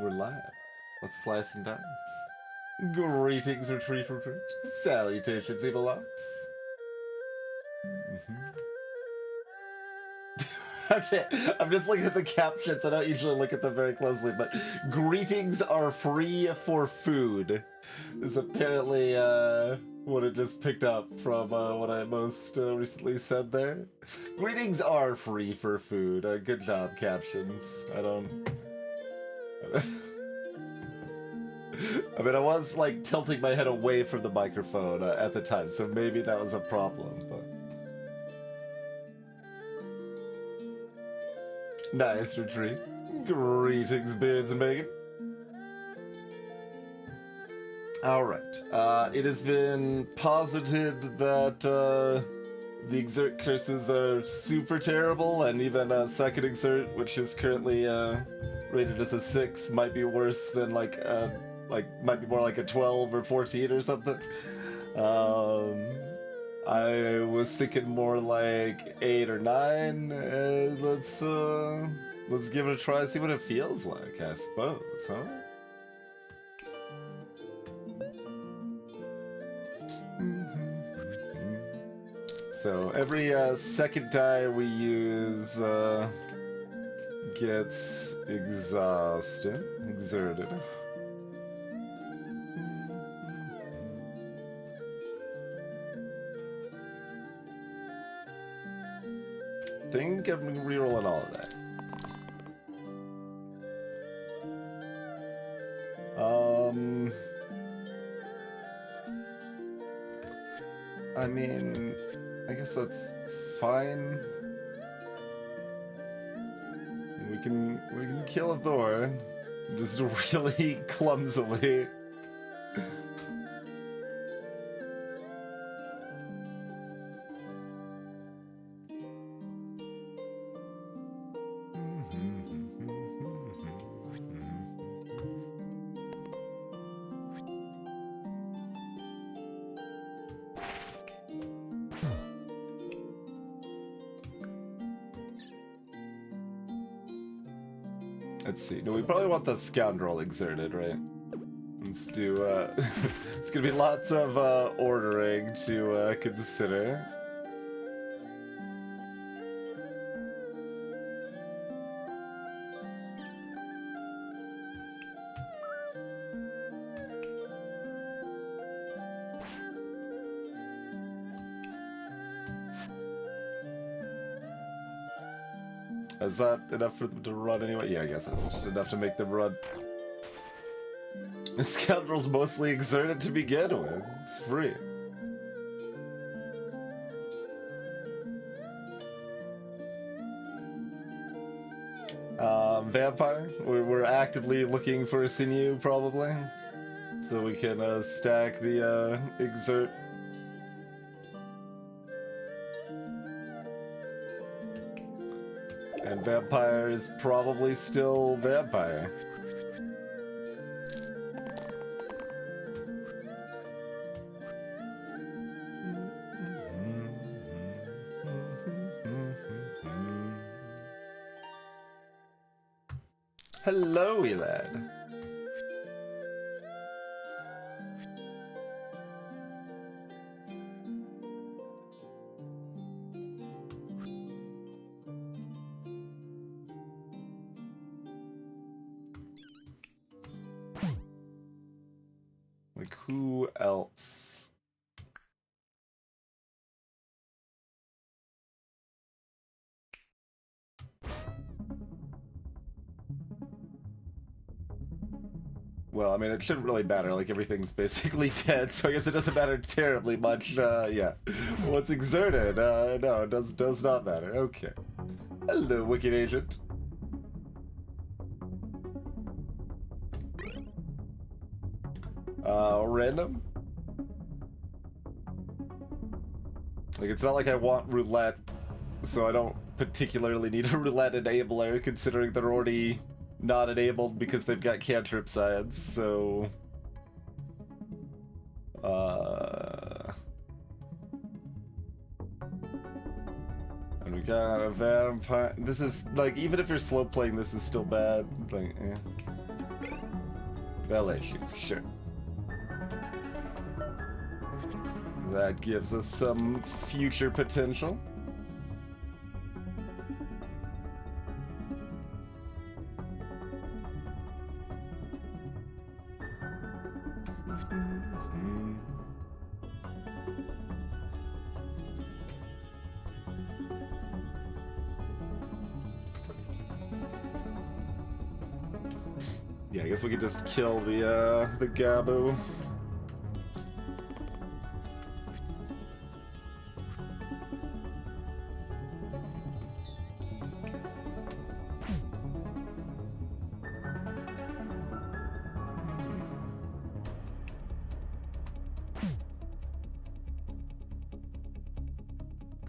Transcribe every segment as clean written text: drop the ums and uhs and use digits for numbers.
We're live. Let's slice and dice. Greetings, retreat. Salutations, evil ox. Okay, I'm just looking at the captions. I don't usually look at them very closely, but greetings are free for food is apparently what it just picked up from what I most recently said there. Greetings are free for food. Good job, captions. I mean, I was like tilting my head away from the microphone at the time, so maybe that was a problem, but... Nice retreat. Greetings, Beards and Bacon. Alright, it has been posited that the Exert curses are super terrible, and even second Exert, which is currently rated as a 6, might be worse than might be more like a 12 or 14 or something. I was thinking more like 8 or 9. Let's give it a try, see what it feels like, I suppose, huh? So every second die we use gets exerted. I think I'm rerolling all of that. I mean, I guess that's fine. We can kill a Thorn, just really clumsily. Let's see. No, we probably want the Scoundrel exerted, right? Let's do, it's gonna be lots of, ordering to, consider. Is that enough for them to run anyway? Yeah, I guess that's just enough to make them run. The Scoundrel's mostly exerted to begin with. It's free. Vampire. We're actively looking for a sinew, probably. So we can stack the exert. And Vampire is probably still Vampire. Hello, lad. Like, who else? Well, I mean, it shouldn't really matter. Like, everything's basically dead, so I guess it doesn't matter terribly much. Yeah. What's exerted? No, it does not matter. Okay. Hello, Wicked Agent. Random? Like, it's not like I want roulette, so I don't particularly need a roulette enabler, considering they're already not enabled because they've got cantrip science, so... And we got a vampire... This is, like, even if you're slow playing, this is still bad. Like, eh. Ballet shoes, sure. That gives us some future potential. Yeah, I guess we could just kill the Gabu.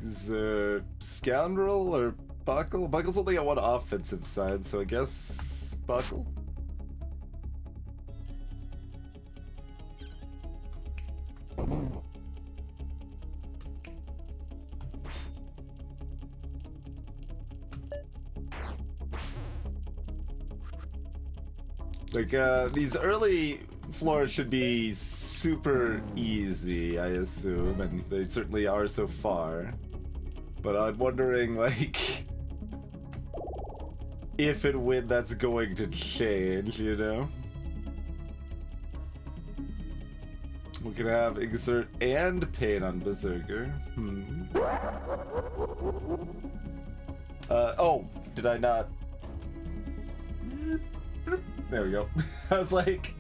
Is there Scoundrel or Buckle? Buckle's only got one offensive side, so I guess Buckle? Like, these early floors should be super easy, I assume, and they certainly are so far. But I'm wondering, like, if and when that's going to change, you know? We can have Exert and Pain on Berserker. Oh, did I not? There we go. I was like,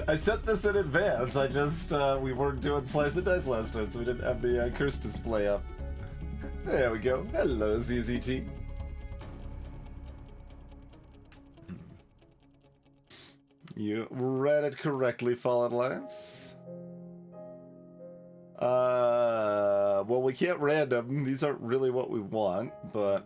I set this in advance. I just, we weren't doing Slice and Dice last time, so we didn't have the curse display up. There we go. Hello, ZZT. You read it correctly, Fallen Lives. Well, we can't random. These aren't really what we want, but...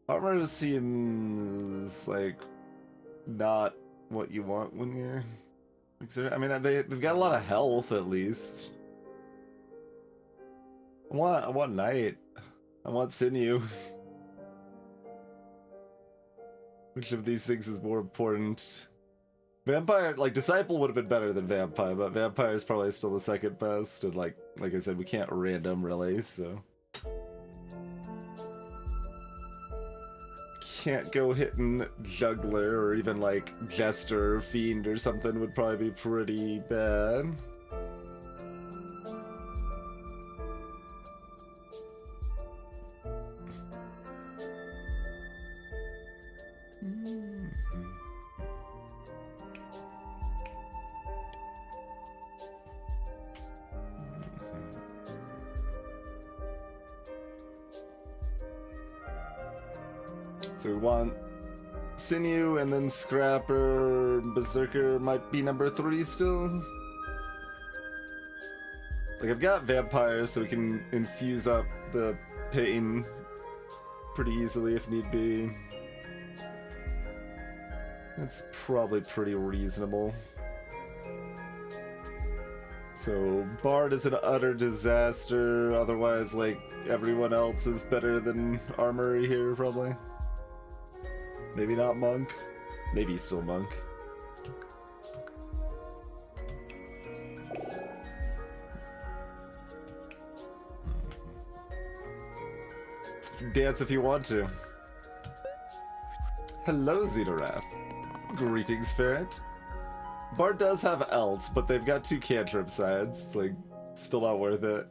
Armor seems like not what you want when you're... I mean, they've got a lot of health, at least. I want Knight. I want Sinew. Which of these things is more important? Vampire, like, Disciple would have been better than Vampire, but Vampire is probably still the second best, and like I said, we can't random, really, so... Can't go hitting Juggler, or even, like, Jester or Fiend or something would probably be pretty bad. So we want Sinew, and then Scrapper, Berserker might be number 3 still. Like, I've got Vampires, so we can infuse up the Pain pretty easily if need be. That's probably pretty reasonable. So, Bard is an utter disaster, otherwise, like, everyone else is better than Armory here, probably. Maybe not Monk. Maybe still Monk. Dance if you want to. Hello, Xenorath. Greetings, Ferret. Bard does have Else, but they've got 2 cantrip sides. Like, still not worth it.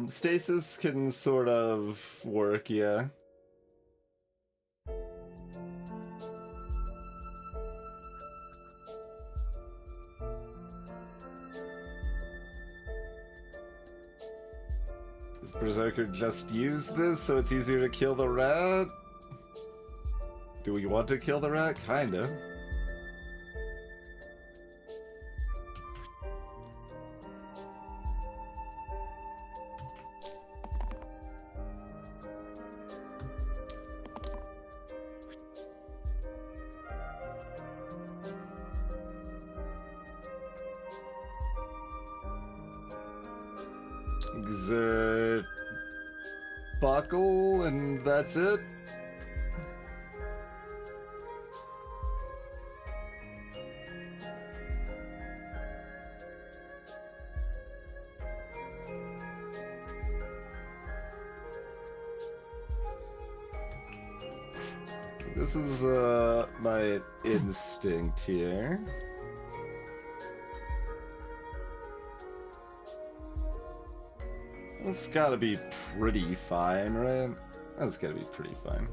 Stasis can sort of work, yeah. This Berserker just used this, so it's easier to kill the rat? Do we want to kill the rat? Kinda. Exert buckle, and that's it. This is my instinct here. It's gotta be pretty fine, right? That's gotta be pretty fine.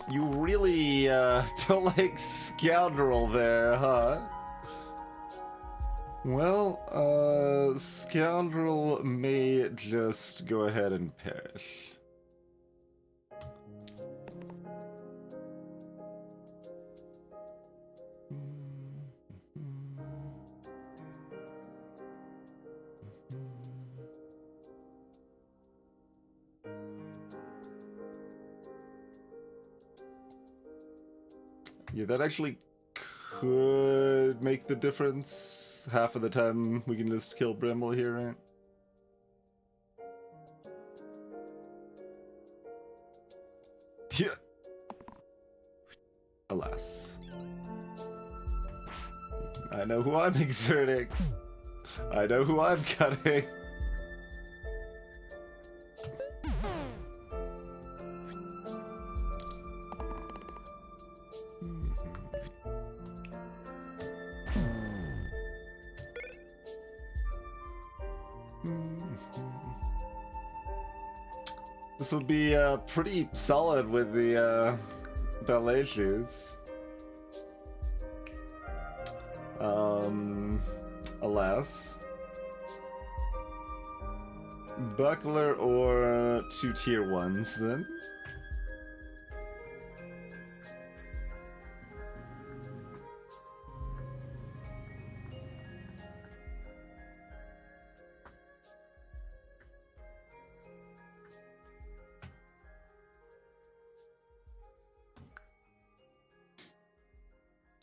You really don't like Scoundrel there, huh? Well, Scoundrel may just go ahead and perish. Yeah, that actually could make the difference. Half of the time we can just kill Brimble here, right? Yeah. Alas. I know who I'm exerting. I know who I'm cutting. This would be pretty solid with the ballet shoes. Alas. Buckler or 2 tier 1s then?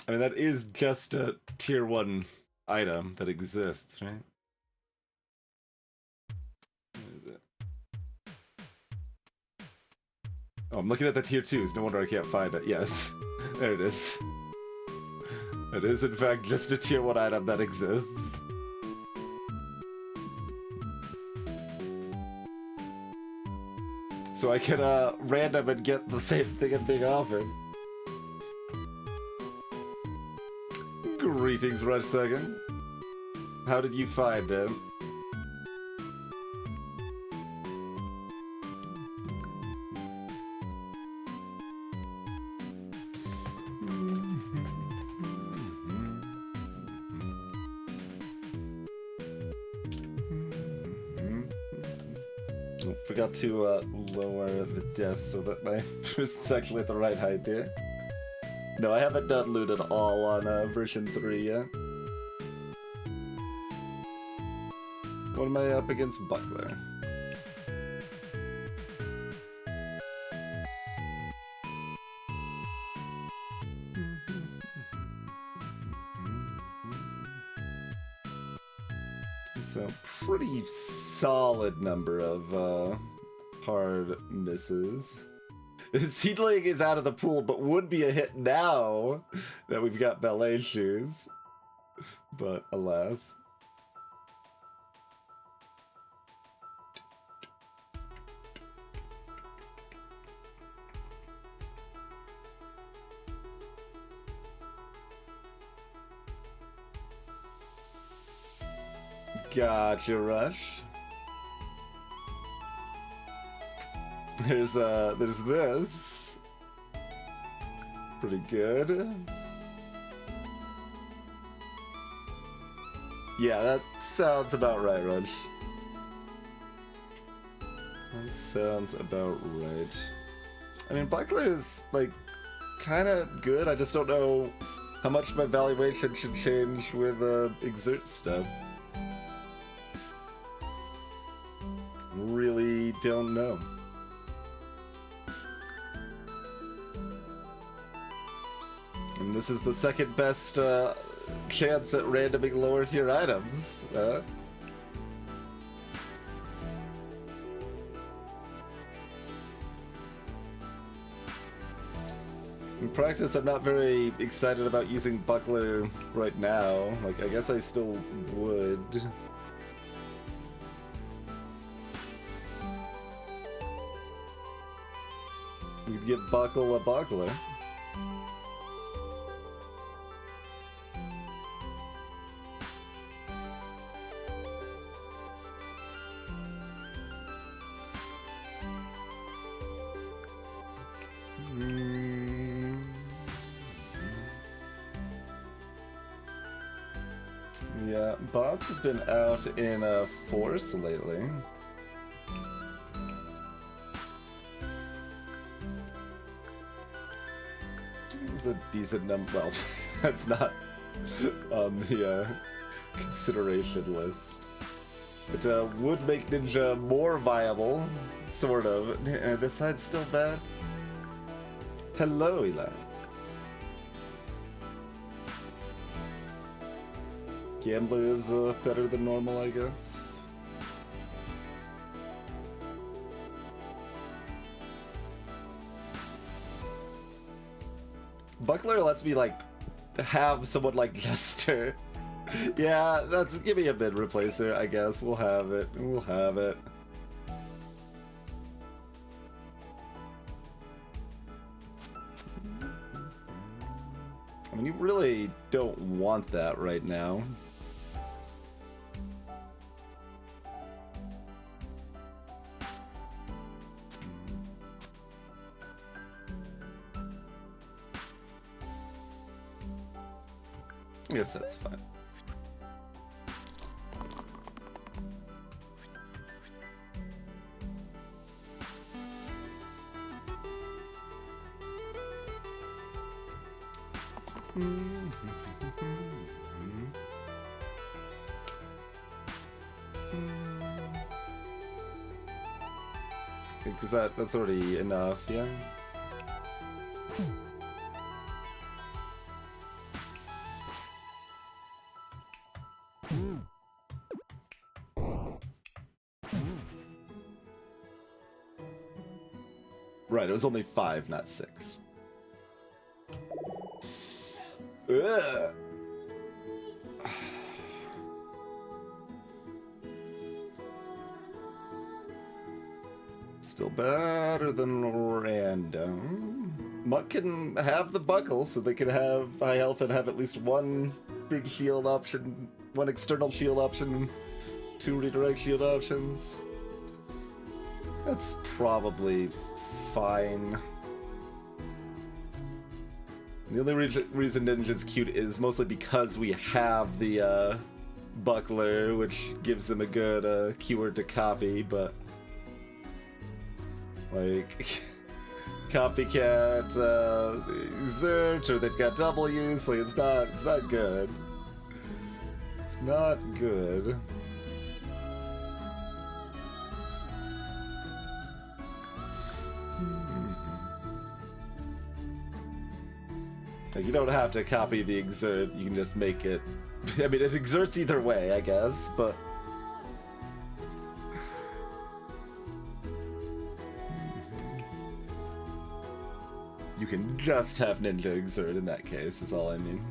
I mean, that is just a tier 1 item that exists, right? Where is it? Oh, I'm looking at the tier 2s. No wonder I can't find it. Yes. There it is. It is, in fact, just a tier 1 item that exists. So I can random and get the same thing I'm being offered. Greetings, Rush Second. How did you find it? Oh, forgot to lower the desk so that my wrist is actually at the right height there. No, I haven't done loot at all on version 3 yet. What am I up against? Buckler. So, pretty solid number of hard misses. Seedling is out of the pool, but would be a hit now that we've got ballet shoes. But alas. Gotcha, Rush. There's this. Pretty good. Yeah, that sounds about right, Rush. That sounds about right. I mean, Buckler is, like, kind of good. I just don't know how much my valuation should change with Exert stuff. Really don't know. And this is the second best chance at randoming lower tier items. In practice, I'm not very excited about using Buckler right now. Like, I guess I still would. We'd give Buckle a Buckler. Yeah, bots have been out in force lately. It's a decent number. Well, that's not on the consideration list. But would make Ninja more viable, sort of. This side's still bad. Hello, Eli. Gambler is better than normal, I guess. Buckler lets me, like, have someone like Jester. Yeah, that's... Give me a mid replacer, I guess. We'll have it. We'll have it. I mean, you really don't want that right now. I guess that's fine. Because that's already enough, yeah? Right, it was only 5, not 6. Ugh. Still better than random. Muck can have the buckle, so they can have high health and have at least one big shield option, one external shield option, 2 redirect shield options. That's probably fine. The only reason Ninja's cute is mostly because we have the buckler, which gives them a good keyword to copy, but like copycat Exerts, or they've got W's, like it's not good. It's not good. Like, you don't have to copy the Exert, you can just make it... I mean, it exerts either way, I guess, but... You can just have Ninja Exert in that case, is all I mean.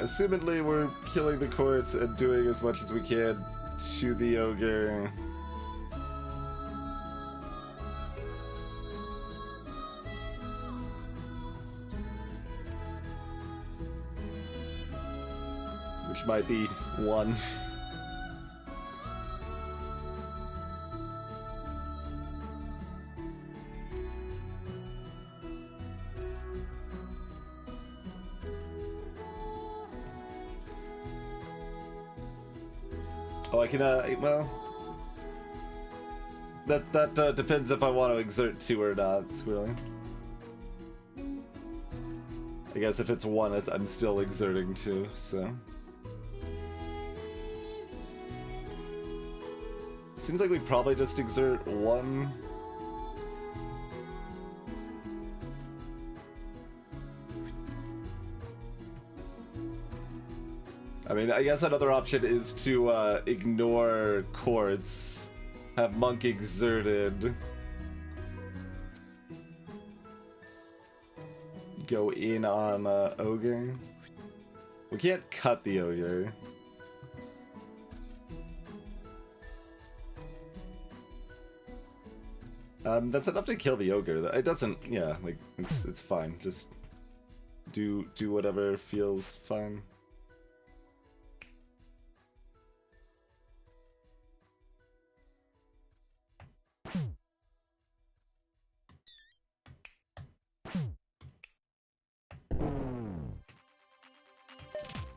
assumedly we're killing the courts and doing as much as we can to the ogre. Which might be 1. Oh, I can, well... That depends if I want to exert 2 or not, really. I guess if it's 1, I'm still exerting 2, so... Seems like we probably just exert 1. I mean, I guess another option is to ignore courts, have monk exerted, go in on ogre. We can't cut the ogre. That's enough to kill the ogre. It doesn't, yeah, like it's fine. Just do whatever feels fine.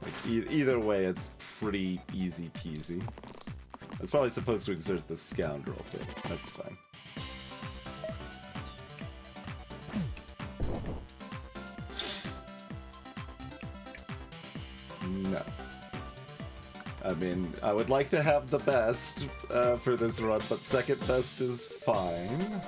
Like, either way, it's pretty easy peasy. I was probably supposed to exert the scoundrel, but that's fine. No. I mean, I would like to have the best for this run, but second best is fine.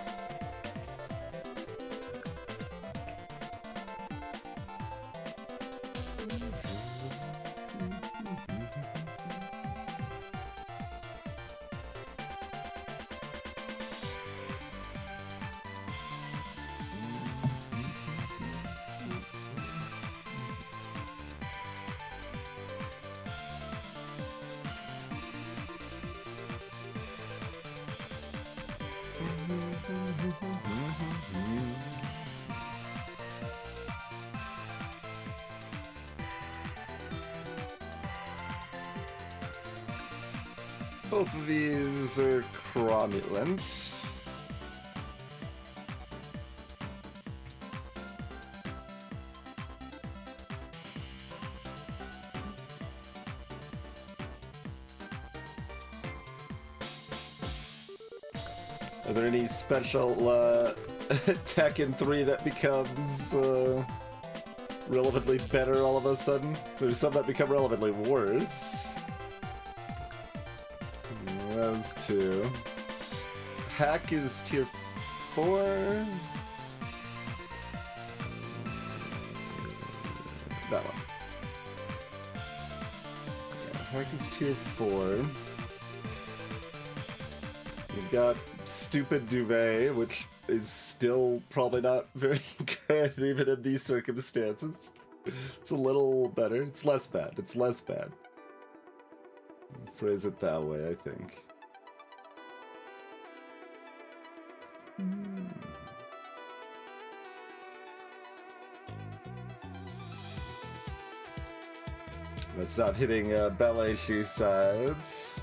Both of these are cromulent. Are there any special tech in 3 that becomes relevantly better all of a sudden? There's some that become relevantly worse. Those 2. Hack is tier 4. That one. Yeah, Hack is tier 4. We've got Stupid Duvet, which is still probably not very good even in these circumstances. It's a little better. It's less bad. It's less bad. Phrase it that way, I think. That's not hitting ballet shoe sides.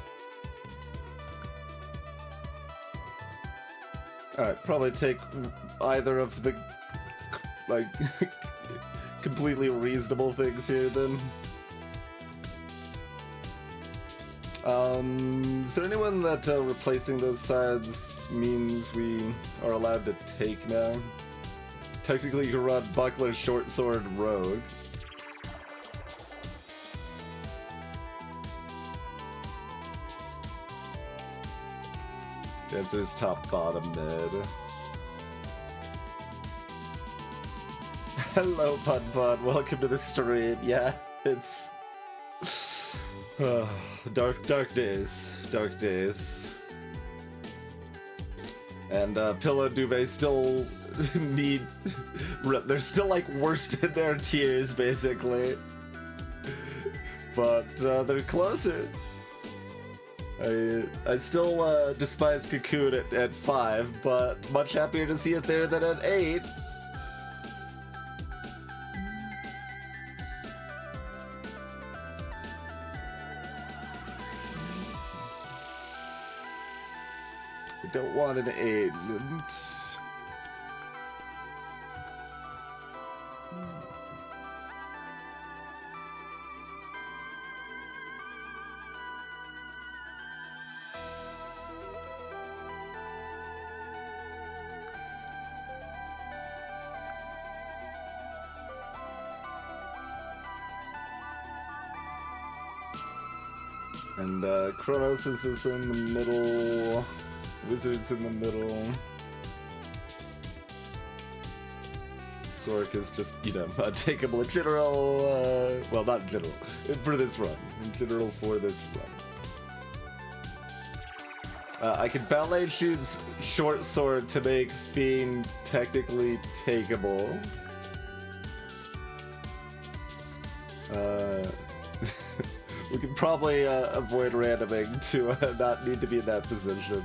Alright, probably take either of the, like, completely reasonable things here, then. Is there anyone that replacing those sides means we are allowed to take now? Technically, you can run Buckler, Short Sword, Rogue. The answer is top, bottom, mid. Hello, Pun Pun. Welcome to the stream. Yeah, it's dark days. Dark days. And Pillow Duvet still need. They're still like worst in their tiers, basically. But they're closer. I still despise Cocoon at 5, but much happier to see it there than at 8. I don't want an 8. And Kronos is in the middle. Wizards in the middle. Sork is just, you know, takeable in general. Well, not in general. For this run. In general for this run. I can ballet shoot's short sword to make Fiend technically takeable. We can probably avoid randoming to not need to be in that position.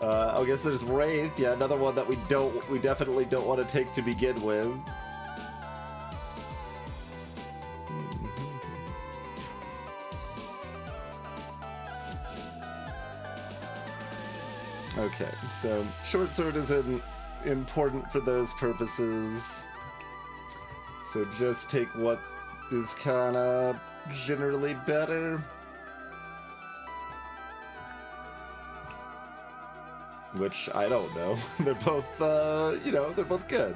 I guess there's Wraith, yeah, another one that we definitely don't want to take to begin with. Okay, so short sword isn't important for those purposes. So just take what is kinda generally better. Which, I don't know. They're both, you know, they're both good.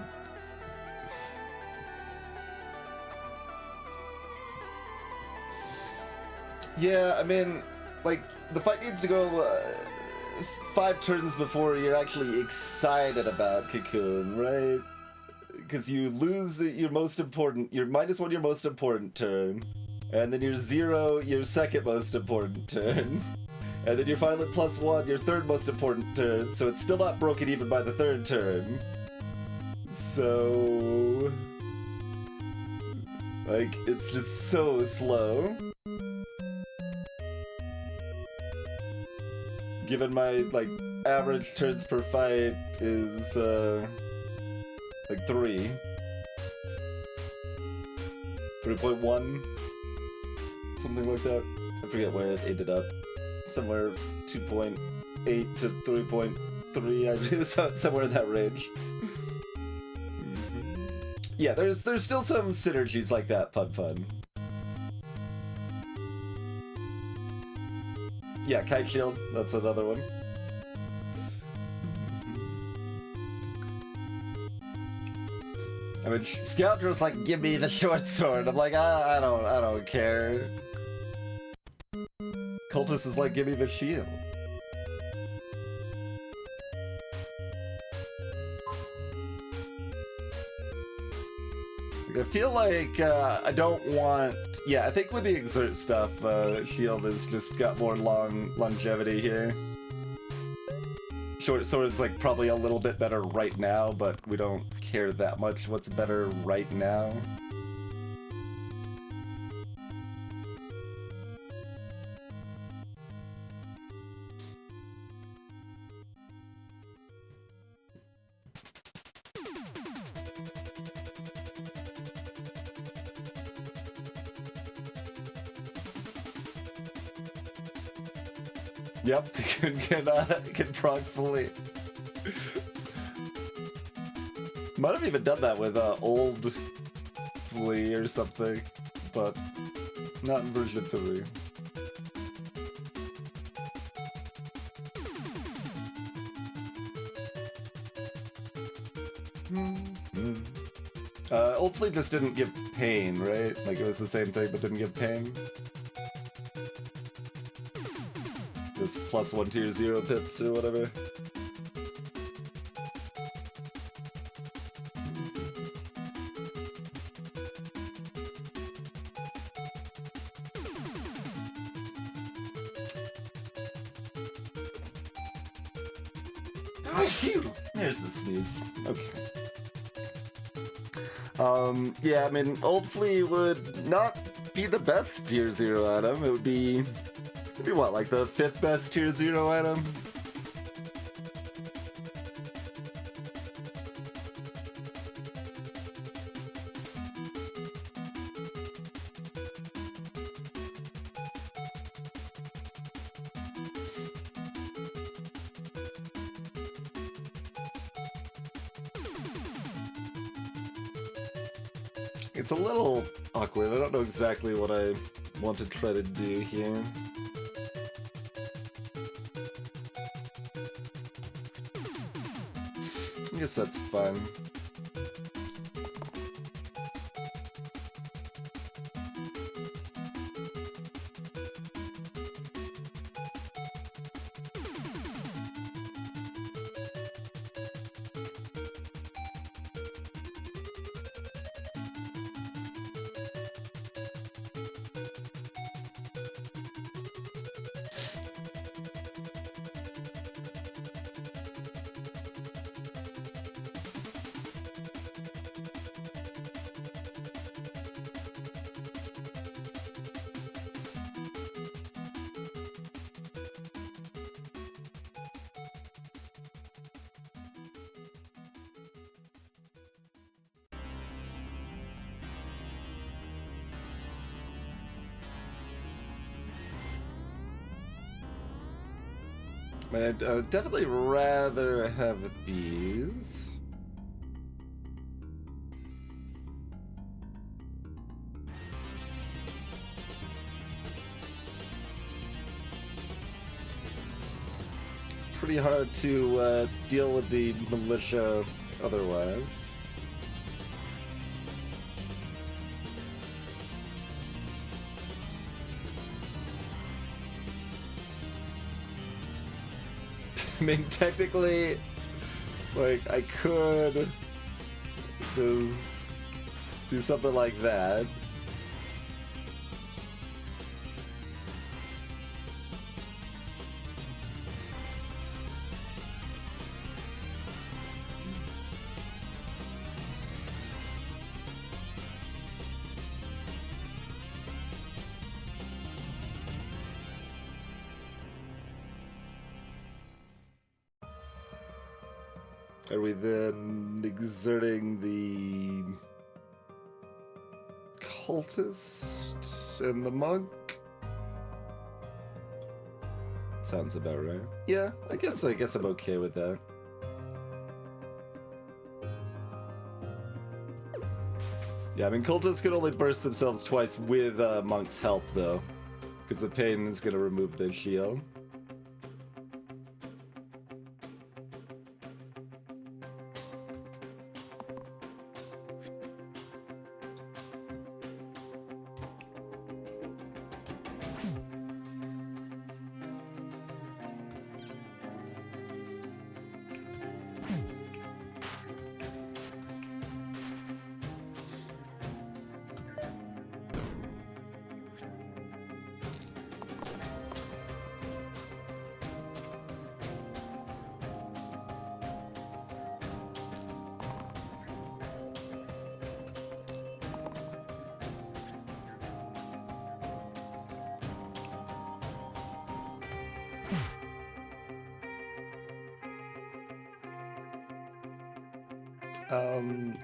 Yeah, I mean, like, the fight needs to go 5 turns before you're actually excited about Cocoon, right? Because you lose your most important, your -1 your most important turn, and then you're 0 your second most important turn, and then you're finally +1 your third most important turn, so it's still not broken even by the third turn. So, like, it's just so slow. Given my, like, average turns per fight is, like 3.1, something like that. I forget where it ended up. Somewhere 2.8 to 3.3, I do, somewhere in that range. Yeah, there's still some synergies like that. Fun. Yeah, Kite Shield, that's another one. I mean, Scoundrel's like, give me the short sword. I'm like, I don't care. Cultist is like, give me the shield. Like, I feel like I don't want. Yeah, I think with the Exert stuff, shield has just got more longevity here. Short sword's like probably a little bit better right now, but we don't care that much what's better right now. Yep, can proc fully. Might have even done that with old Flea or something, but not in version 3. Old Flea just didn't give pain, right? Like it was the same thing but didn't give pain. This +1 to your 0 pips or whatever. There's the sneeze. Okay. Yeah, I mean, Old Flea would not be the best tier 0 item. It would be what, like the 5th best tier 0 item? It's a little awkward. I don't know exactly what I want to try to do here. I guess that's fun. I mean, I'd definitely rather have these. Pretty hard to deal with the militia otherwise. I mean, technically, like, I could just do something like that. Are we then exerting the cultist and the monk? Sounds about right. Yeah, I guess I'm okay with that. Yeah, I mean, cultists can only burst themselves twice with monk's help, though, because the pain is going to remove their shield.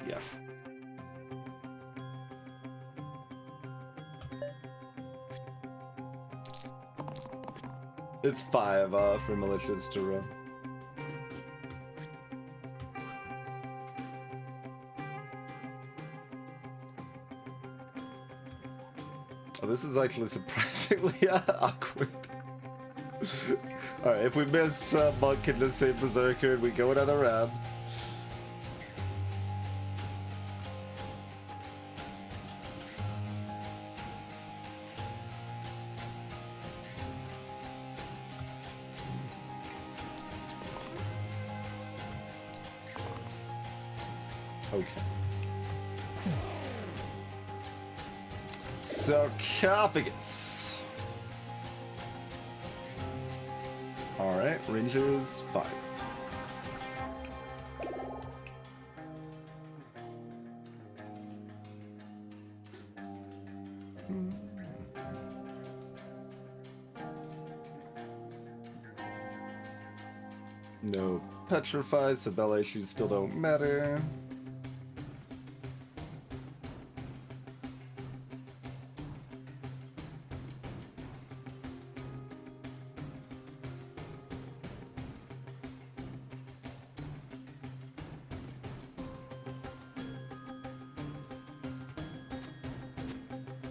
Yeah. It's 5 for militias to run. Oh, this is actually surprisingly awkward. Alright, if we miss Monk and just say Berserker, we go another round. Okay. Sarcophagus. Alright, Rangers 5. No petrify, so bell issues still don't matter.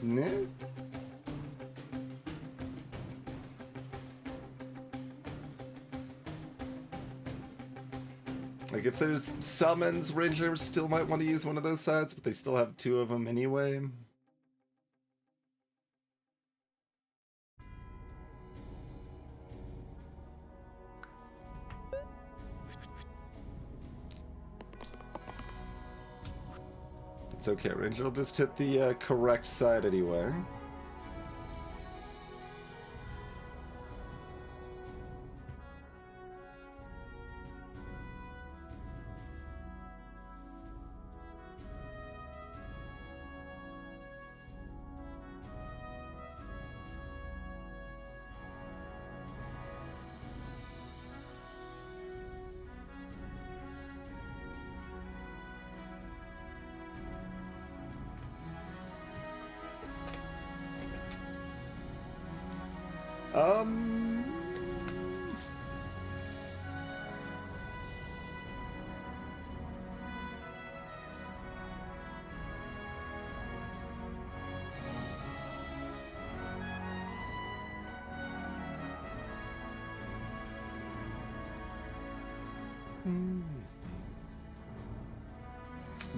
Nah. Like, if there's summons, Ranger still might want to use one of those sides, but they still have two of them anyway. It's okay, Ranger will just hit the correct side anyway.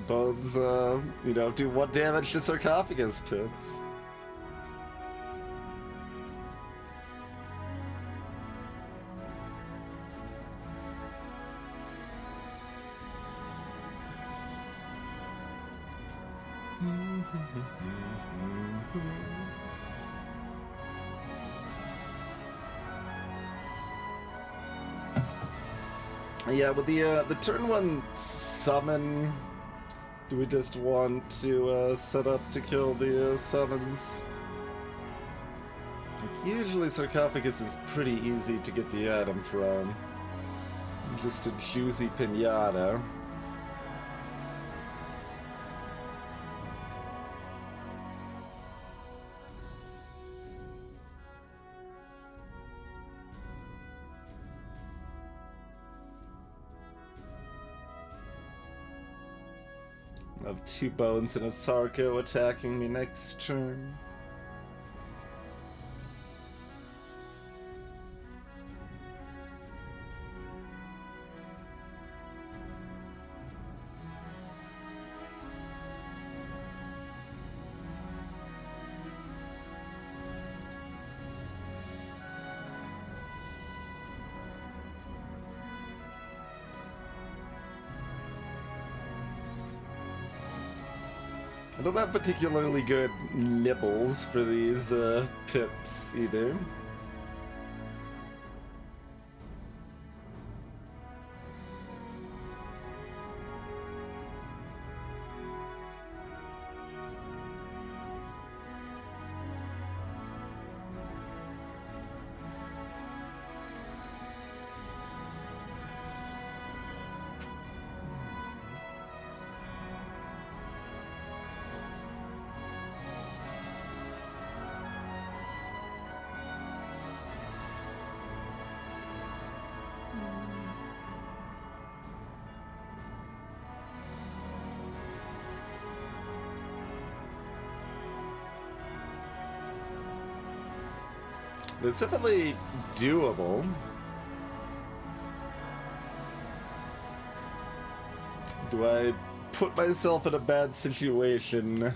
Bones, you know, do 1 damage to sarcophagus pips. Yeah, with the turn 1 summon, do we just want to set up to kill the summons? Like, usually sarcophagus is pretty easy to get the item from. Just a juicy pinata. I have 2 bones and a Sarko attacking me next turn. I don't have particularly good nibbles for these pips either. It's definitely doable. Do I put myself in a bad situation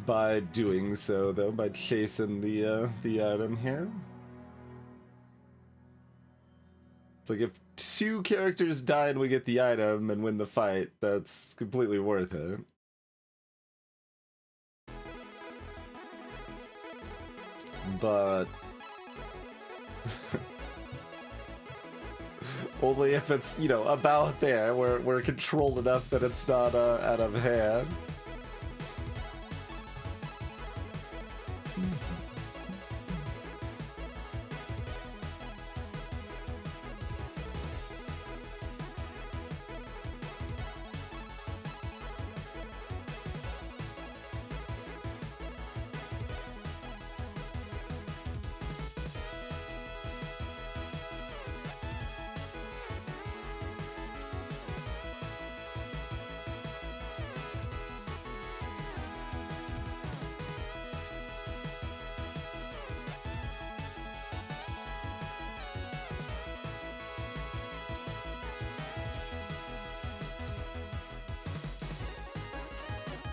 by doing so, though, by chasing the item here? It's like, if 2 characters die and we get the item and win the fight, that's completely worth it. But only if it's, you know, about there, where we're controlled enough that it's not out of hand.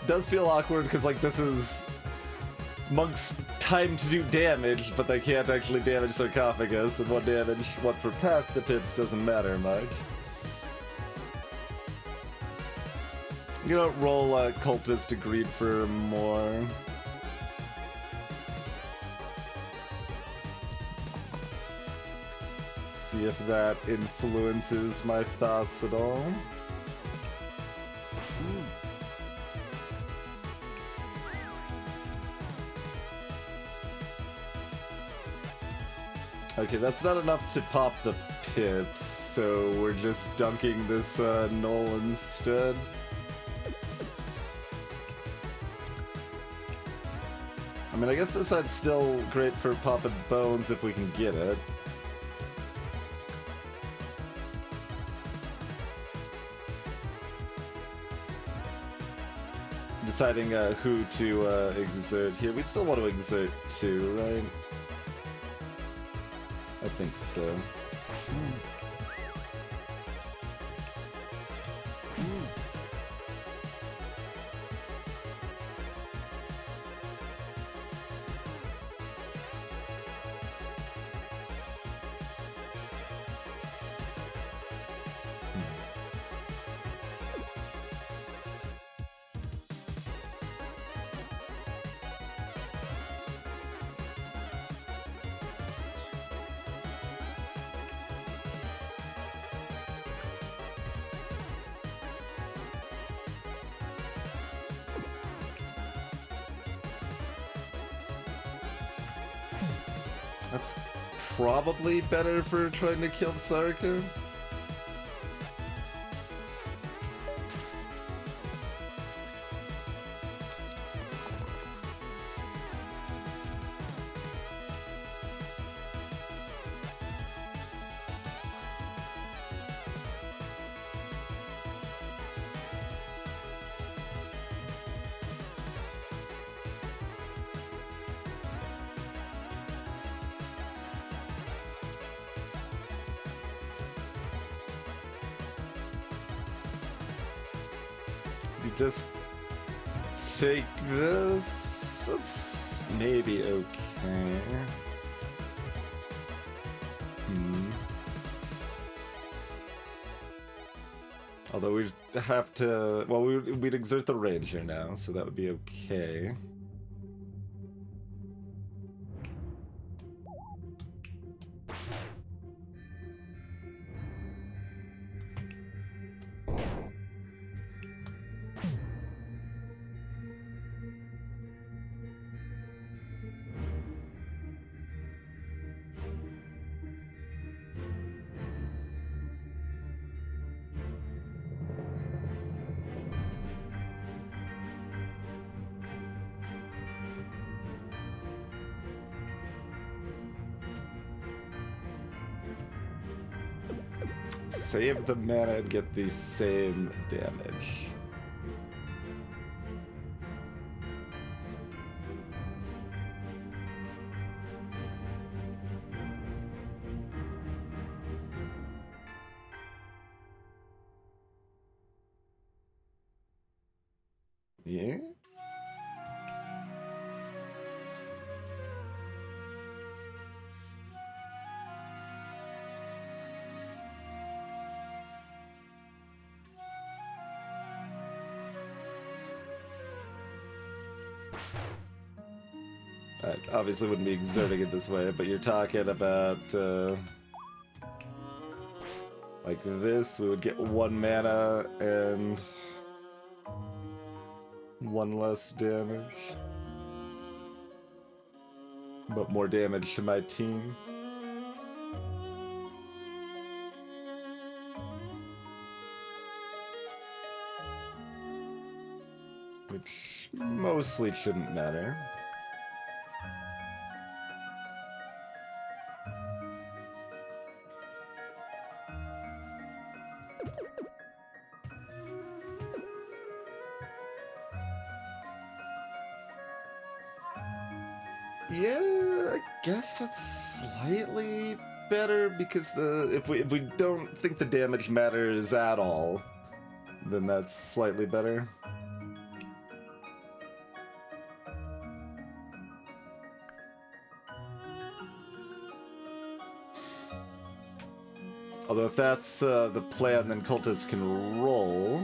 does feel awkward because, like, this is Monk's time to do damage, but they can't actually damage Sarcophagus, and one damage once we're past the pips doesn't matter much. You know, roll Cultist to greed for more. See if that influences my thoughts at all. Okay, that's not enough to pop the pips, so we're just dunking this null instead. I mean, I guess this side's still great for popping bones if we can get it. Deciding who to exert here. We still want to exert too, right? I think so. That's probably better for trying to kill Sarka. Just take this. That's maybe okay. Although we'd have to, well, we'd exert the Ranger now, so that would be okay. Save the mana and get the same damage. Yeah? I obviously wouldn't be exerting it this way, but you're talking about, like this, we would get 1 mana and 1 less damage. But more damage to my team. Which mostly shouldn't matter. Yeah, I guess that's slightly better because if we don't think the damage matters at all, then that's slightly better. Although if that's the plan, then cultists can roll.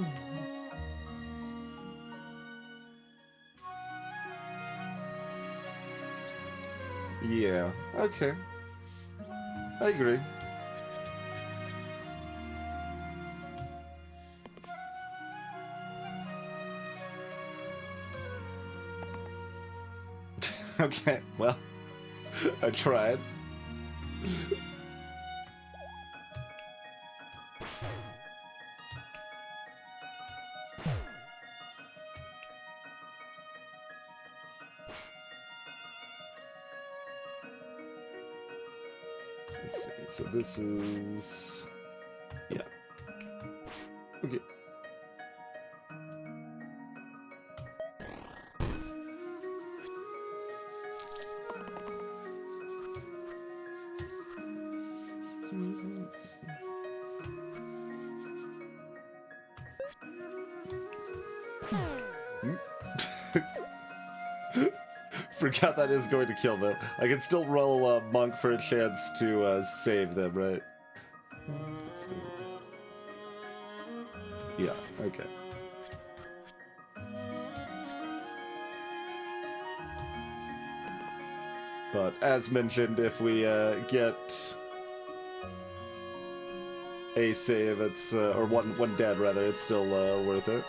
Yeah, okay. I agree. Okay, well, I tried. Let's see, so this is... yeah. Okay. Forgot that is going to kill them. I can still roll Monk for a chance to save them, right? Yeah, okay. But as mentioned, if we get a save, it's or one dead rather, it's still worth it.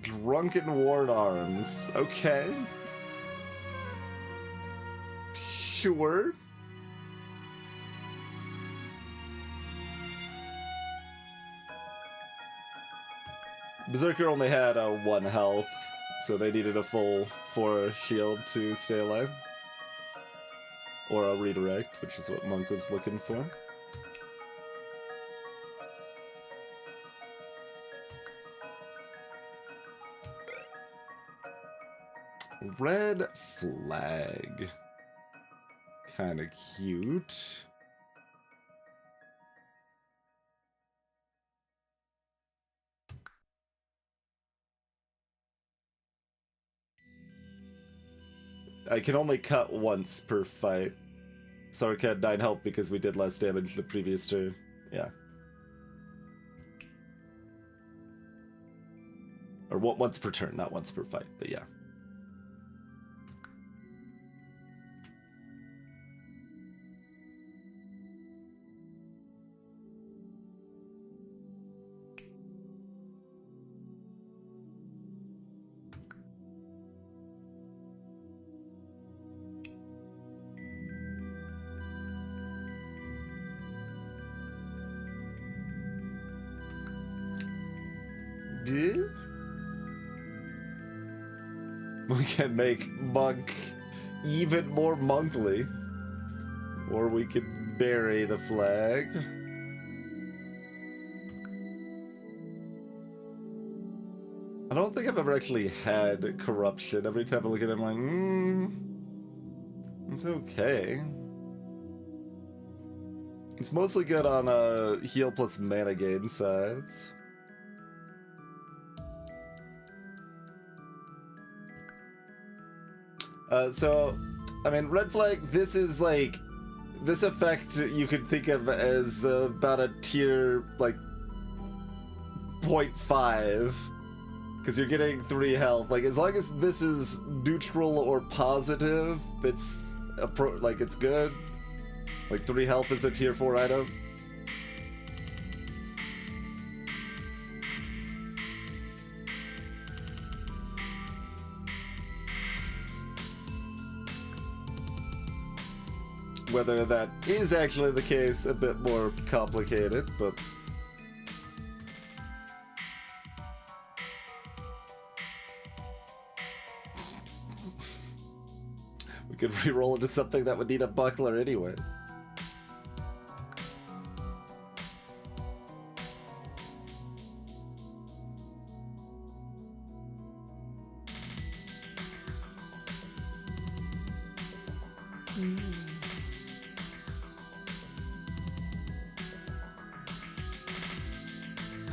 Drunken Ward Arms. Okay. Sure. Berserker only had 1 health, so they needed a full 4 shield to stay alive. Or a redirect, which is what Monk was looking for. Red flag. Kinda cute. I can only cut once per fight. Sark had 9 health because we did less damage the previous turn. Yeah. Or once per turn, not once per fight, but yeah. We can make Monk even more monkly. Or we can bury the flag. I don't think I've ever actually had corruption. Every time I look at it, I'm like, it's okay. It's mostly good on heal plus mana gain sides. So, I mean, red flag, this is like, this effect you could think of as about a tier, like, 0.5. Because you're getting 3 health. Like, as long as this is neutral or positive, it's, like, it's good. Like, 3 health is a tier 4 item. Whether that is actually the case, a bit more complicated, but... we could reroll into something that would need a buckler anyway.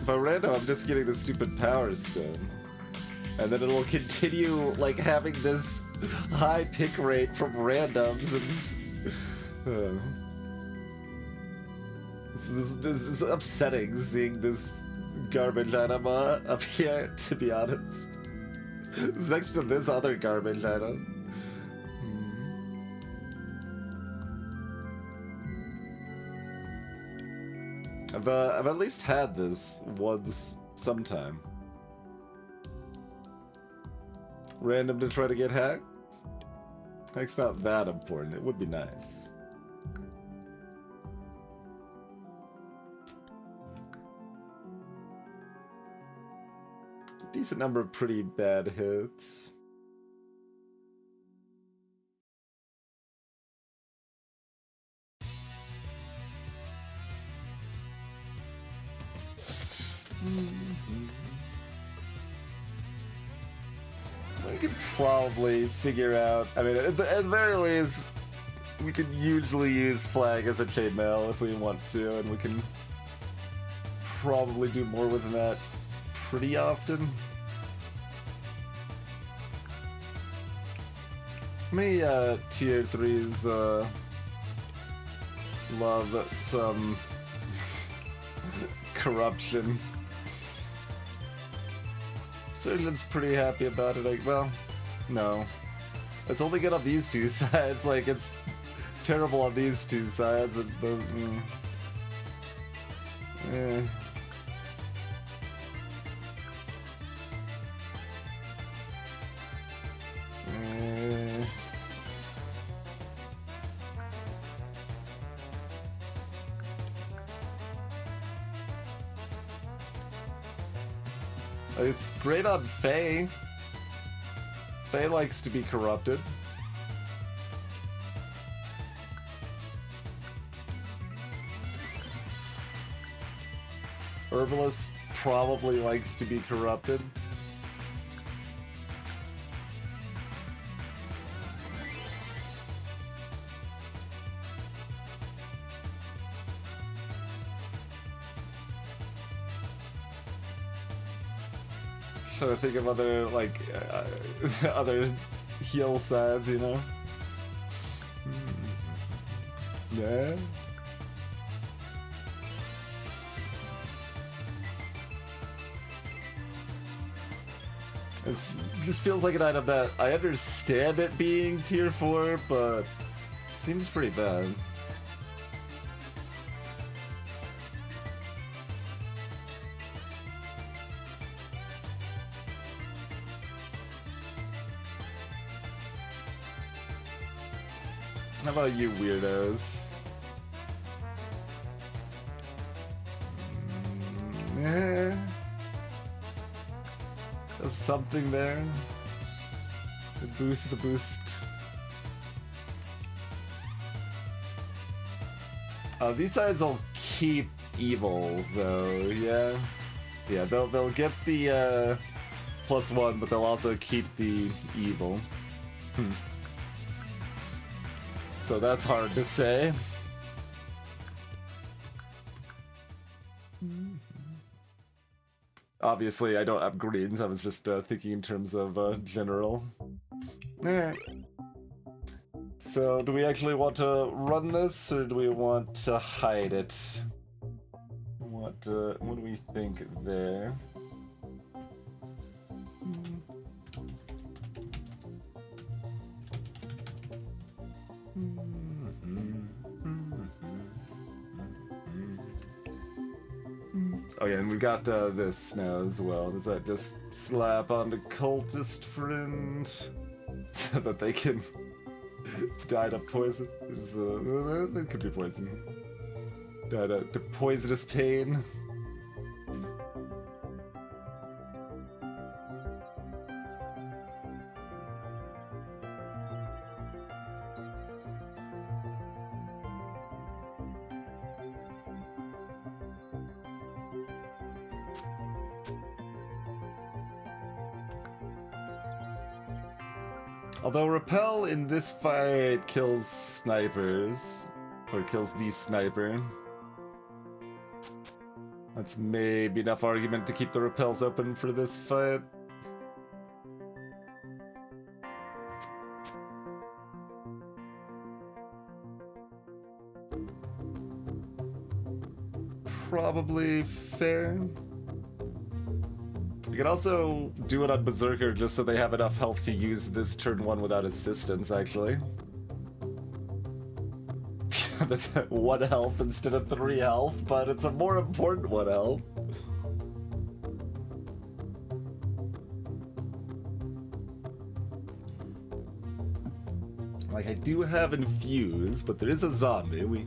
But random, I'm just getting the stupid power stone. And then it'll continue, like, having this high pick rate from randoms. This is upsetting, seeing this garbage item up here, to be honest. It's next to this other garbage item. I've at least had this once sometime. Random to try to get hacked? Hack's not that important. It would be nice. Decent number of pretty bad hits. We could probably figure out. I mean, at the very least, we could usually use flag as a chainmail if we want to, and we can probably do more with that pretty often. How many tier 3s love some corruption? Surgeon's pretty happy about it. Like, well, no. It's only good on these two sides. Like, it's terrible on these two sides. And It's great on Faye. Faye likes to be corrupted. Herbalist probably likes to be corrupted. Trying to think of other, like, other heal sides, you know? Yeah? It just feels like an item that I understand it being tier 4, but seems pretty bad. How about you weirdos? There's something there. The boost. These sides will keep evil though, yeah? Yeah, they'll get the +1, but they'll also keep the evil. So that's hard to say. Obviously, I don't have greens. I was just thinking in terms of general. Alright. So, do we actually want to run this, or do we want to hide it? What do we think there? Oh yeah, and we got this now as well. Does that just slap onto cultist friend so that they can die to poison? That could be poison. Die to poisonous pain. Although Repel in this fight kills snipers, or kills the sniper. That's maybe enough argument to keep the repels open for this fight. Probably fair. You can also do it on Berserker just so they have enough health to use this turn 1 without assistance, actually. That's 1 health instead of 3 health, but it's a more important 1 health. Like, I do have Infuse, but there is a zombie. We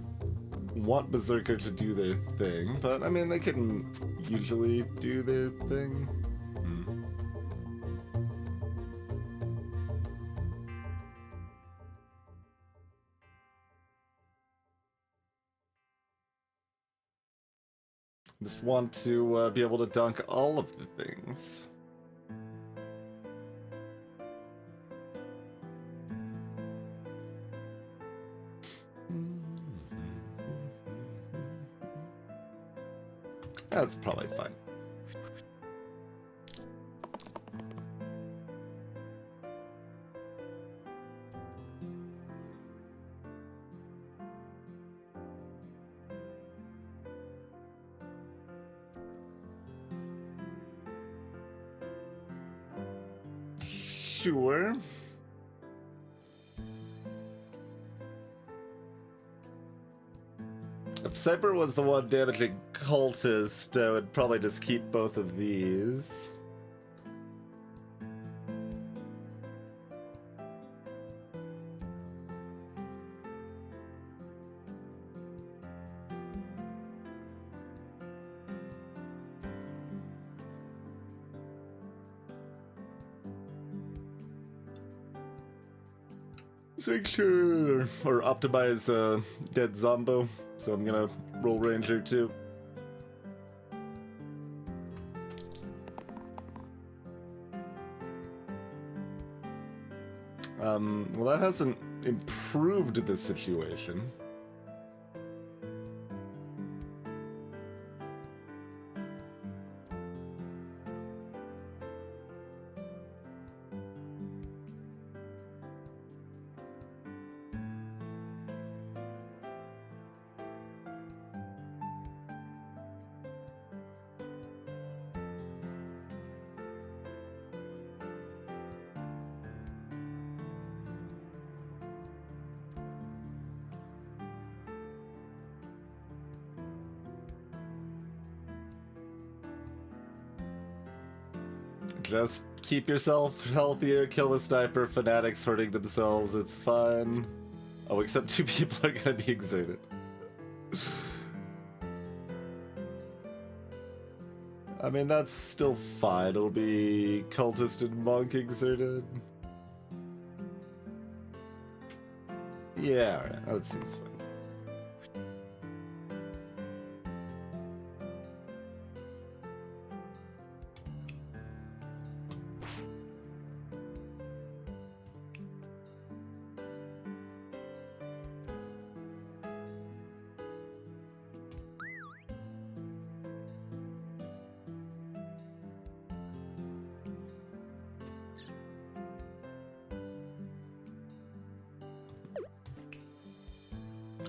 want Berserker to do their thing, but I mean, they can usually do their thing. Just want to be able to dunk all of the things. That's probably fine. Sure. If Cypher was the one damaging Cultist, I would probably just keep both of these. Let's make sure, or optimize dead Zombo, so I'm gonna roll Ranger too. Well, that hasn't improved the situation. Just keep yourself healthier, kill the sniper, fanatics hurting themselves, it's fine. Oh, except 2 people are gonna be exerted. I mean, that's still fine. It'll be cultist and monk exerted. Yeah, alright, that seems fine.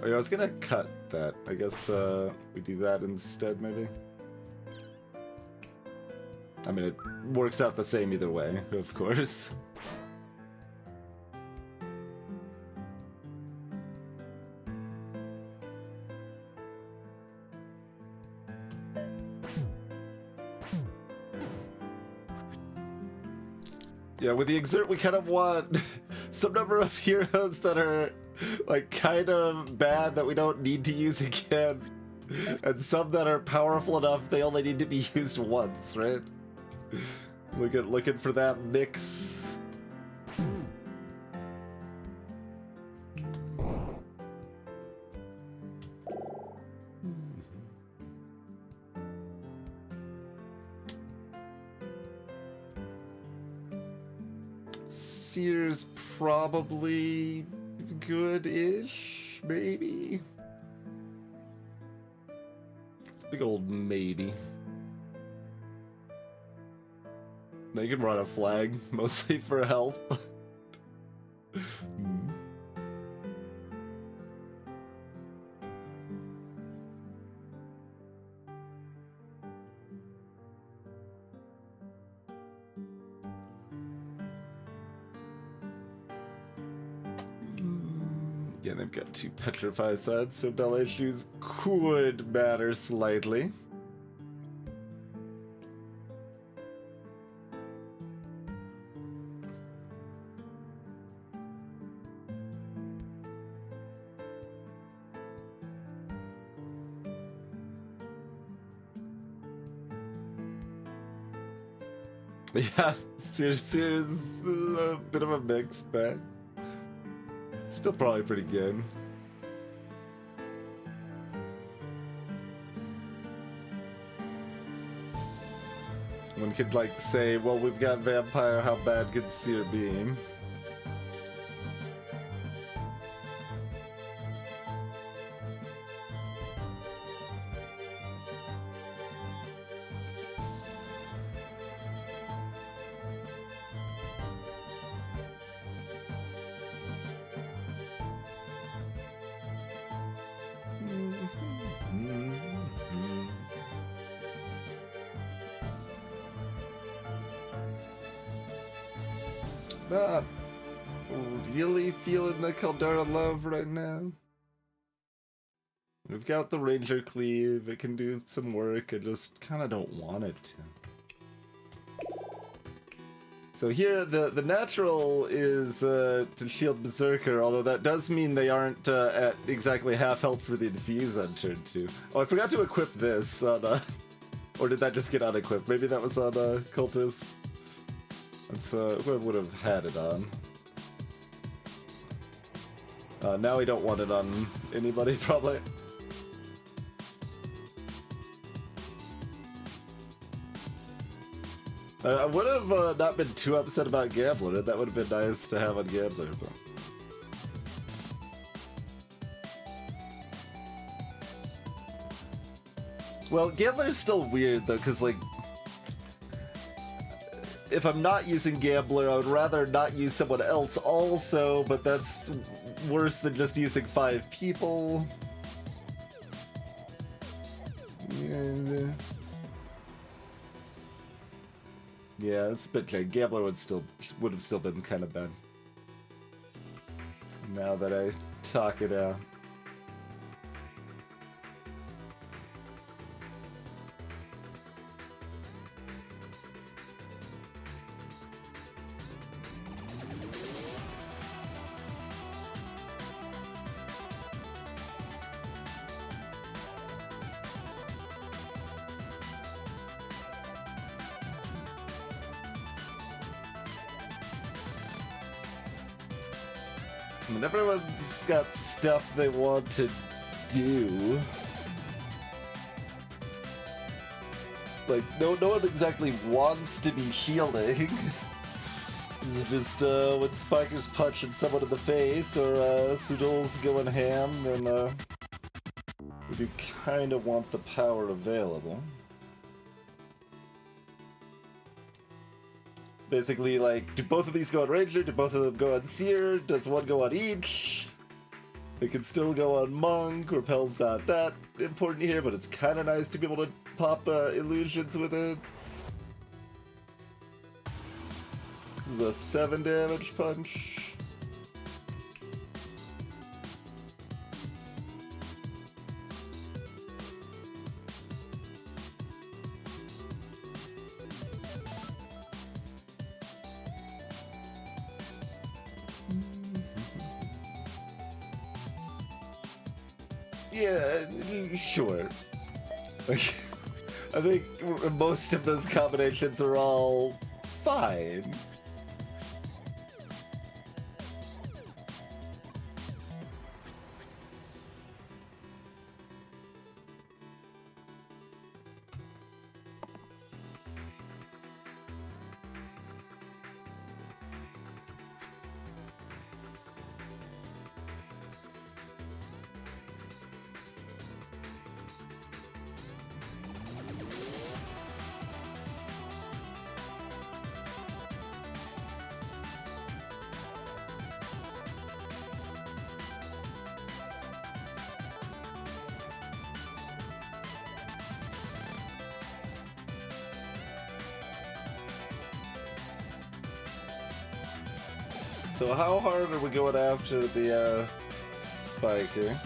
Oh yeah, I was gonna cut that. I guess we do that instead, maybe? I mean, it works out the same either way, of course. Yeah, with the Exert, we kind of want some number of heroes that are like kind of bad that we don't need to use again, and some that are powerful enough they only need to be used once, right? Looking for that mix. Seer's probably good-ish, maybe? Big old maybe. They can run a flag, mostly for health. Yeah, they've got 2 petrify sides, so bell issues could matter slightly. Yeah, Sears a bit of a mixed bag. Still probably pretty good. One could like say, well, we've got Vampire, how bad could Seer be? Not really feeling the Caldera love right now. We've got the Ranger Cleave, it can do some work, I just kind of don't want it to. So here, the natural is to shield Berserker, although that does mean they aren't at exactly half health for the Infuse on turn 2. Oh, I forgot to equip this on, or did that just get unequipped? Maybe that was on Cultist. That's who I would have had it on. Now we don't want it on anybody, probably. I would have not been too upset about Gambler. That would have been nice to have on Gambler, but... Well, Gambler's still weird, though, because, like... If I'm not using Gambler, I would rather not use someone else also, but that's worse than just using 5 people. Yeah, it's a bit tricky. Gambler would have still been kind of bad. Now that I talk it out. And everyone's got stuff they want to do. Like, no one exactly wants to be shielding. It's just when Spiker's punching someone in the face or Sudol's going ham, then we do kind of want the power available. Basically, like, do both of these go on Ranger? Do both of them go on Seer? Does one go on each? They can still go on Monk. Repel's not that important here, but it's kind of nice to be able to pop illusions with it. This is a 7 damage punch. Yeah, sure. Like, I think most of those combinations are all fine. So how hard are we going after the spiker?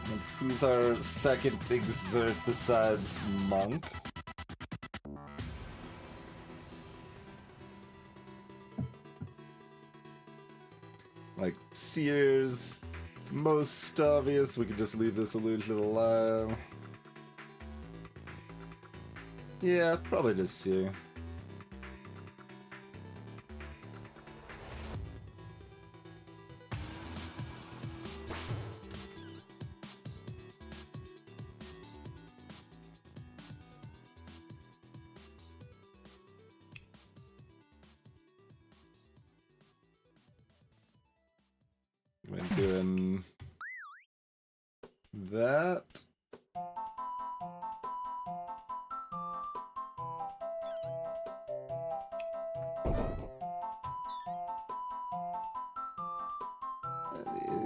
And who's our second exert besides Monk? Like, Sears, most obvious. We could just leave this illusion alive. Yeah, probably just Sear. We're doing that.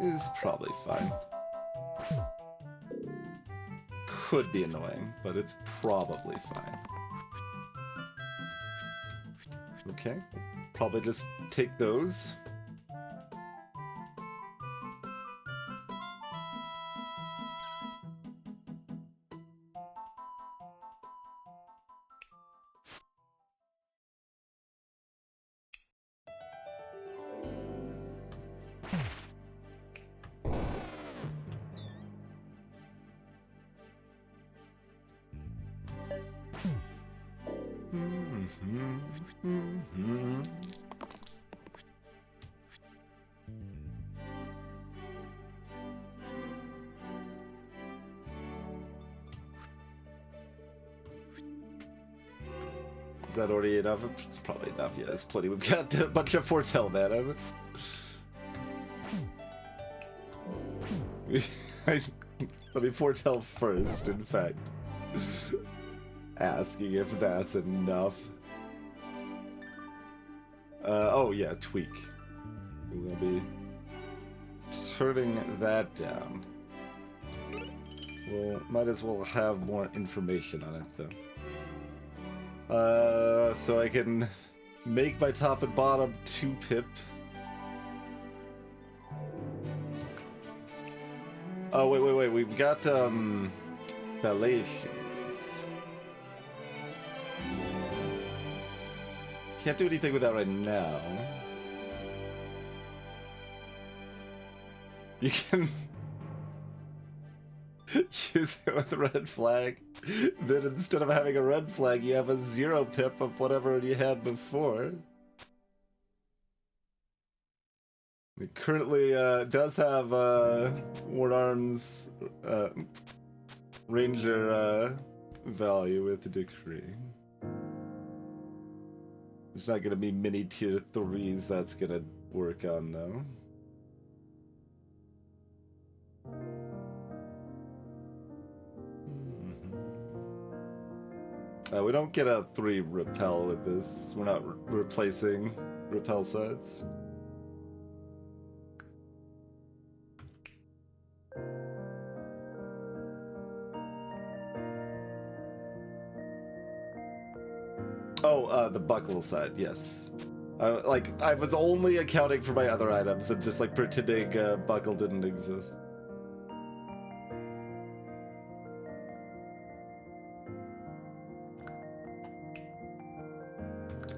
Is probably fine. Could be annoying, but it's probably fine. Okay, probably just take those. Is that already enough? It's probably enough. Yeah, it's plenty. We've got a bunch of foretell mana. Let me foretell first, in fact. Asking if that's enough. Oh yeah, tweak. We'll be turning that down. Well, might as well have more information on it though. So I can make my top and bottom 2 pip. Oh, wait, we've got, ballet shoes. Can't do anything with that right now. You can use it with red flag. Then instead of having a red flag, you have a 0 pip of whatever you had before. It currently does have Ward Arms Ranger value with the decree. There's not gonna be many tier 3s that's gonna work on though. We don't get a 3 repel with this. We're not replacing repel sides. Oh, the buckle side, yes. Like, I was only accounting for my other items and just like pretending buckle didn't exist.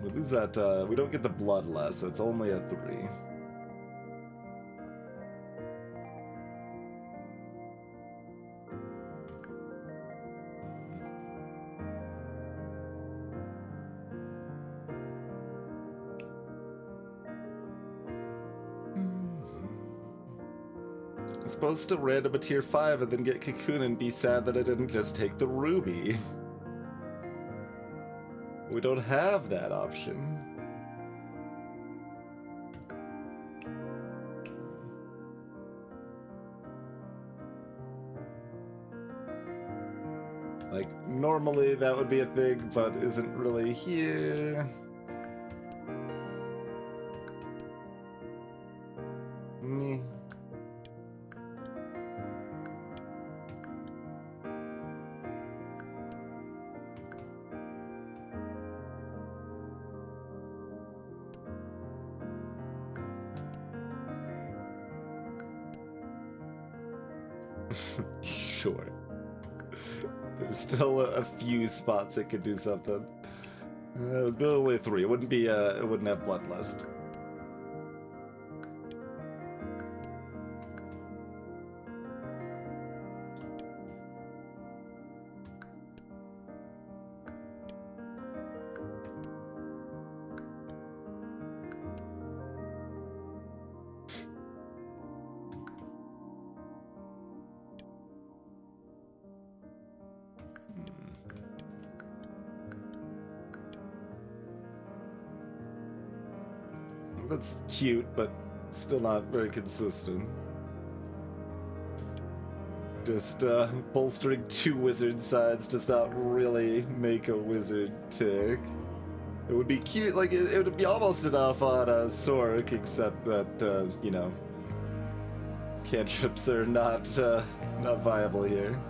We lose that, we don't get the bloodlust, so it's only a 3. I'm supposed to random a tier 5 and then get Cocoon and be sad that I didn't just take the ruby. We don't have that option. Like, normally that would be a thing, but isn't really here. Meh. Sure. There's still a few spots it could do something. It'd be only 3. It wouldn't be. It wouldn't have Bloodlust. That's cute, but still not very consistent. Just bolstering 2 wizard sides does not really make a wizard tick. It would be cute, like it would be almost enough on Sork, except that you know, cantrips are not viable here.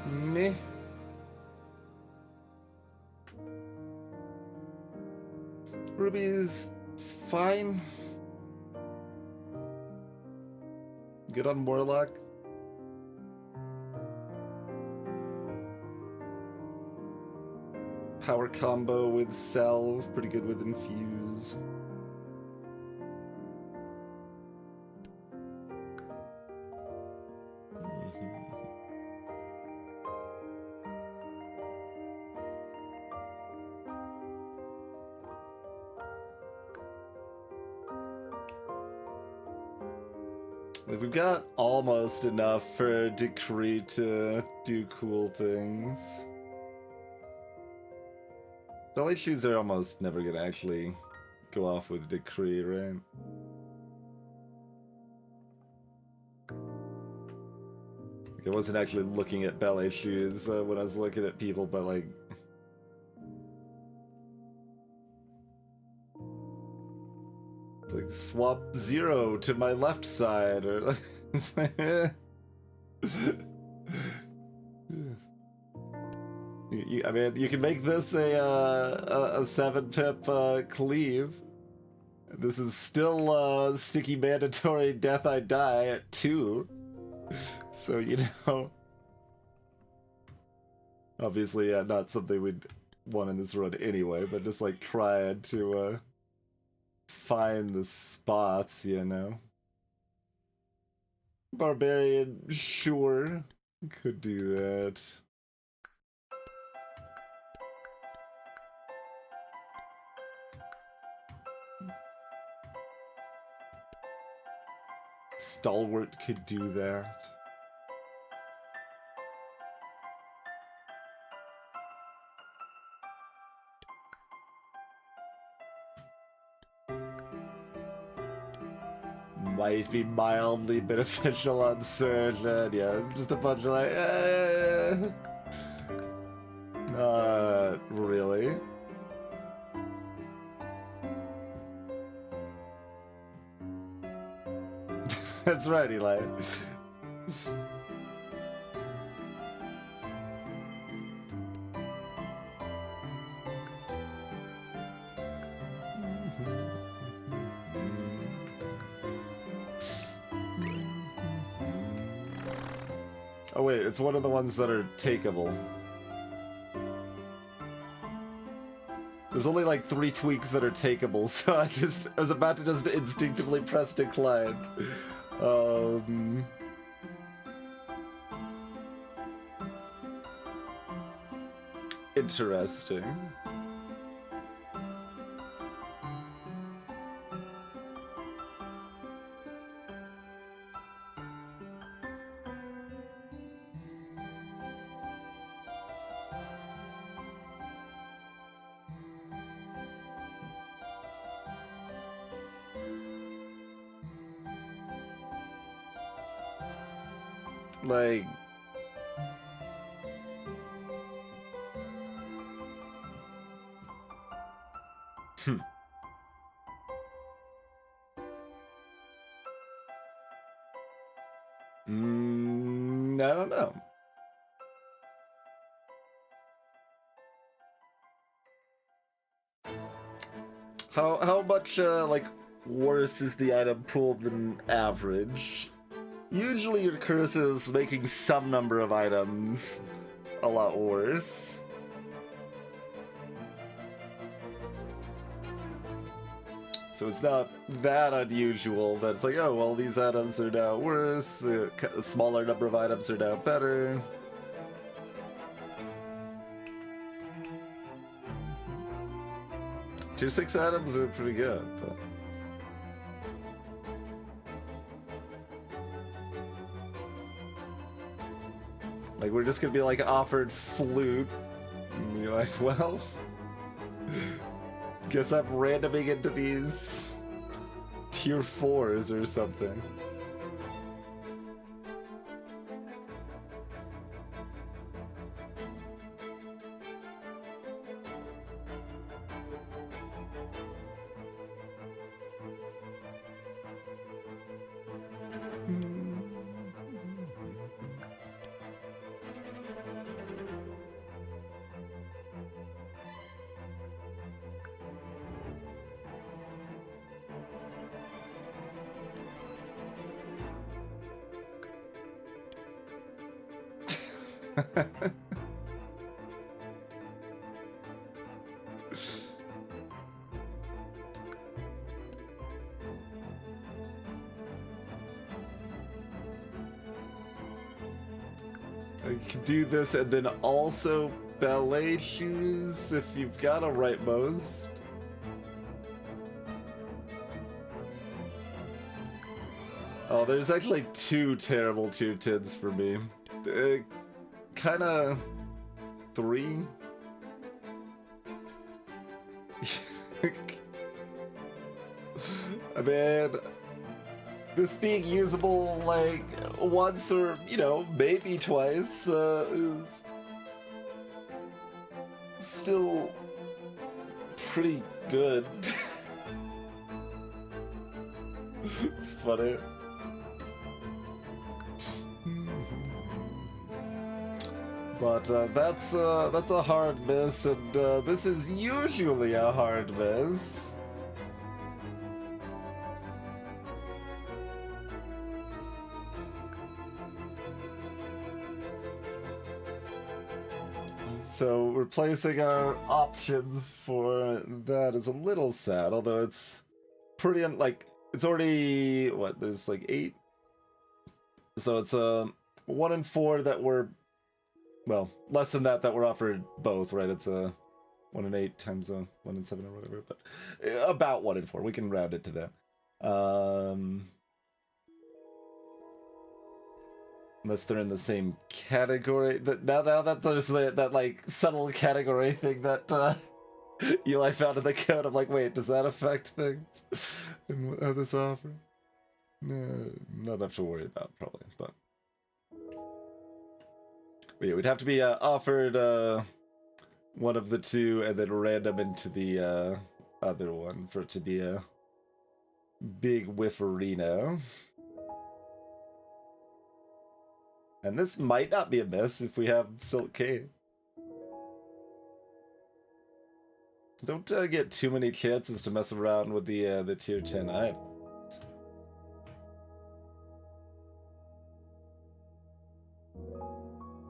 Meh. Ruby is fine. Good on Warlock. Power combo with Salve, pretty good with Infuse. Like, we've got almost enough for Decree to do cool things. The light shoes are almost never gonna actually go off with Decree, right? Like, I wasn't actually looking at ballet shoes when I was looking at people, but like... It's like, swap 0 to my left side, or like... I mean, you can make this a 7-pip cleave. This is still sticky mandatory Death I Die at 2. So, you know. Obviously, not something we'd want in this run anyway, but just like trying to find the spots, you know. Barbarian, sure. Could do that. Stalwart could do that. Might be mildly beneficial on Surgeon. Yeah, it's just a bunch of like, not really. That's right, Eli. Oh wait, it's one of the ones that are takeable. There's only like 3 tweaks that are takeable, so I was about to just instinctively press decline. Interesting. Like... don't know. How much like worse is the item pool than average? Usually your curse is making some number of items a lot worse. So it's not that unusual that it's like, oh, well, these items are now worse, a smaller number of items are now better. Tier 6 items are pretty good, but... Like, we're just gonna be, like, offered flute, and be like, well... Guess I'm randoming into these... Tier 4s or something. I can do this and then also ballet shoes if you've got a rightmost. Oh, there's actually 2 terrible tier 10s for me. Kinda 3. I mean, this being usable like once or, you know, maybe twice is still pretty good. It's funny. But that's a hard miss, and this is usually a hard miss. So replacing our options for that is a little sad, although it's pretty like it's already what, there's like 8, so it's 1 in 4 that were, well, less than that we're offered both, right? It's a 1 in 8 times a 1 in 7 or whatever, but about 1 in 4. We can round it to that. Unless they're in the same category. Now that there's that like subtle category thing that Eli found in the code, I'm like, wait, does that affect things in this offer? No, not enough to worry about probably, but yeah, we'd have to be offered one of the 2 and then random into the other one for it to be a big whifferino. And this might not be a miss if we have Silk Cave. Don't get too many chances to mess around with the tier 10 items.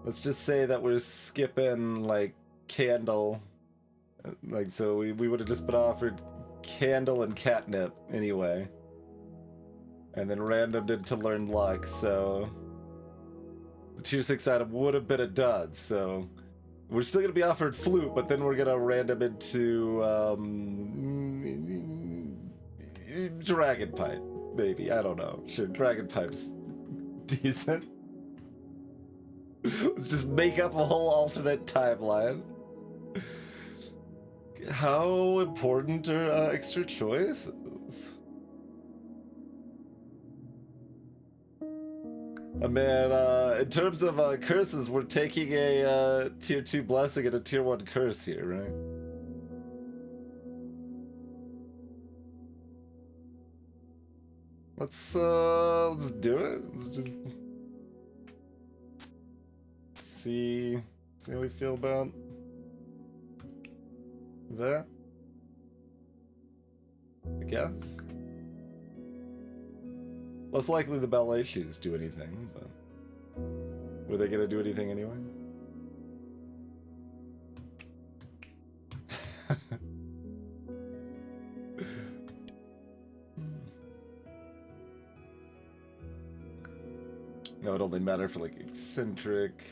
Let's just say that we're skipping like Candle. Like, so we would have just been offered Candle and Catnip anyway. And then randomed into Learn Luck, so... The tier 6 item would have been a dud, so we're still gonna be offered Flute, but then we're gonna random into Dragon Pipe, maybe. I don't know. Sure, Dragon Pipe's decent. Let's just make up a whole alternate timeline. How important are extra choices? Man, in terms of curses, we're taking a tier 2 blessing and a tier 1 curse here, right? Let's do it. Let's just... see how we feel about that. I guess. Less likely the ballet shoes do anything, but were they gonna do anything anyway? No, it only matter for like eccentric.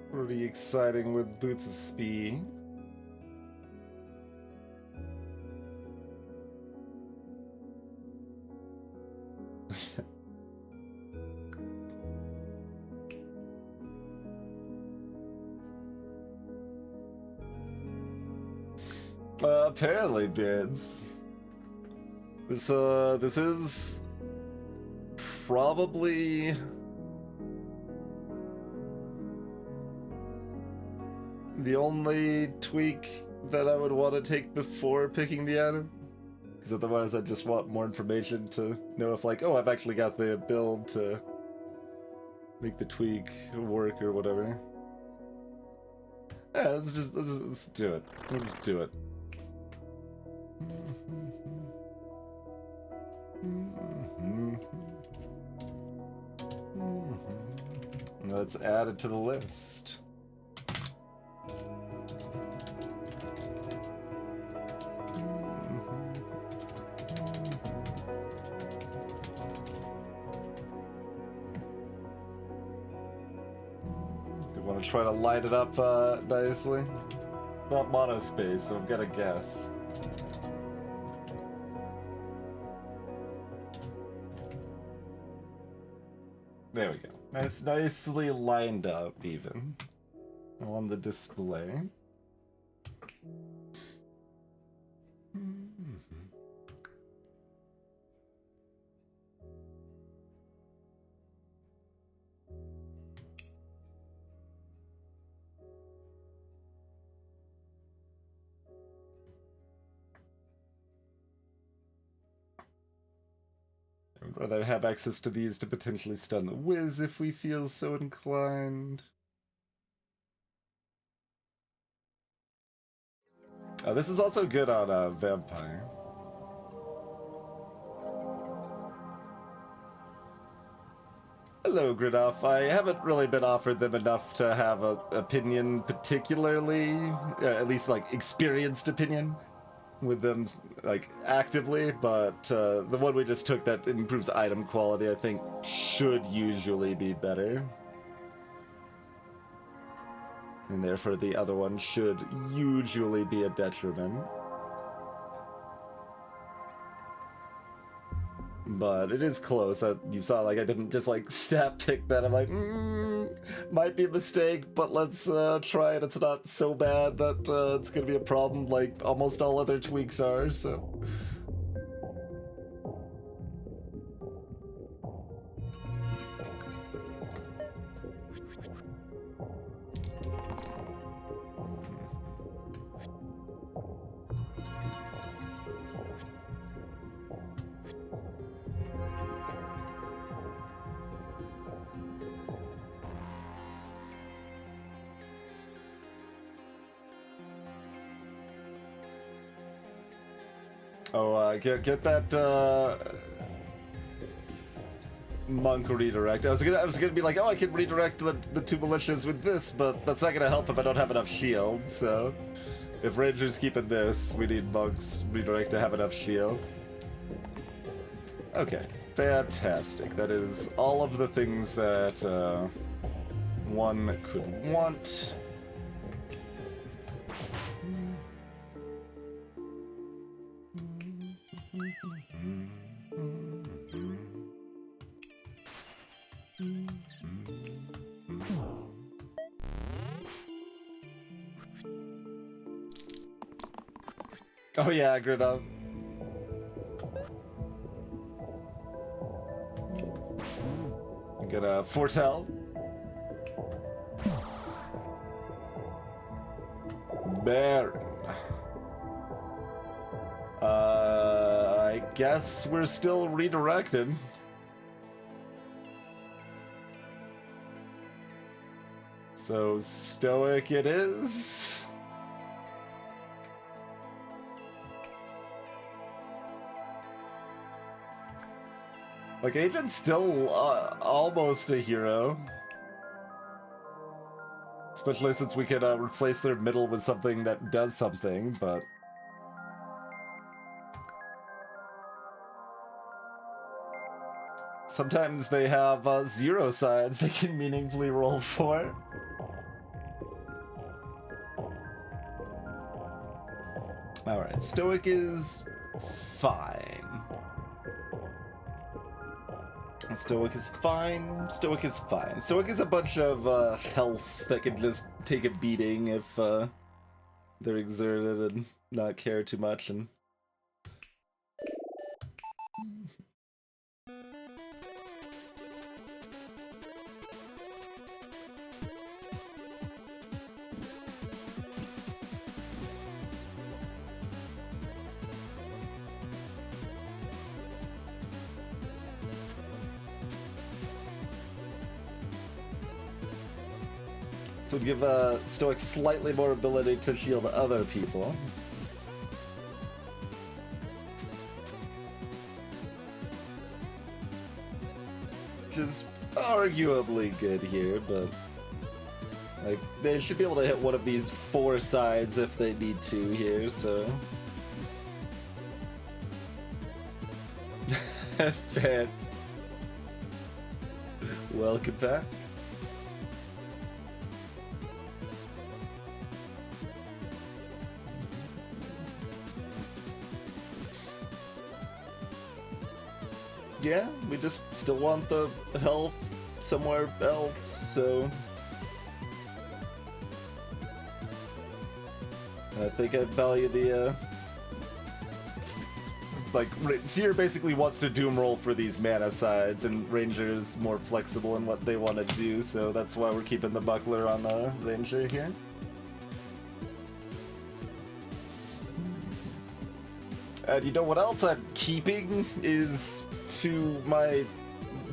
Pretty exciting with Boots of Speed. Apparently, bids. This is probably the only tweak that I would want to take before picking the item. Because otherwise I just want more information to know if like, oh, I've actually got the build to make the tweak work or whatever. Yeah, let's do it. Let's do it. Let's add it to the list. Do you want to try to light it up nicely? Not monospace, so I've got to guess. There we go. Nicely lined up, even on the display. I'd rather have access to these to potentially stun the whiz if we feel so inclined. Oh, this is also good on Vampire. Hello, Gridoff. I haven't really been offered them enough to have an opinion particularly, at least like experienced opinion with them like actively, but the one we just took that improves item quality I think should usually be better. And therefore the other one should usually be a detriment. But it is close. You saw like I didn't just like snap pick that. I'm like, might be a mistake, but let's try it. It's not so bad that it's gonna be a problem like almost all other tweaks are, so. Oh, get that monk redirect. I was gonna be like, oh, I can redirect the two militias with this, but that's not gonna help if I don't have enough shield. So, if Ranger's keeping this, we need monks redirect to have enough shield. Okay, fantastic. That is all of the things that one could want. Oh yeah, Gridov. I'm gonna foretell. Baron. I guess we're still redirected. So stoic it is. Like, Agent's still almost a hero. Especially since we could replace their middle with something that does something, but... sometimes they have 0 sides they can meaningfully roll for. Alright, Stoic is fine. Stoic is fine. Stoic is fine. Stoic is a bunch of health that can just take a beating if they're exerted and not care too much. And so give Stoic slightly more ability to shield other people. Which is arguably good here, but like they should be able to hit one of these 4 sides if they need to here, so Fan. Welcome back. Yeah, we just still want the health somewhere else, so I think I value the like, Seer basically wants to doom roll for these mana sides, and Ranger's more flexible in what they want to do, so that's why we're keeping the buckler on the Ranger here. And you know what else I'm keeping is to my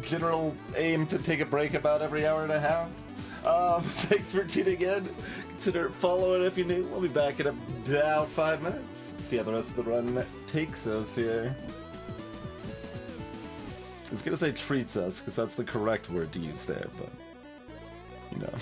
general aim to take a break about every hour and a half. Thanks for tuning in. Consider following if you're new. We'll be back in about 5 minutes. See how the rest of the run takes us here. I was gonna say treats us, because that's the correct word to use there, but, you know.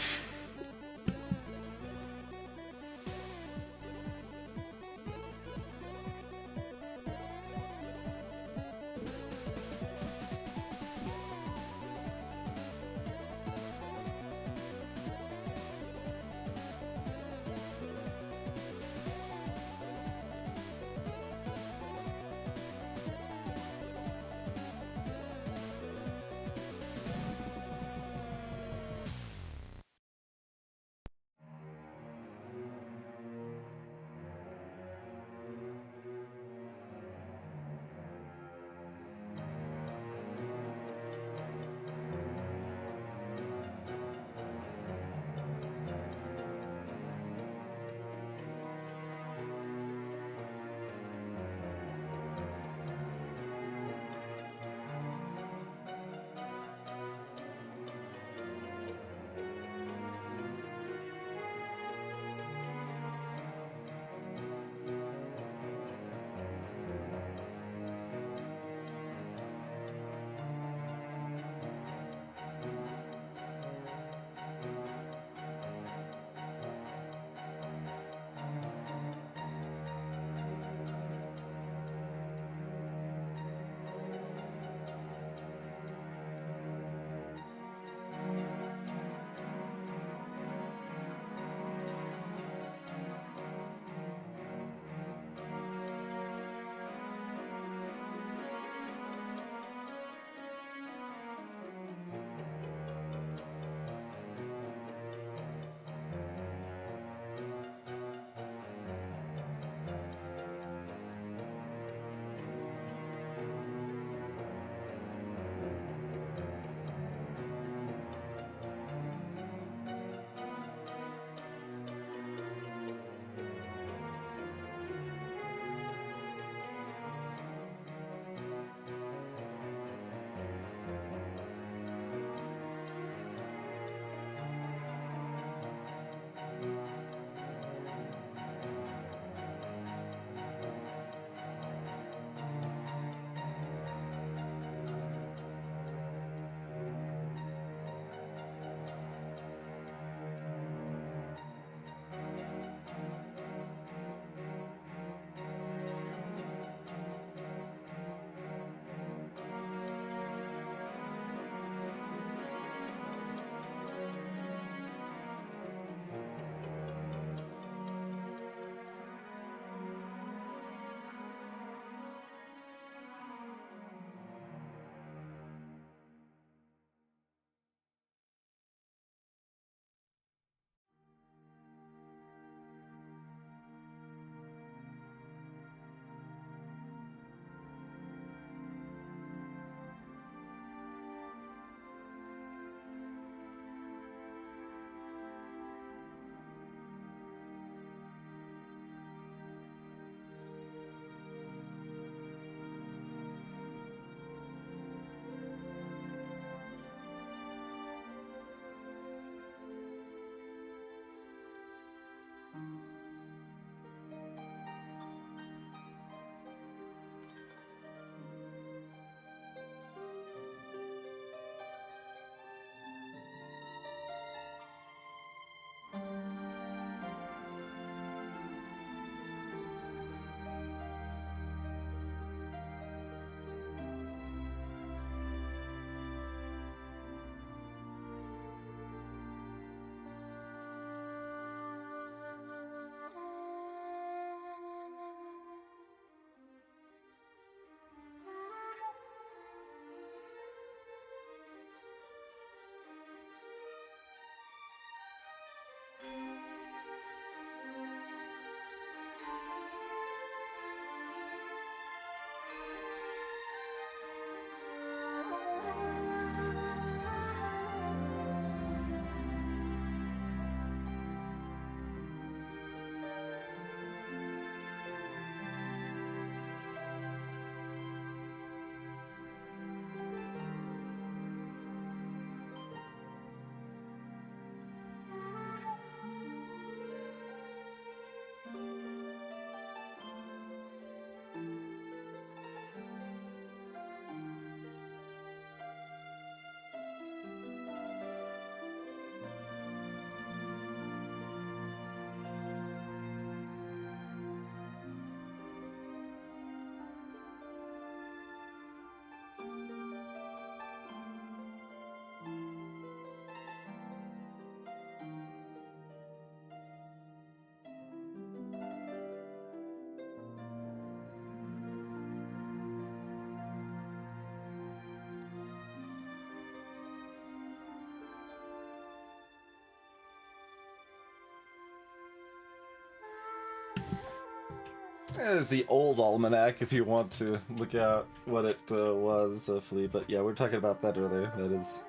There's the old almanac if you want to look at what it was, Flea. But yeah, we were talking about that earlier. That is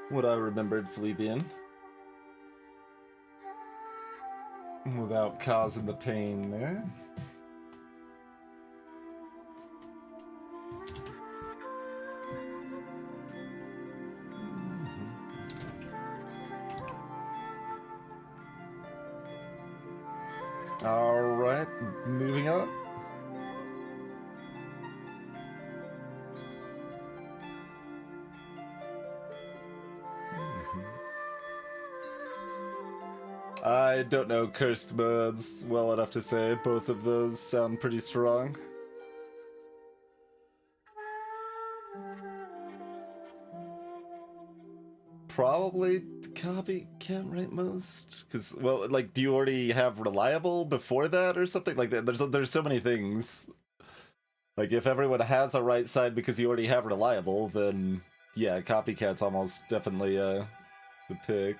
what I remembered Flea being. Without causing the pain there. Alright, moving on. I don't know cursed modes well enough to say. Both of those sound pretty strong. Probably copycat, right? Most, because well, like, do you already have reliable before that or something like that? There's so many things. Like, if everyone has a right side because you already have reliable, then yeah, copycat's almost definitely the pick.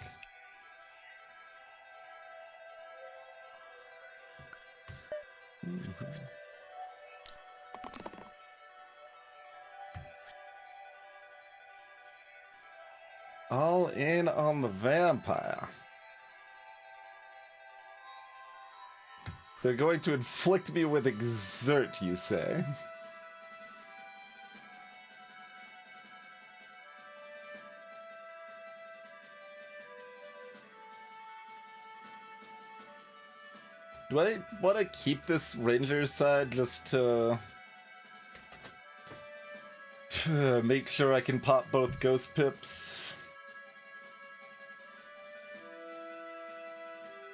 All in on the vampire. They're going to inflict me with exert, you say? Do I want to keep this ranger side just to make sure I can pop both ghost pips?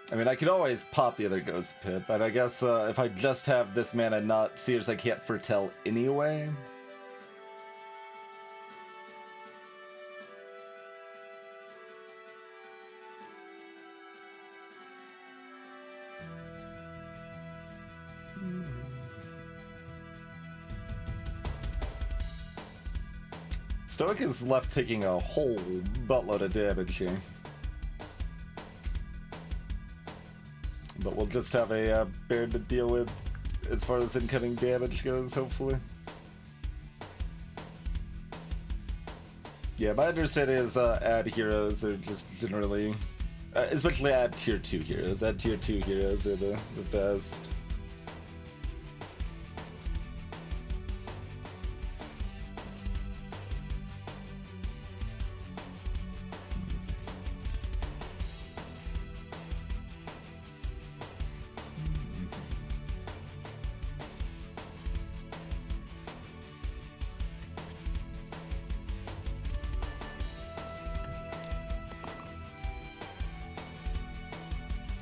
I mean, I could always pop the other ghost pip, but I guess if I just have this mana not Seers, I can't foretell anyway. Stoic is left taking a whole buttload of damage here. But we'll just have a bear to deal with as far as incoming damage goes, hopefully. Yeah, my understanding is add heroes are just generally... especially add tier 2 heroes. Add tier 2 heroes are the best.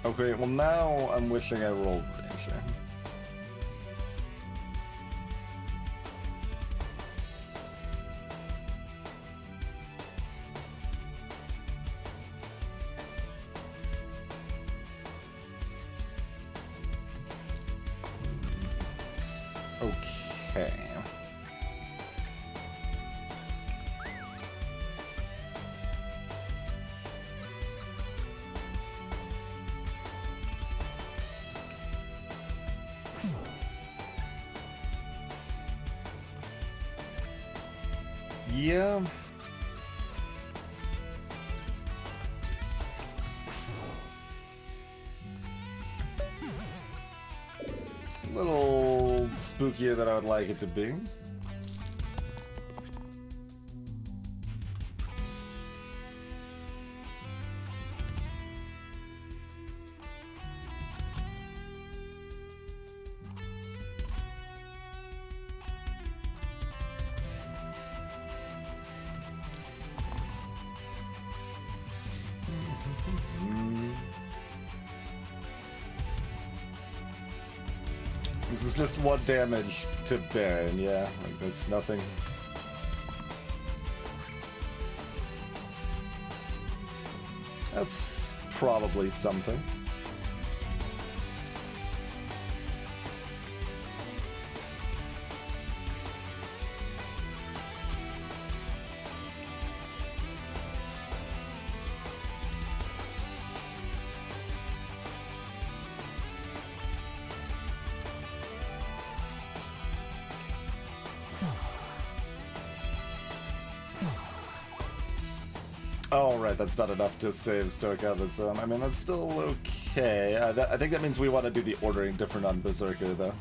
Okay, well now I'm wishing I rolled Ranger. Okay. Yeah. A little spookier than I would like it to be. This is just 1 damage to Baron, yeah, like that's nothing. That's probably something. Oh, right, that's not enough to save Stoic out of its own. I mean, that's still okay. I think that means we want to do the ordering different on Berserker, though.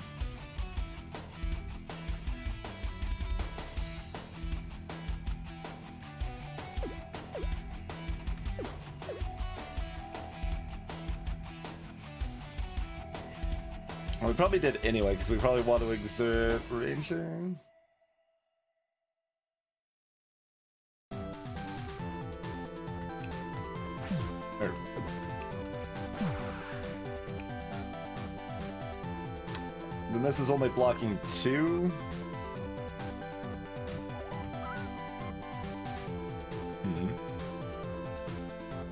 We probably did anyway, because we probably want to exert ranging. Then this is only blocking 2.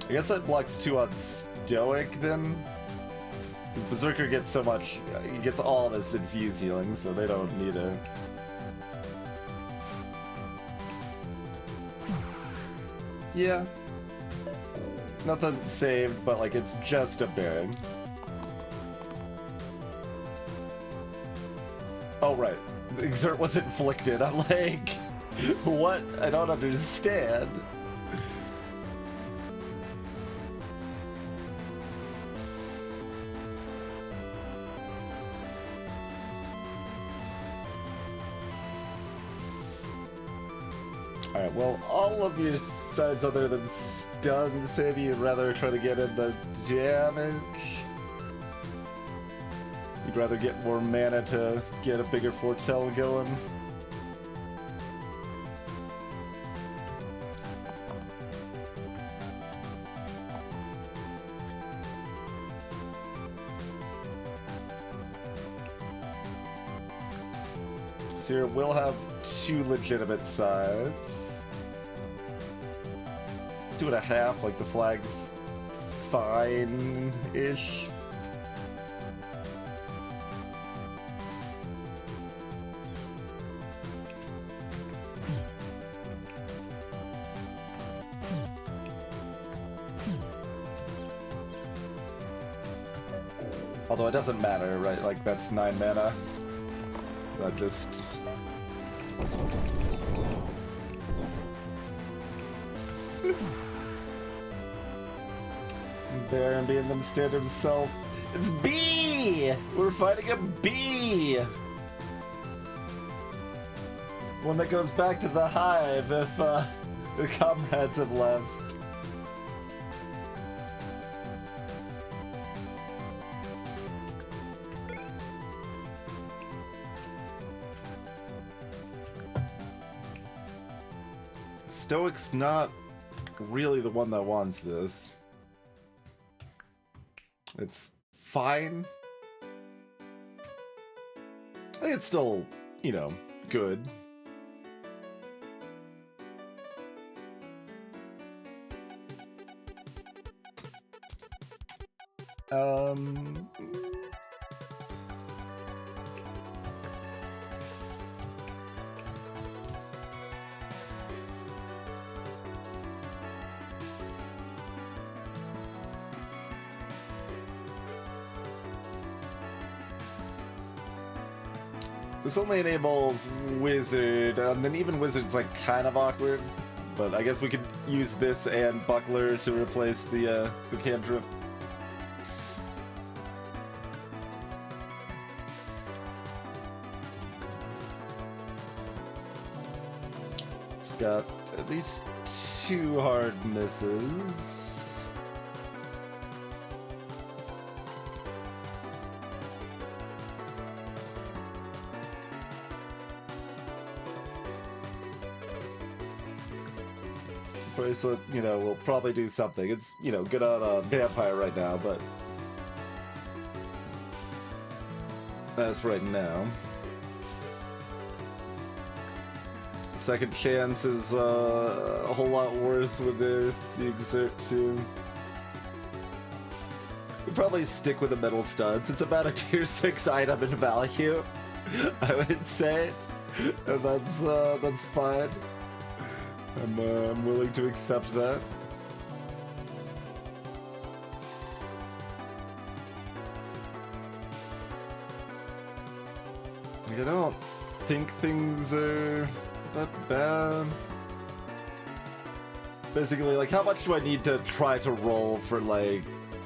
I guess that blocks 2 on Stoic then. Because Berserker gets so much, he gets all this infuse healing, so they don't need it. Yeah. Nothing saved, but like it's just a Baron. Oh right, the Exert was inflicted. I'm like, what? I don't understand. Alright, well, all of your sides other than stun save you'd rather try to get in the damage. You'd rather get more mana to get a bigger foretell going. So here we'll have 2 legitimate sides. 2.5, like the flag's fine-ish. Although it doesn't matter, right? Like that's 9 mana. So just... Baron being the stand himself. It's B! We're fighting a B! One that goes back to the hive if their comrades have left. Stoic's not really the one that wants this. It's fine. I think it's still, you know, good. This only enables Wizard, and then even Wizard's like kind of awkward, but I guess we could use this and Buckler to replace the cantrip. It's got at least 2 hard misses. Bracelet, you know, will probably do something. It's, you know, good on a vampire right now, but that's right now. Second chance is a whole lot worse with the Exert too. We'd probably stick with the metal studs. It's about a tier 6 item in value, I would say, and that's fine. I'm willing to accept that. I don't think things are that bad. Basically, like, how much do I need to try to roll for, like,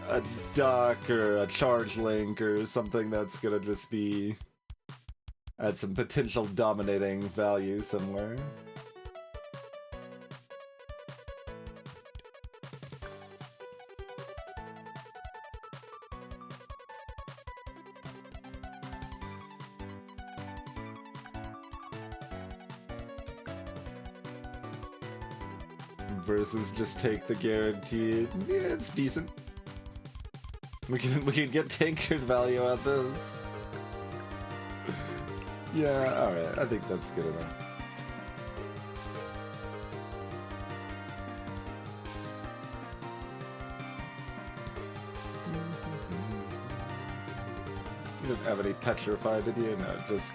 a duck or a charge link or something that's gonna just be at some potential dominating value somewhere? Versus just take the guaranteed. Yeah, it's decent. We can get tankard value out this. Yeah, alright, I think that's good enough. You don't have any petrify, did you? No, just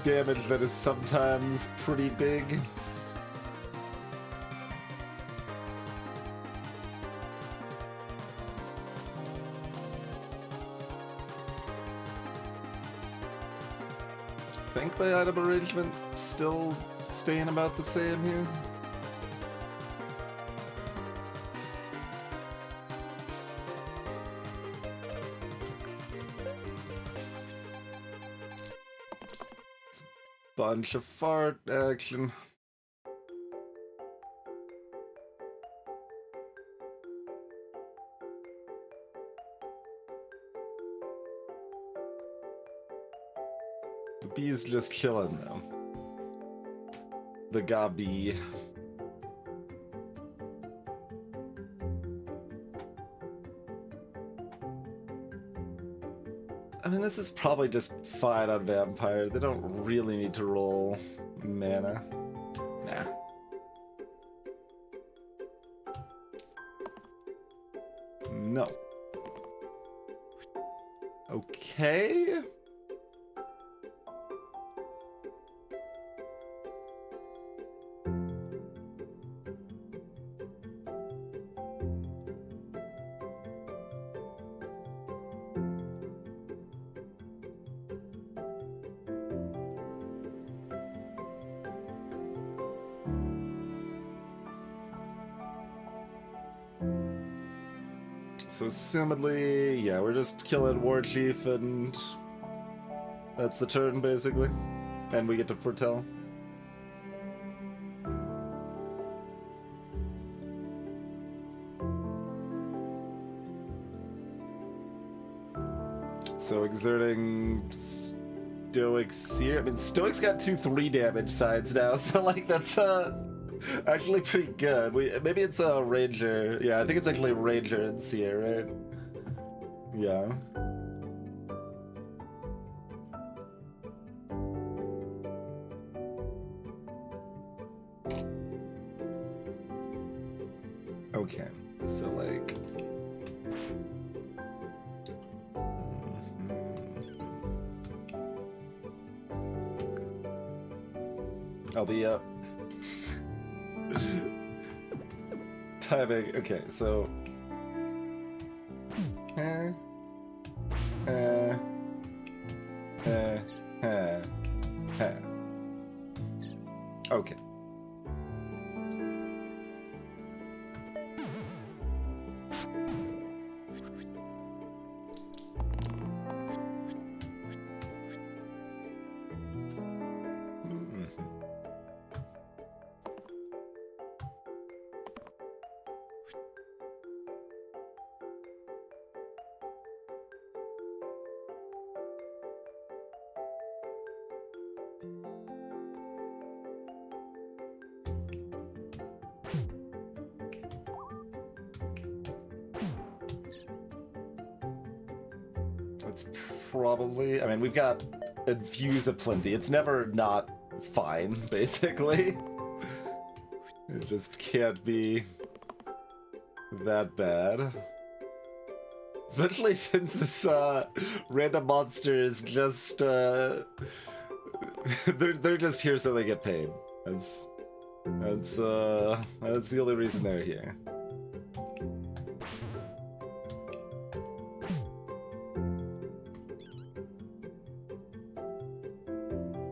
damage that is sometimes pretty big. I think my item arrangement still staying about the same here. Bunch of fart action. The bee's just chilling though. The gabby. I mean, this is probably just fine on Vampire. They don't really need to roll mana. Nah. No. Okay. So assumedly, yeah, we're just killing War Chief and that's the turn basically. And we get to foretell. So exerting Stoics here. I mean, Stoics got 2/3 damage sides now, so like that's actually pretty good. Maybe it's a Ranger. Yeah, I think it's actually Ranger and Seer, right? Yeah. Okay, so like... Oh, the, timing, okay, so... Okay. It's probably... I mean, we've got Infuse aplenty. It's never not fine, basically. It just can't be that bad. Especially since this random monster is just... they're just here so they get paid. That's the only reason they're here.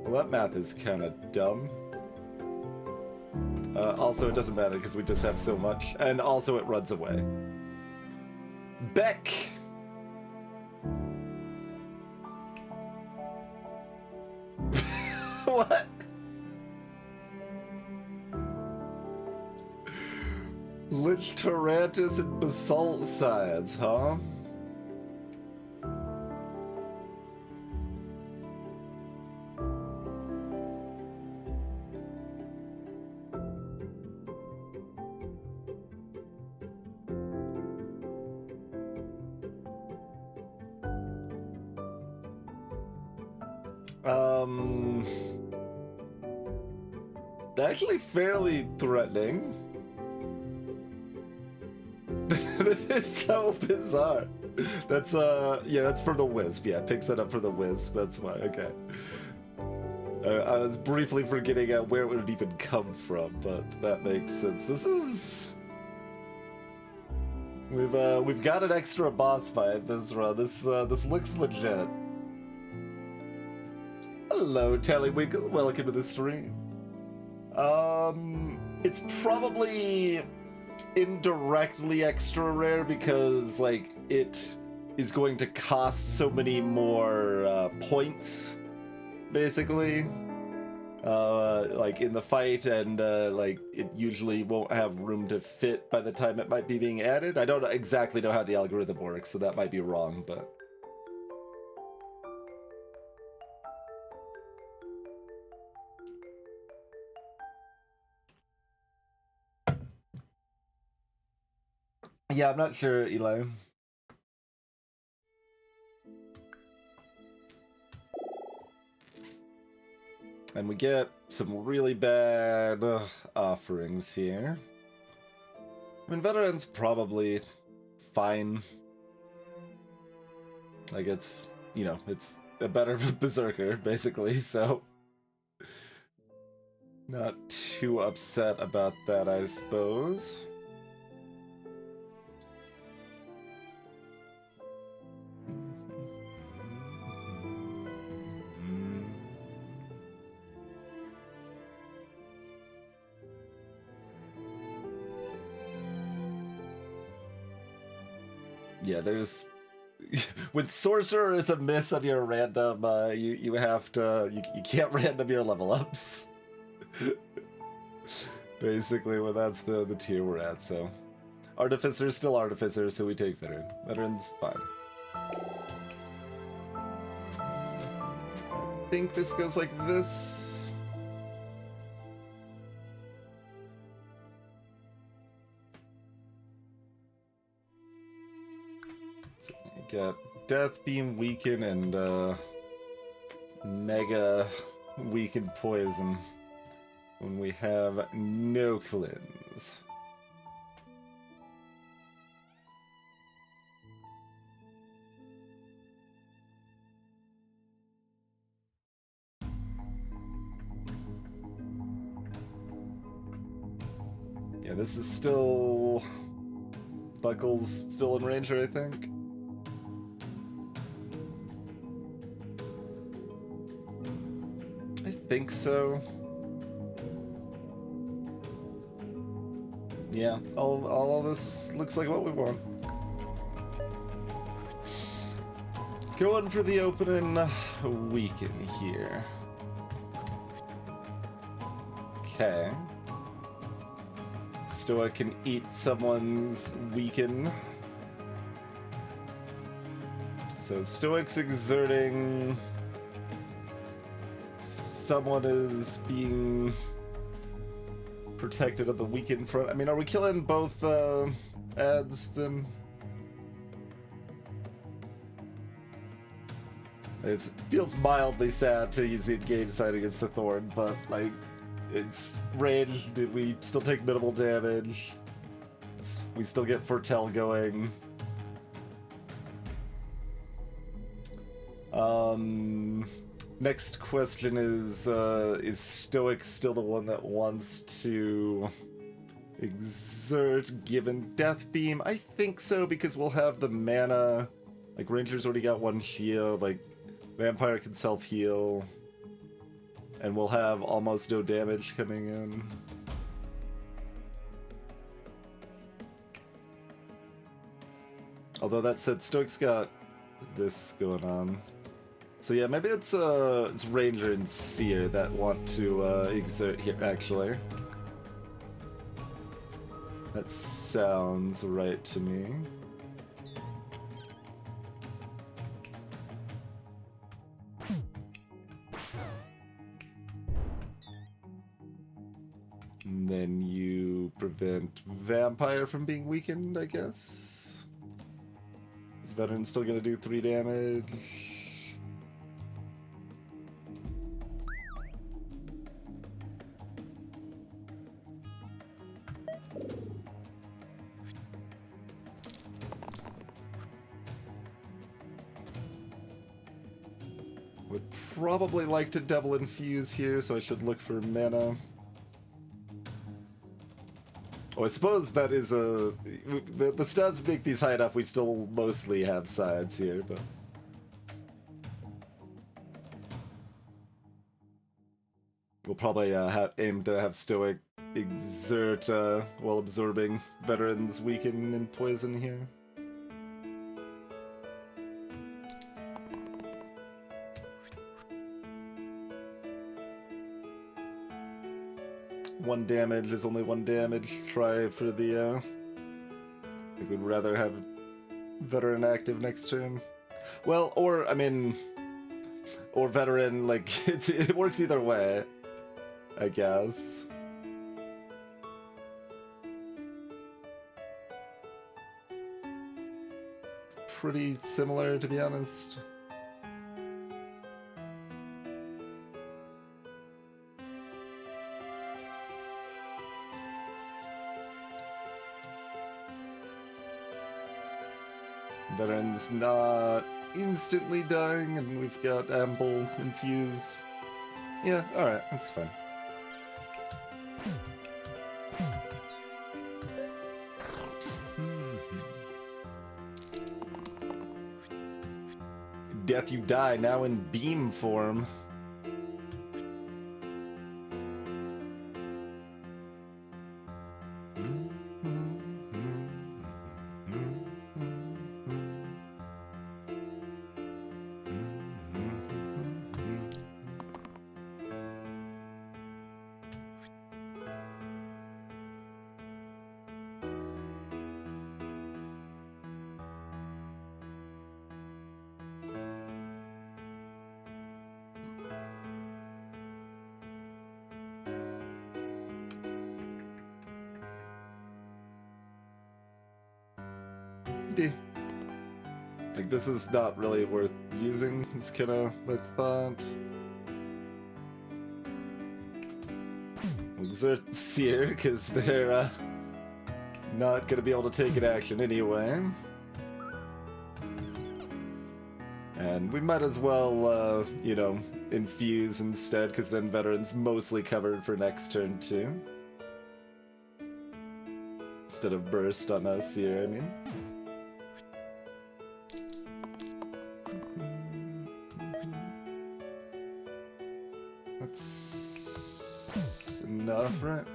Well, that math is kind of dumb. Also, it doesn't matter because we just have so much. And also, it runs away. Beck! What? Lich Tarantus and Basalt Science, huh? Actually fairly threatening. This is so bizarre. That's yeah, that's for the Wisp. Yeah, picks that up for the Wisp. That's why. Okay. I was briefly forgetting where it would even come from, but that makes sense. This is we've got an extra boss fight this run. This looks legit. Hello, Tellywinkle. Welcome to the stream. It's probably indirectly extra rare because, like, it is going to cost so many more points, basically, like in the fight, and like it usually won't have room to fit by the time it might be being added. I don't exactly know how the algorithm works, so that might be wrong, but yeah, I'm not sure, Eli. And we get some really bad offerings here. I mean, Veteran's probably fine. Like, it's, you know, it's a better Berserker, basically, so not too upset about that, I suppose. Yeah, there's when Sorcerer is a miss on your random, you have to you can't random your level ups. Basically, well, that's the tier we're at. So, Artificer's still Artificer, so we take Veteran. Veteran's fine. I think this goes like this. Got Death Beam, Weaken, and Mega Weaken Poison when we have no cleanse. Yeah, this is still... Buckle's still in Ranger, I think. I think so. Yeah, all of this looks like what we want. Going for the opening weaken here. Okay. Stoic can eat someone's weaken. So Stoic's exerting. Someone is being protected on the weaken front. I mean, are we killing both ads then? It feels mildly sad to use the engage side against the Thorn, but like, it's ranged, we still take minimal damage. We still get Foretell going. Next question is Stoic still the one that wants to exert given Death Beam? I think so, because we'll have the mana. Like, Ranger's already got one shield, like, Vampire can self-heal. And we'll have almost no damage coming in. Although that said, Stoke's got this going on. So yeah, maybe it's Ranger and Seer that want to exert here, actually. That sounds right to me. And then you prevent Vampire from being weakened, I guess. Is Veteran still gonna do 3 damage? Would probably like to double infuse here, so I should look for mana. Oh, I suppose that is a... The stats make these high enough we still mostly have sides here, but... We'll probably aim to have Stoic exert while absorbing Veterans weaken and poison here. One damage is only 1 damage. Try for the, I think we'd rather have Veteran active next turn. Well, or, I mean, or Veteran, like, it works either way, I guess. It's pretty similar, to be honest. Veteran's not instantly dying, and we've got ample infuse. Yeah, alright, that's fine. Death you die, now in beam form. Like, this is not really worth using, is kind of my thought. Exert Seer, because they're not going to be able to take an action anyway. And we might as well, you know, infuse instead, because then Veteran's mostly covered for next turn too. Instead of burst on us here, I mean. That's enough, right?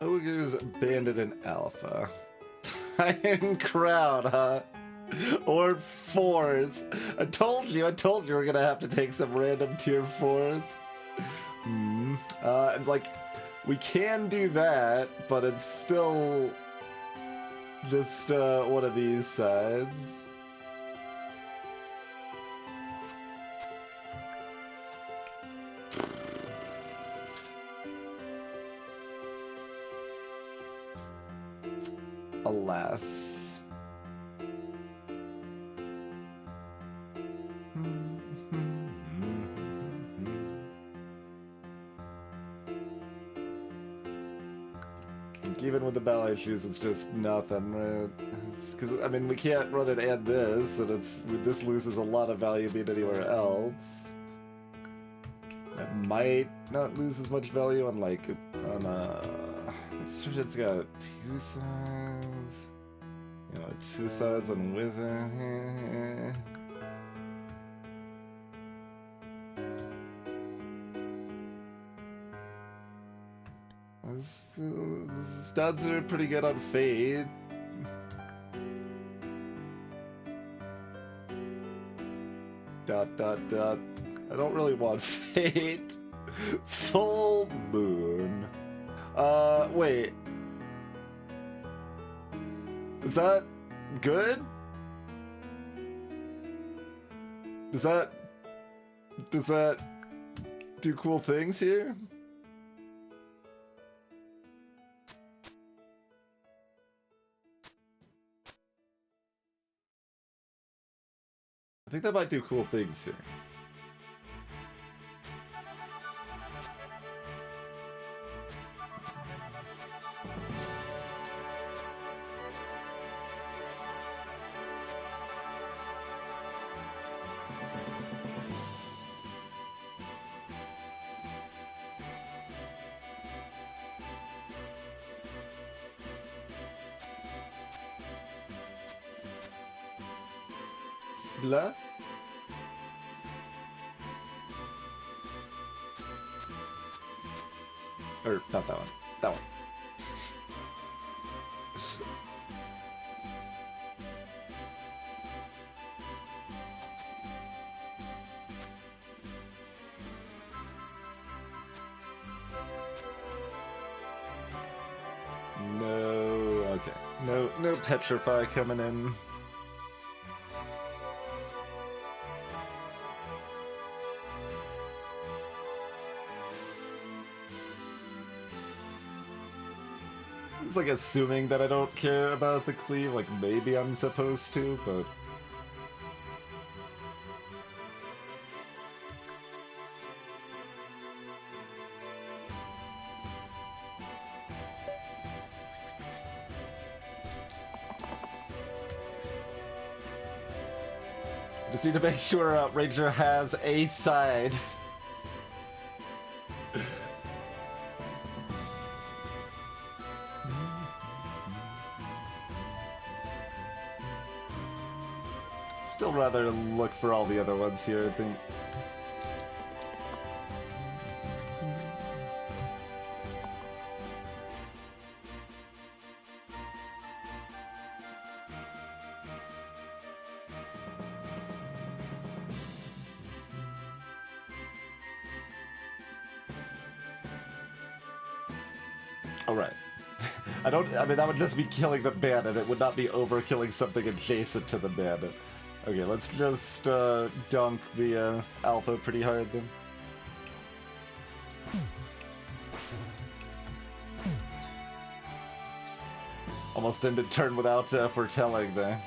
Ogre's Bandit and Alpha. Iron Crown, huh? Or 4s. I told you we're gonna have to take some random tier 4s. And like, we can do that, but it's still just one of these sides. Alas. Even with the bell issues, it's just nothing, right? Because, I mean, we can't run it and this, and this loses a lot of value being anywhere else. It might not lose as much value on, like, on, it's got 2 sides. You know, two sides on wizard. Studs are pretty good on Fade. Dot dot dot. I don't really want Fade. Full Moon. Wait. Is that good? Does that do cool things here? I think that might do cool things here. Blah. Or not that one. That one. No. Okay. No petrify coming in. It's like assuming that I don't care about the cleave, like maybe I'm supposed to, but... Just need to make sure Ranger has a side. Still rather look for all the other ones here, I think. Alright. I mean, that would just be killing the bandit. It would not be overkilling something adjacent to the bandit. Okay, let's just dunk the alpha pretty hard then. Almost ended turn without foretelling there.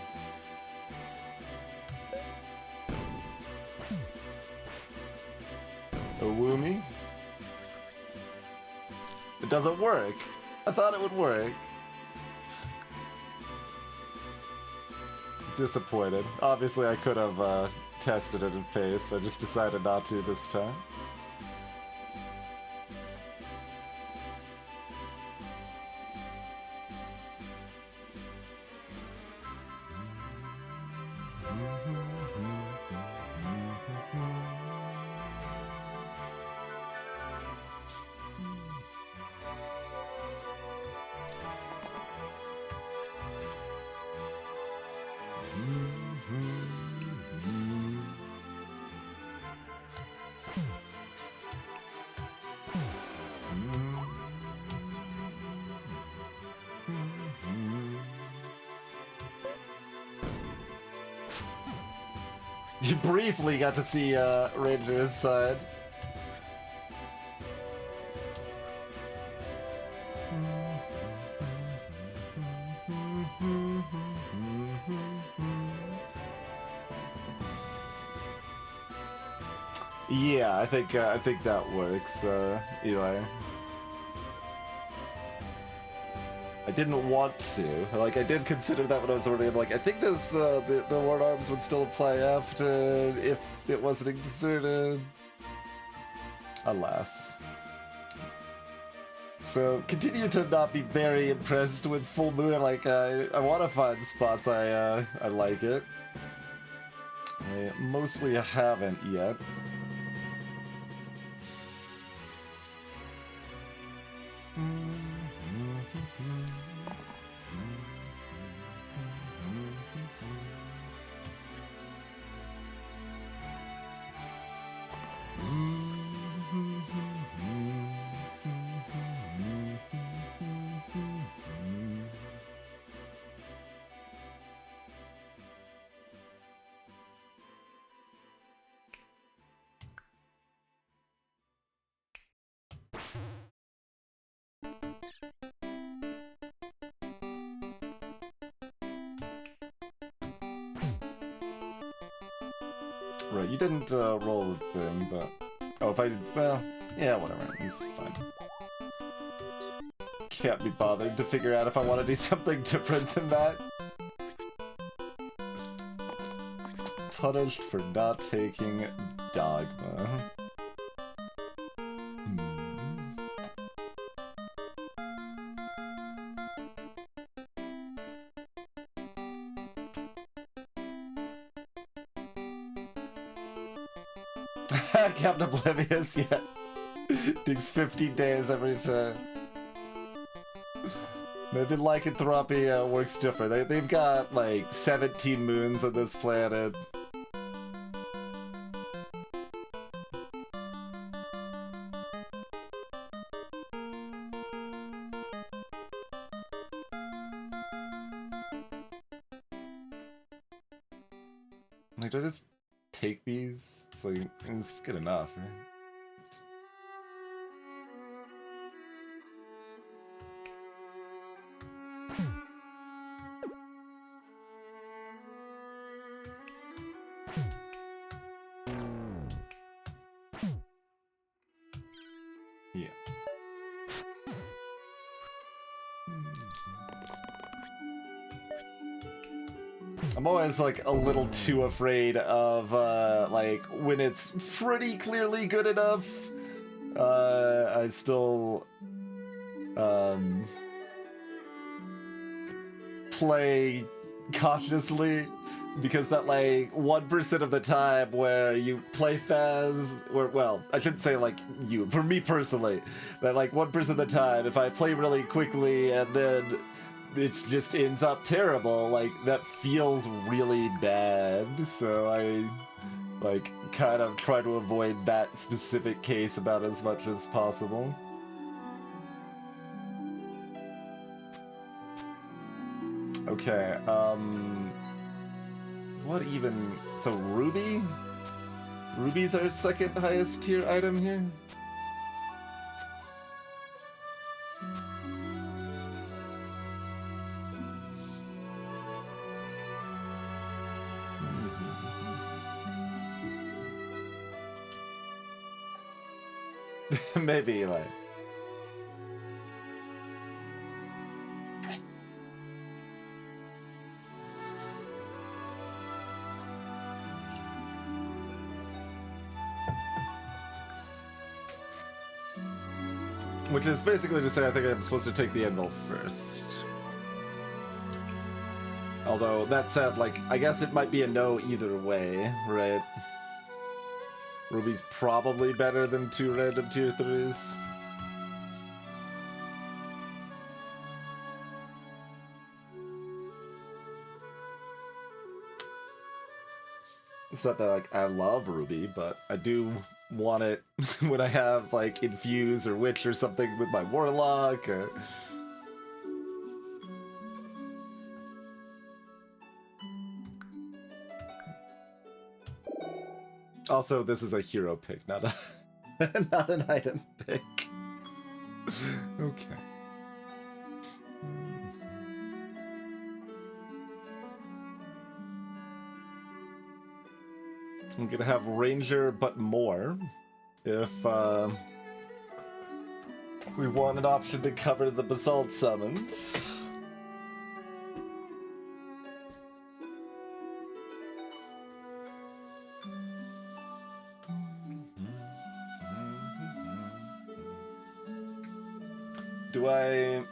A Woomy? It doesn't work. I thought it would work. Disappointed. Obviously, I could have tested it in pace. I just decided not to this time. You briefly got to see Ranger's side. Yeah, I think that works, Eli. I didn't want to. Like, I did consider that when I was ordering. I'm like, I think this the Ward Arms would still apply after if it wasn't exerted. Alas. So continue to not be very impressed with full moon. Like I want to find spots I like it. I mostly haven't yet. Right, you didn't roll the thing, but... Oh, if I did... Well, yeah, whatever. It's fine. Can't be bothered to figure out if I want to do something different than that. Punished for not taking Dogma. Captain Oblivious, yeah. Takes 15 days every time. Maybe lycanthropy works different. They've got like 17 moons on this planet. Like, do I just take these? It's like, it's good enough, right? Yeah. I'm always like a little too afraid of like when it's pretty clearly good enough. I still play cautiously because that like 1% of the time where you play Faz, or well, I shouldn't say like you, for me personally, that like 1% of the time if I play really quickly and then it just ends up terrible, like that feels really bad. So I like kind of try to avoid that specific case about as much as possible. Okay, what even, so Ruby? Ruby's our second highest tier item here? Maybe, like... Which is basically to say I think I'm supposed to take the anvil first. Although, that said, like, I guess it might be a no either way, right? Ruby's probably better than 2 random tier 3s. It's not that, like, I love Ruby, but I do want it when I have, like, Infuse or Witch or something with my Warlock, or... Also, this is a hero pick, not a not an item pick. Okay. I'm gonna have Ranger, but more. If we want an option to cover the Basalt summons. Do I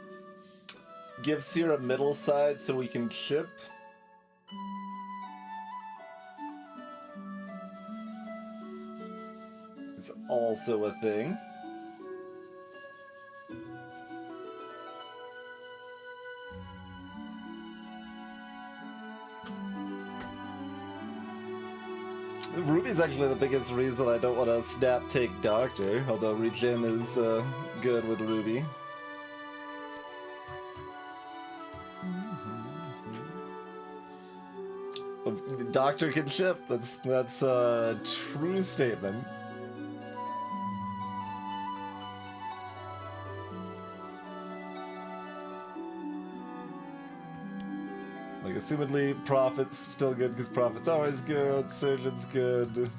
give Seer a middle side so we can ship? It's also a thing. Ruby's actually the biggest reason I don't want to snap take Doctor, although regen is good with Ruby. Doctor can ship. That's a true statement. Like, assumedly, Prophet's still good because Prophet's always good. Surgeon's good,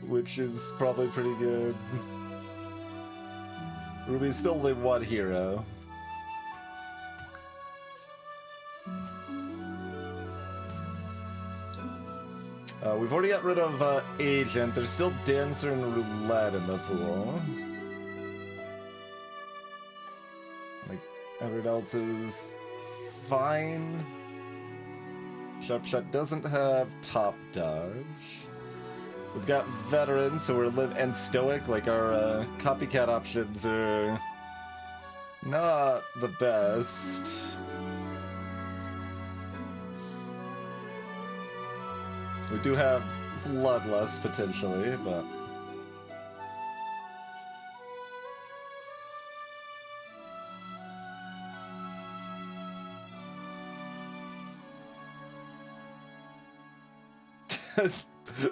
which is probably pretty good. Ruby's still only one hero. We've already got rid of Agent. There's still Dancer and Roulette in the pool. Like, everyone else is fine. Sharp Shot doesn't have top dodge. We've got Veteran, so we're and Stoic. Like, our copycat options are not the best. We do have Bloodlust potentially, but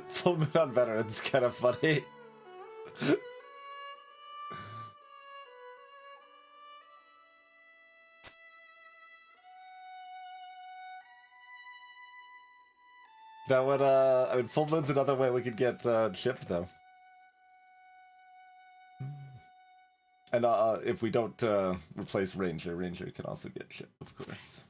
Full Moon on Veteran's kind of funny. That would, I mean, Full Moon's another way we could get shipped, though. And if we don't replace Ranger, Ranger can also get shipped, of course.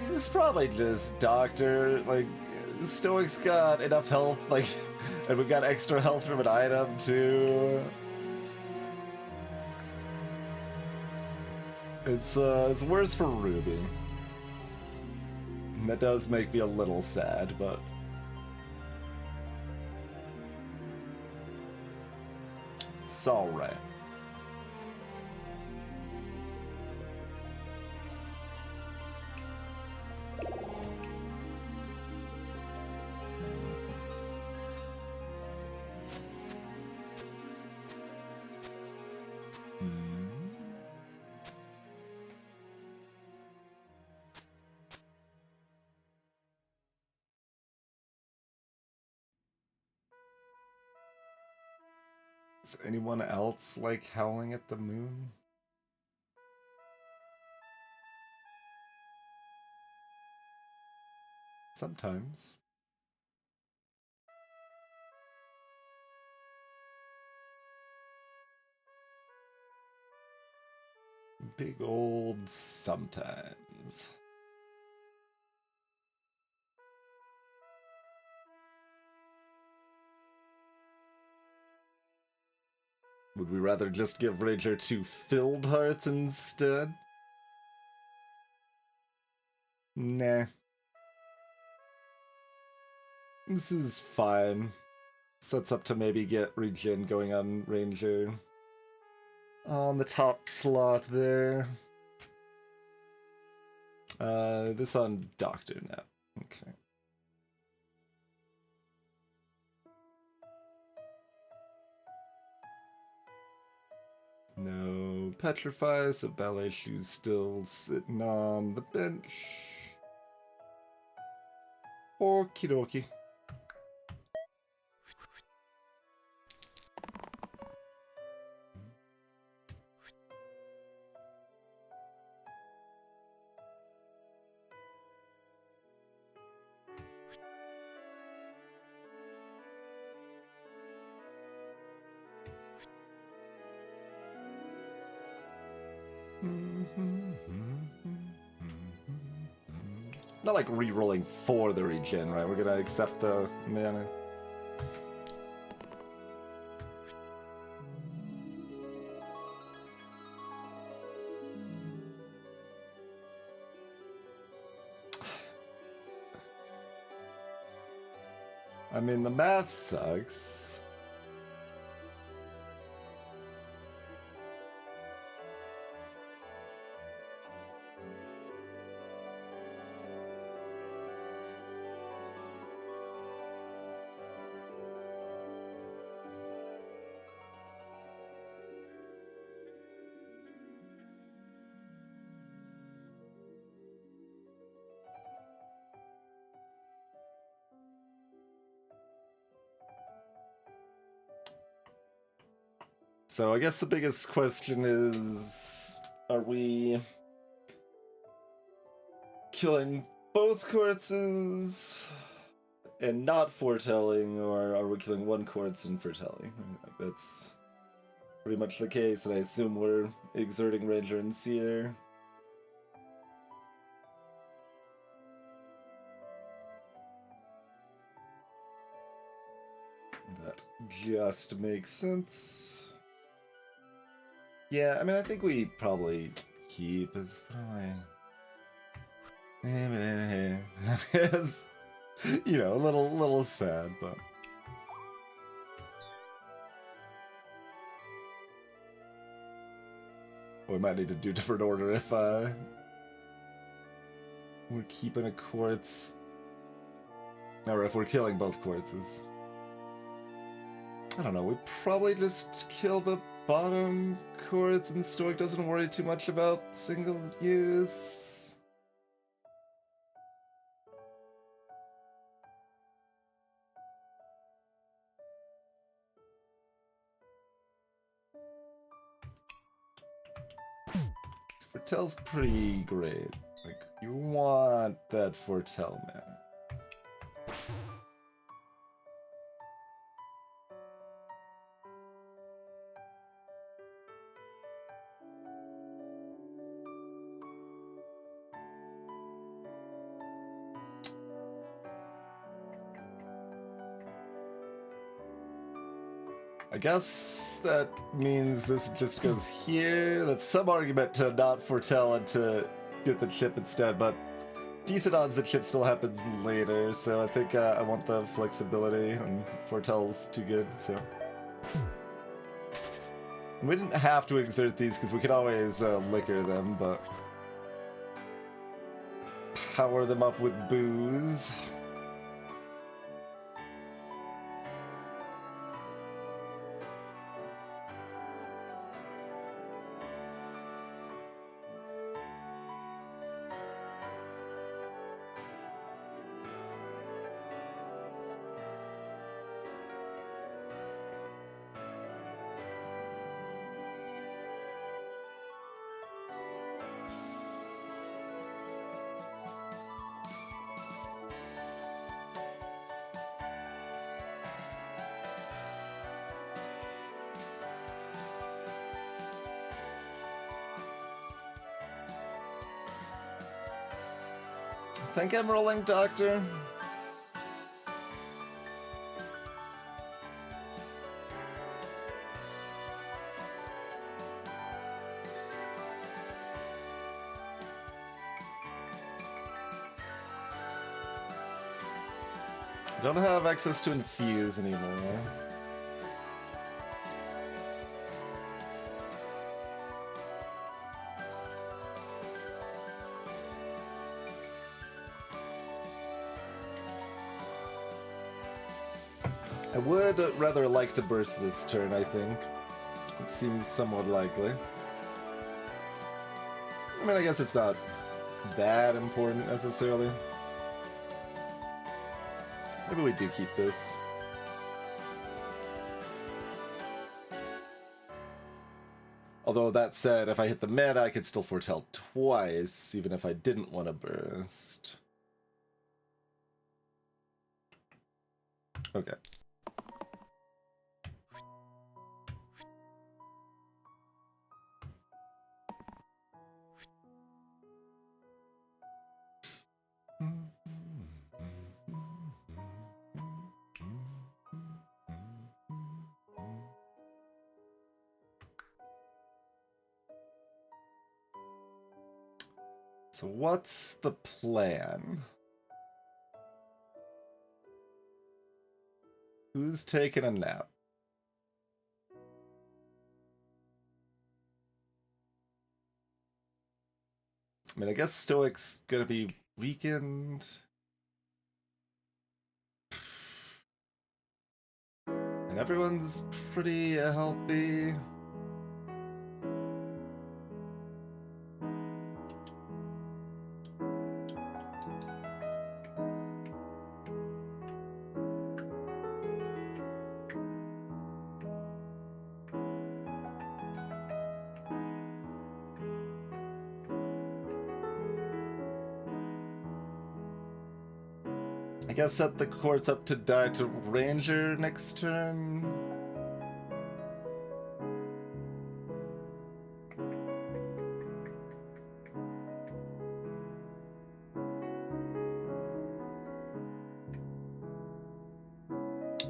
It's probably just Doctor. Like, Stoic's got enough health, like, and we've got extra health from an item too. It's worse for Ruby. And that does make me a little sad, but it's alright. Is anyone else like Howling at the Moon? Sometimes. Big old sometimes. Would we rather just give Ranger 2 filled hearts instead? Nah. This is fine. Sets up to maybe get regen going on Ranger. On the top slot there. This on Doctor now. Okay. No Petrify, so Ballet Shoe's still sitting on the bench. Okie dokie. Not like re-rolling for the regen, right? We're gonna accept the mana. I mean, the math sucks. So I guess the biggest question is, are we killing both corpses and not foretelling, or are we killing one corpse and foretelling? That's pretty much the case, and I assume we're exerting Ranger and Seer. That just makes sense. Yeah, I mean, I think we probably keep is probably... It's, you know, a little sad, but... We might need to do different order if we're keeping a quartz. Or if we're killing both quartzes. I don't know, we probably just kill the bottom quartz and Stoic doesn't worry too much about single use. Foretell's pretty great. Like, you want that foretell, man. I guess that means this just goes here. That's some argument to not foretell and to get the chip instead, but decent odds the chip still happens later, so I think I want the flexibility, and foretell's too good, so... And we didn't have to exert these because we could always liquor them, but... Power them up with booze. I think I'm rolling Doctor. I don't have access to infuse anymore. I would rather like to burst this turn, I think. It seems somewhat likely. I mean, I guess it's not that important necessarily. Maybe we do keep this. Although that said, if I hit the meta, I could still foretell twice, even if I didn't want to burst. Okay. So what's the plan? Who's taking a nap? I mean, I guess Stoic's gonna be weakened. And everyone's pretty healthy. I guess set the courts up to die to Ranger next turn.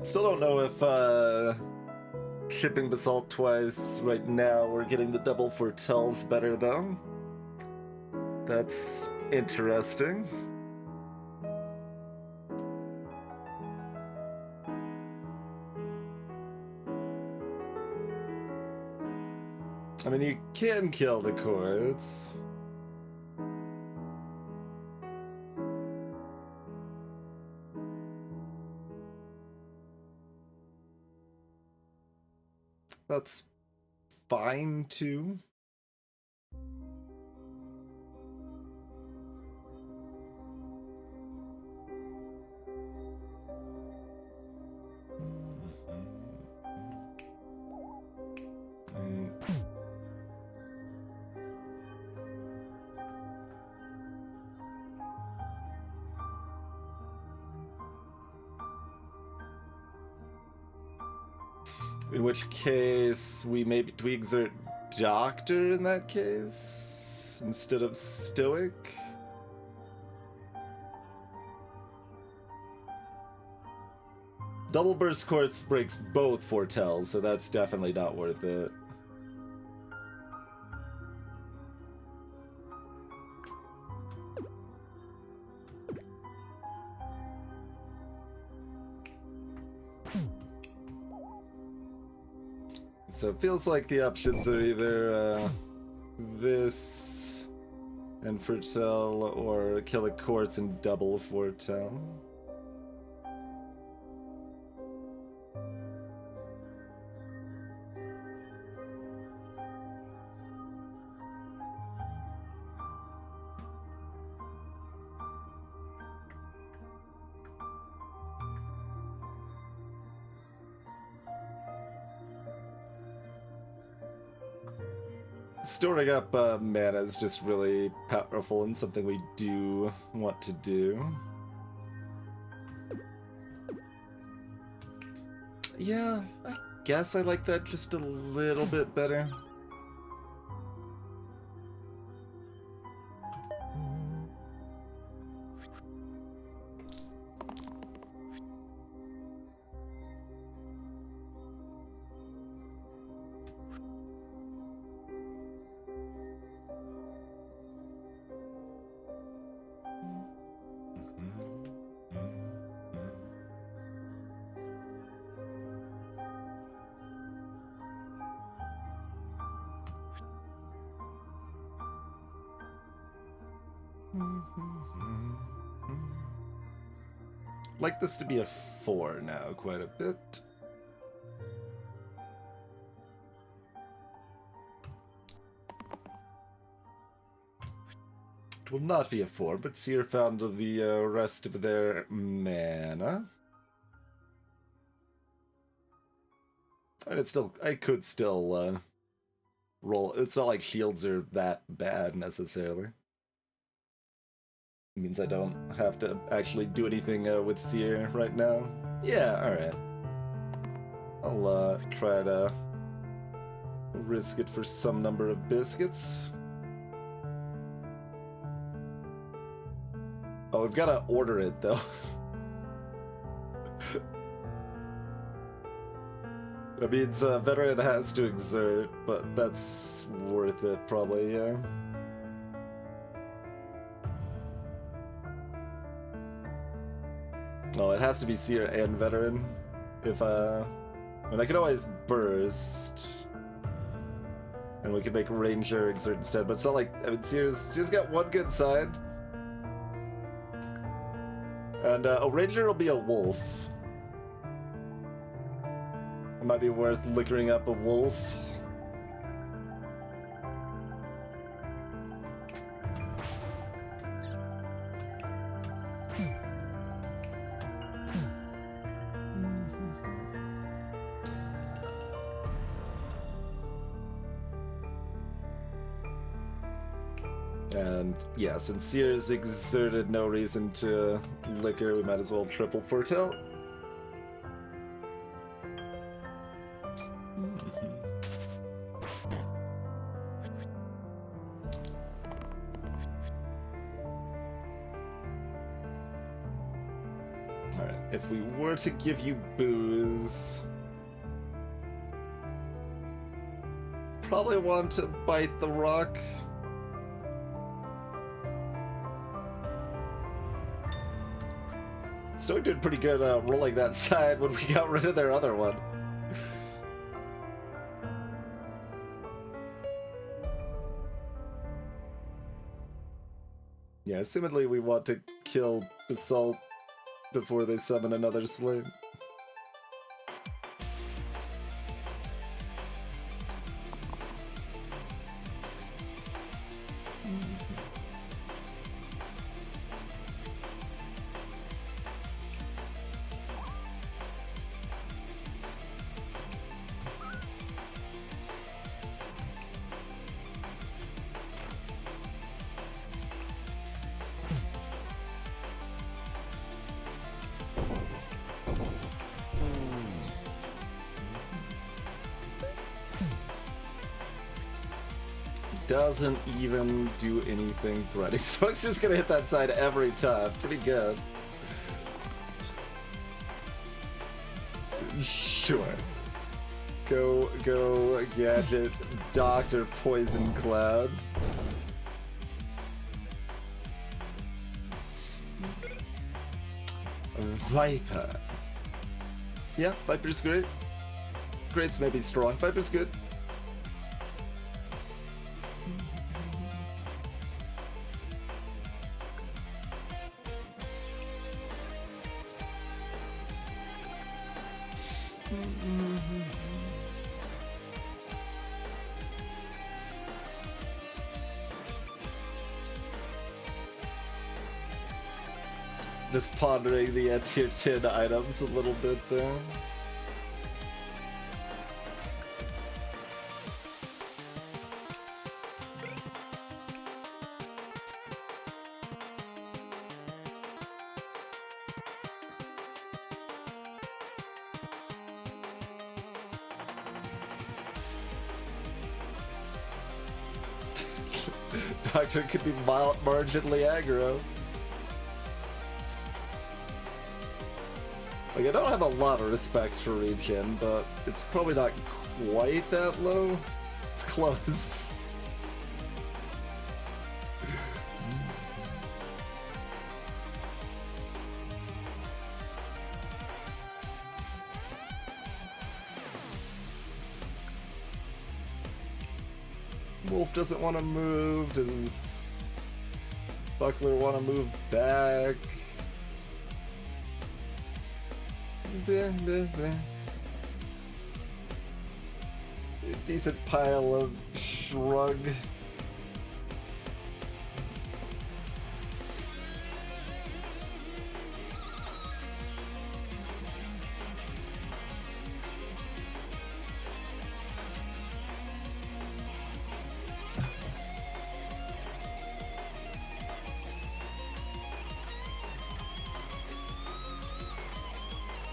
Still don't know if shipping Basalt twice right now we're getting the double foretells better though. That's interesting. I mean, you can kill the courts. That's fine too. In which case, do we exert Doctor in that case instead of Stoic? Double Burst Quartz breaks both foretells, so that's definitely not worth it. So it feels like the options are either this and foretell, or kill the quartz and double foretell. Storing up mana is just really powerful and something we do want to do. Yeah, I guess I like that just a little bit better. Like this to be a 4 now, quite a bit. It will not be a 4, but Seer found the rest of their mana. And it's still, I could still roll. It's not like shields are that bad necessarily. It means I don't have to actually do anything with Seer right now. Yeah, alright. I'll try to risk it for some number of biscuits. Oh, we've got to order it though. That means Veteran has to exert, but that's worth it probably, yeah. Oh, it has to be Seer and Veteran. If, I mean, I could always Burst. And we could make Ranger Exert instead, but it's not like, I mean, Seer's got one good side. And, a Ranger will be a Wolf. It might be worth liquoring up a Wolf. And yeah, since Seer's exerted no reason to liquor, we might as well triple Foretell. Alright, if we were to give you booze, probably want to bite the rock. So we did pretty good rolling that side when we got rid of their other one. Yeah, assumedly we want to kill Basalt before they summon another slave. Doesn't even do anything threatening. So it's just gonna hit that side every time. Pretty good. Sure. Go, Gadget, Dr. Poison Cloud. Viper. Yeah, Viper's great. Great's maybe strong. Viper's good. Just pondering the tier 10 items a little bit there. Doctor could be marginally aggro. Like, I don't have a lot of respect for regen, but it's probably not quite that low. It's close. Wolf doesn't want to move. Does Buckler want to move back? Decent pile of shrug.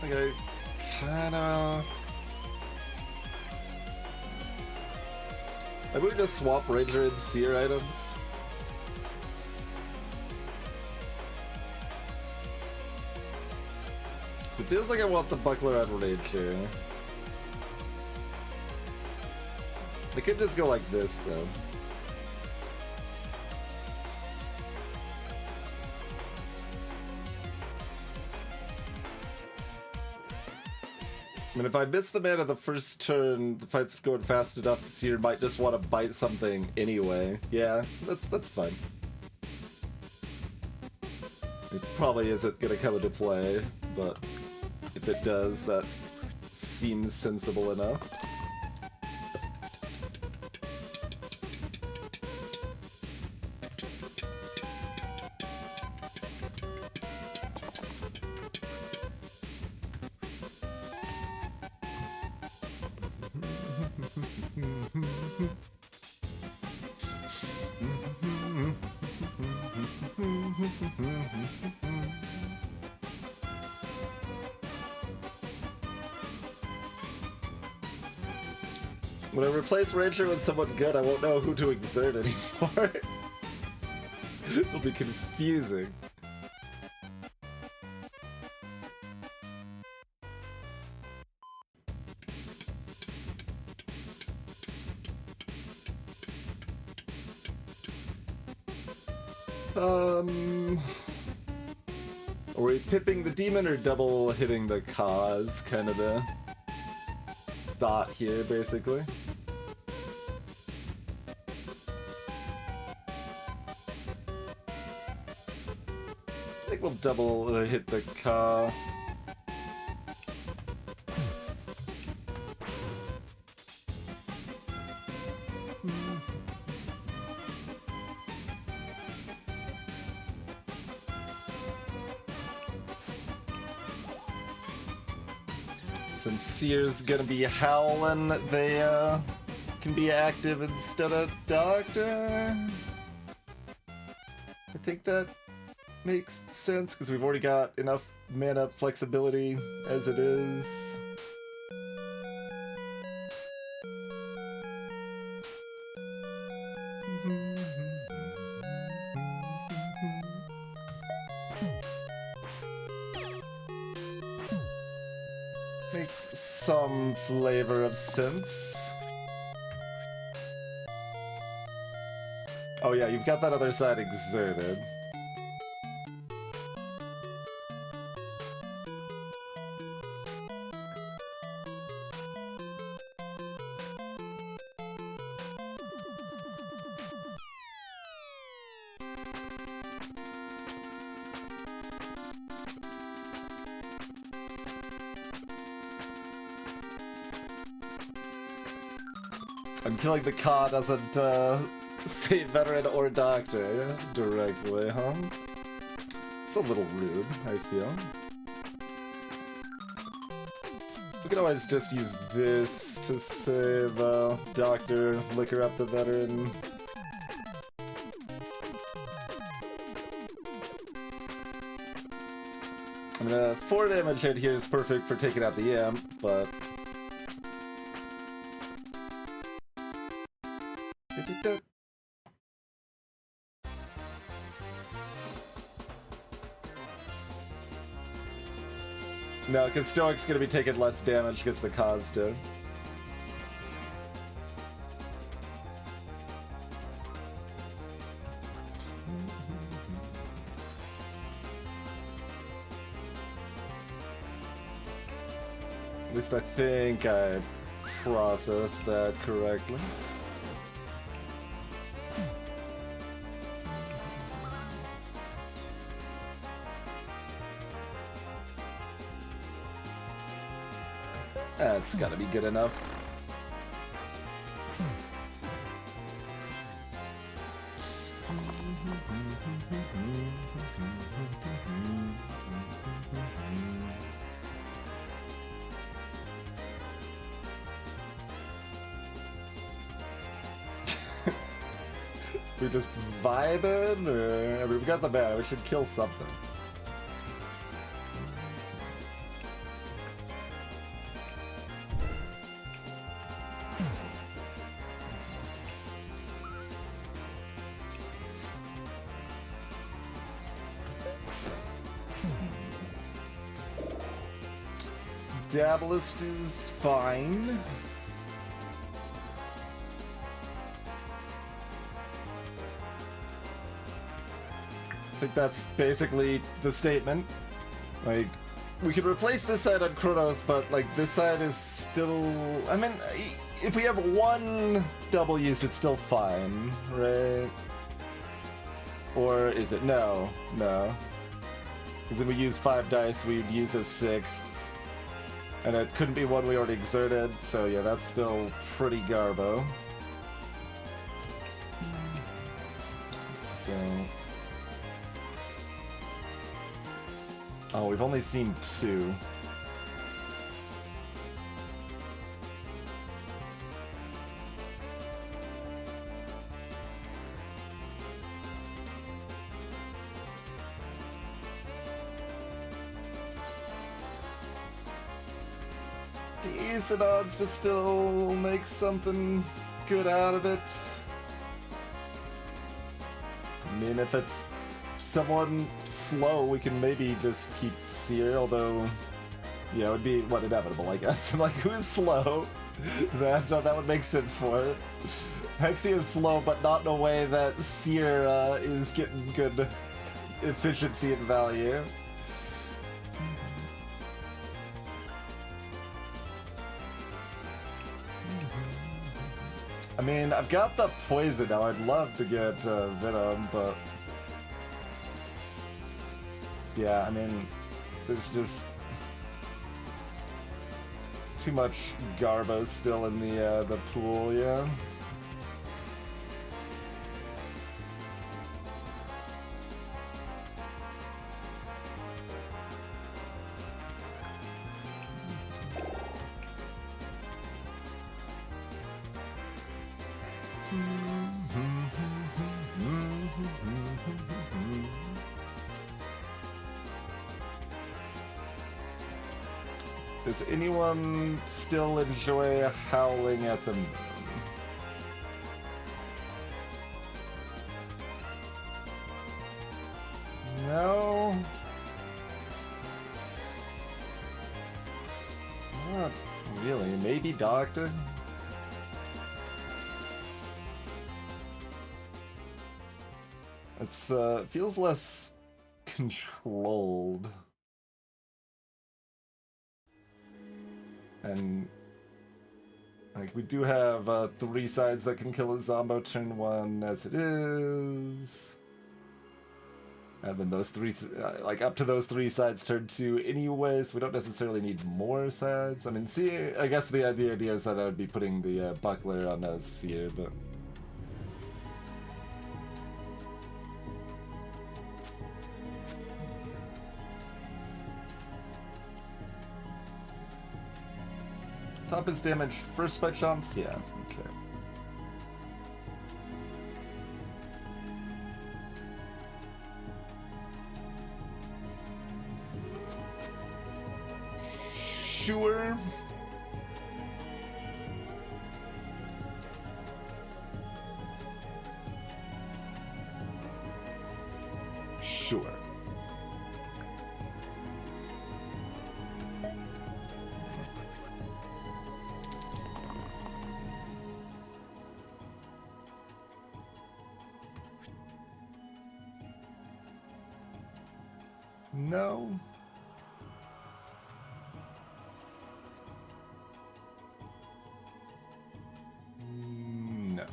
Okay, kinda. Maybe we just swap Ranger and Seer items. It feels like I want the Buckler on Ranger. I could just go like this though. I mean, if I miss the mana the first turn, the fight's going fast enough, Seer might just want to bite something anyway. Yeah, that's fine. It probably isn't gonna come into play, but if it does, that seems sensible enough. When I replace Ranger with someone good, I won't know who to exert anymore. It'll be confusing. Are we pipping the demon or double hitting the cause? Kind of the thought here, basically. I think we'll double hit the cause. Since Seer's gonna be howling, they can be active instead of Doctor. I think that makes sense because we've already got enough mana flexibility as it is. Makes some flavor of sense. Oh yeah, you've got that other side exerted. I'm killing the car doesn't say veteran or doctor directly, huh? It's a little rude, I feel. We can always just use this to save doctor, liquor up the veteran. I mean, 4 damage hit here is perfect for taking out the imp, but... No, because Stoic's gonna be taking less damage because the cause did. At least I think I processed that correctly. That's gotta be good enough. We're just vibing, or I mean, we got the mana, we should kill something. Dabalist is fine. I think that's basically the statement. Like, we could replace this side on Kronos, but like this side is still. I mean, if we have one double use, it's still fine, right? Or is it? No. Because then we use 5 dice, we'd use a 6th. And it couldn't be one we already exerted, so yeah, that's still pretty garbo. So... Oh, we've only seen 2. Decent odds to still make something good out of it. I mean, if it's someone slow, we can maybe just keep Seer, although, yeah, it would be, what, inevitable, I guess. I'm like, who's slow? that would make sense for it. Hexie is slow, but not in a way that Seer is getting good efficiency and value. I mean, I've got the poison now. I'd love to get Venom, but... Yeah, I mean, there's just... too much garbo still in the pool, yeah? Does anyone still enjoy howling at the moon? No? Not really. Maybe Doctor? It's, feels less controlled. And, like, we do have 3 sides that can kill a Zombo turn 1 as it is. And then those 3, like, up to those 3 sides turn 2 anyway, so we don't necessarily need more sides. I mean, Seer, I guess the idea is that I would be putting the Buckler on a Seer, but... Top is damaged first by chomps? Yeah, okay. Sure. Sure. No. No.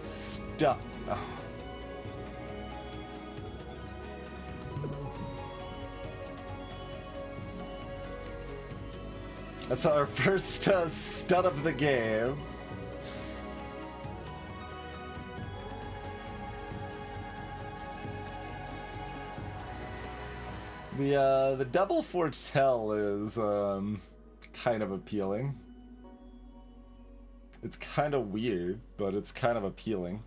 Stop. Oh. That's our first stun of the game. The double foretell is kind of appealing. It's kind of weird, but it's kind of appealing.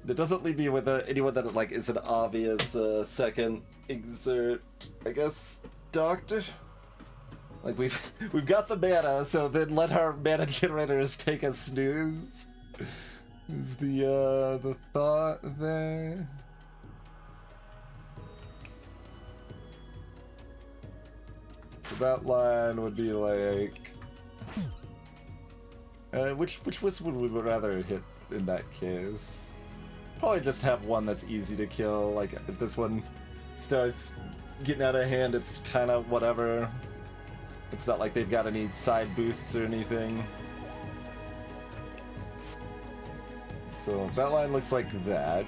That doesn't leave me with anyone that like is an obvious second exert. I guess Doctor. Like we've got the mana, so then let our mana generators take a snooze. Is the thought there? So that line would be like, which wisp would we rather hit in that case? Probably just have one that's easy to kill. Like if this one starts getting out of hand, it's kind of whatever. It's not like they've got any side boosts or anything. So that line looks like that.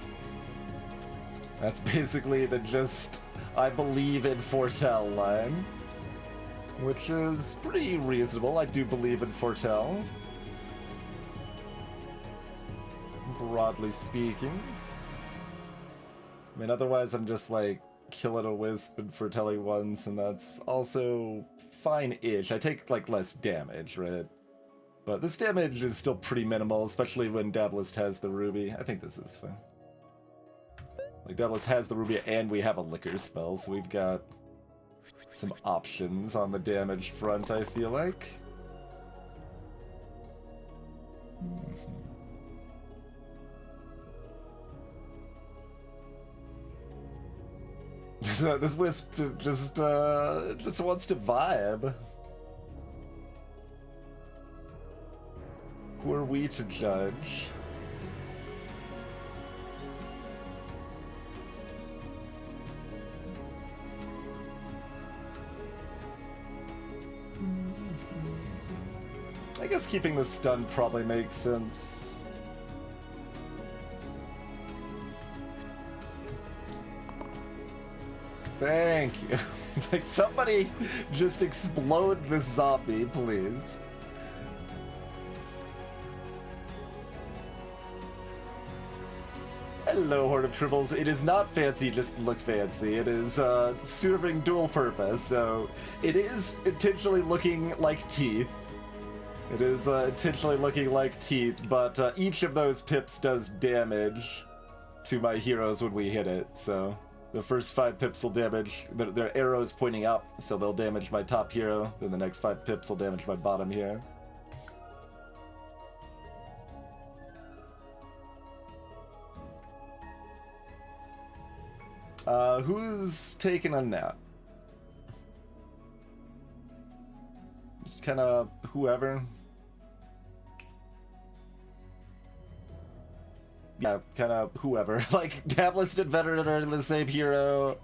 That's basically the just I believe in foretell line, which is pretty reasonable. I do believe in foretell, broadly speaking. I mean, otherwise I'm just like killing a wisp and foretelling once, and that's also fine-ish. I take like less damage, right? But this damage is still pretty minimal, especially when Dablist has the ruby. I think this is fine. Like Dablist has the ruby and we have a liquor spell, so we've got some options on the damage front, I feel like. This wisp just wants to vibe. Who are we to judge? I guess keeping the stun probably makes sense. Thank you. Like, somebody just explode this zombie, please. Hello, Horde of Tribbles. It is not fancy just to look fancy. It is serving dual purpose, so it is intentionally looking like teeth. It is intentionally looking like teeth, but each of those pips does damage to my heroes when we hit it, so the first 5 pips will damage, their arrows pointing up, so they'll damage my top hero, then the next 5 pips will damage my bottom hero. Who's taking a nap? Just kind of whoever. Yeah, kind of whoever. Like, Dablist and Veteran are the same hero.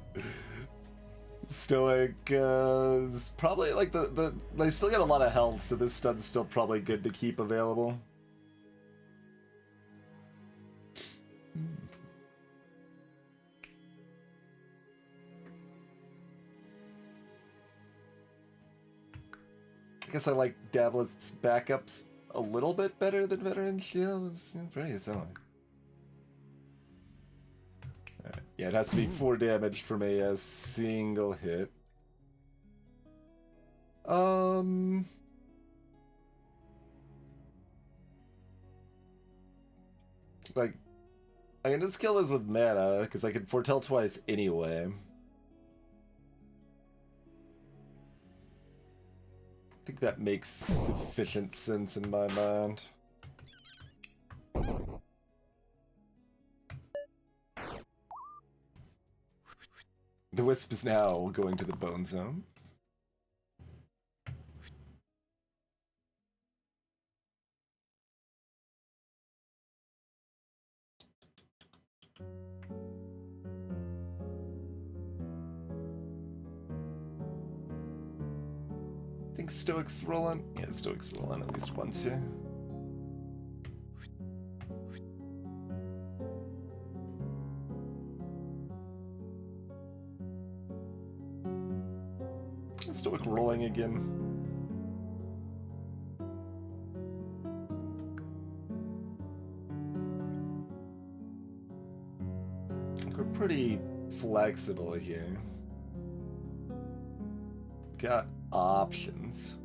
Stoic is probably like they still get a lot of health, so this stun's still probably good to keep available. I guess I like Dablist's backups a little bit better than Veteran Shield. It's pretty similar. Right. Yeah, it has to be 4 damage from a single hit. Like, I can just kill this with mana, because I can foretell twice anyway. I think that makes sufficient sense in my mind. The wisp is now going to the bone zone. I think Stoic's rolling. Yeah, Stoic's rolling at least once here. Stoic rolling again. We're pretty flexible here. Got options.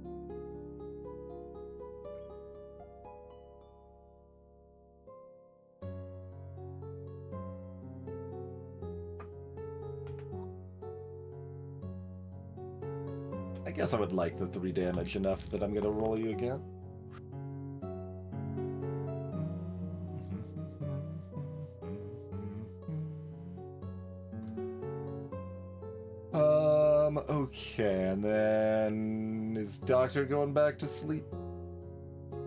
guess I would like the 3 damage enough that I'm gonna roll you again. Okay, and then is Doctor going back to sleep?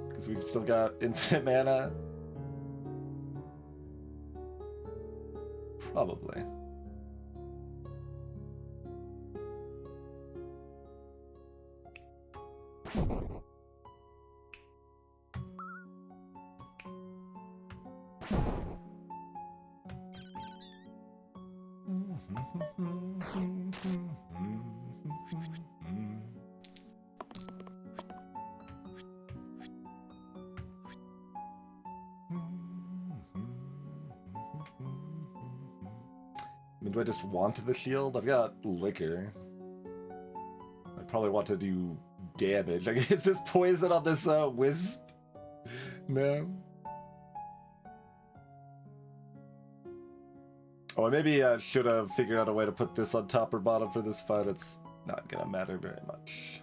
Because we've still got infinite mana? Probably. I mean, do I just want the shield? I've got liquor. I probably want to do damage. Like, is this poison on this wisp? No. Oh, maybe I should have figured out a way to put this on top or bottom for this fight. It's not gonna matter very much.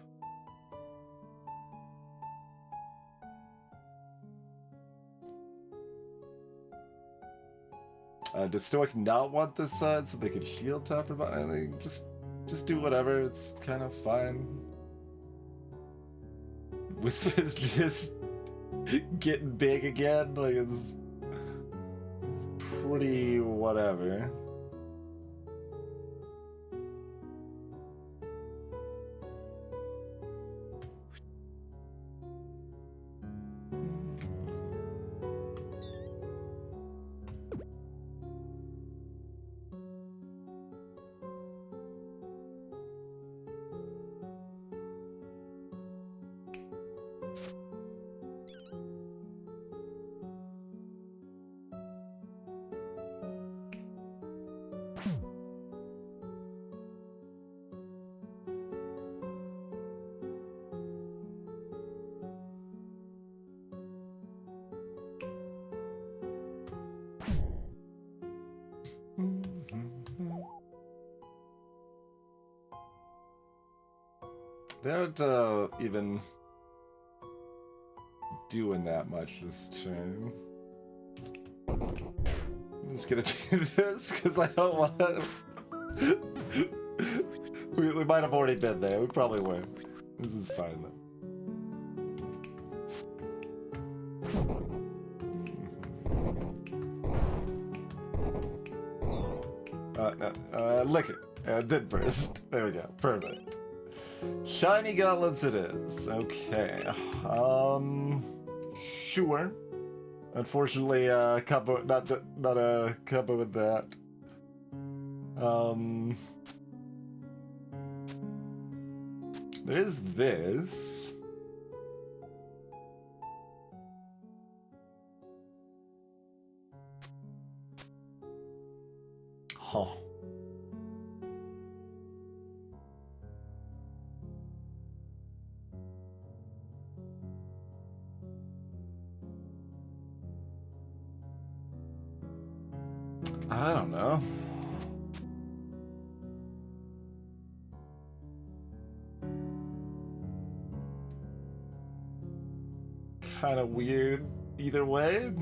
Does Stoic not want this side so they can shield top or bottom? I think just do whatever. It's kind of fine. Wisp is just getting big again. Like it's pretty whatever. They aren't even doing that much this turn. I'm just gonna do this because I don't want to. we might have already been there. We probably were. This is fine though. Liquor. Then burst. There we go. Perfect. Shiny gauntlets it is. Okay. Sure. Unfortunately, combo not a combo with that. There is this. Huh. I don't know. Kind of weird either way.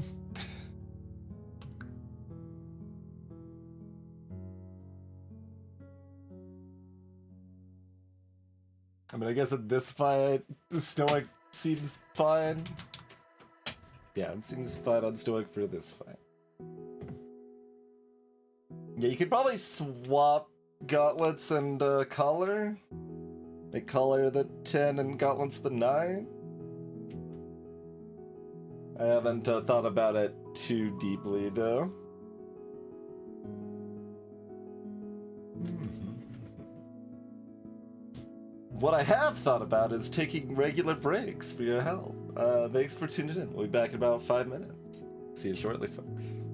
I mean, I guess in this fight, the Stoic seems fine. Yeah, it seems fine on Stoic for this fight. Yeah, you could probably swap gauntlets and collar. Make collar the 10 and gauntlets the 9. I haven't thought about it too deeply, though. What I have thought about is taking regular breaks for your health. Thanks for tuning in. We'll be back in about 5 minutes. See you shortly, folks.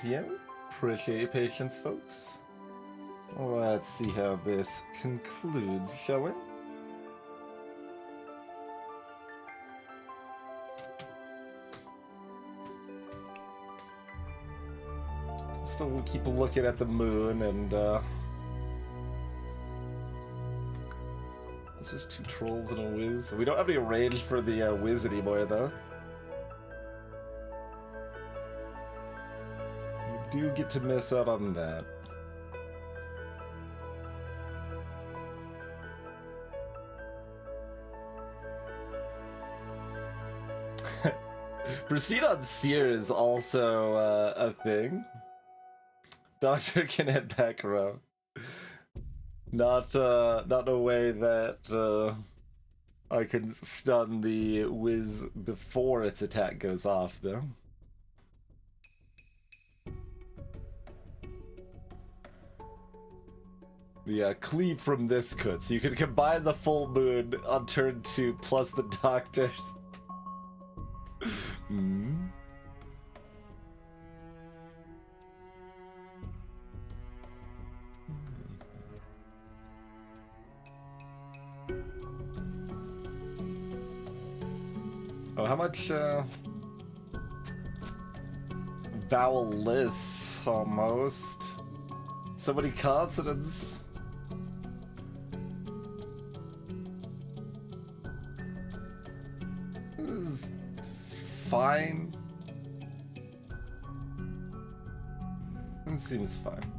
you. Appreciate your patience, folks. Let's see how this concludes, shall we? Still keep looking at the moon, and it's just 2 trolls and a whiz. We don't have any range for the whiz anymore, though. You do get to miss out on that. Proceed on Seer is also a thing. Doctor can hit back row. Not in a way that I can stun the whiz before its attack goes off, though. Yeah, cleave from this could, so you can combine the full moon on turn 2 plus the doctors. Hmm. Oh, how much vowel-less, almost. So many consonants. This is fine. It seems fine.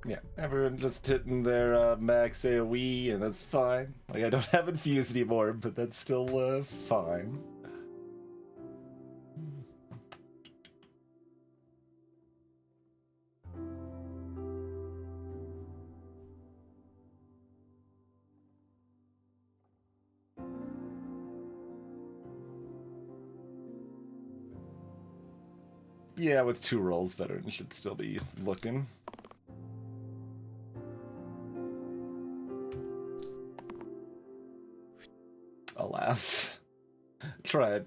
Yeah, everyone just hitting their max AoE, and that's fine. Like, I don't have Infuse anymore, but that's still fine. Yeah, with 2 rolls, veteran should still be looking. Alas. Tried.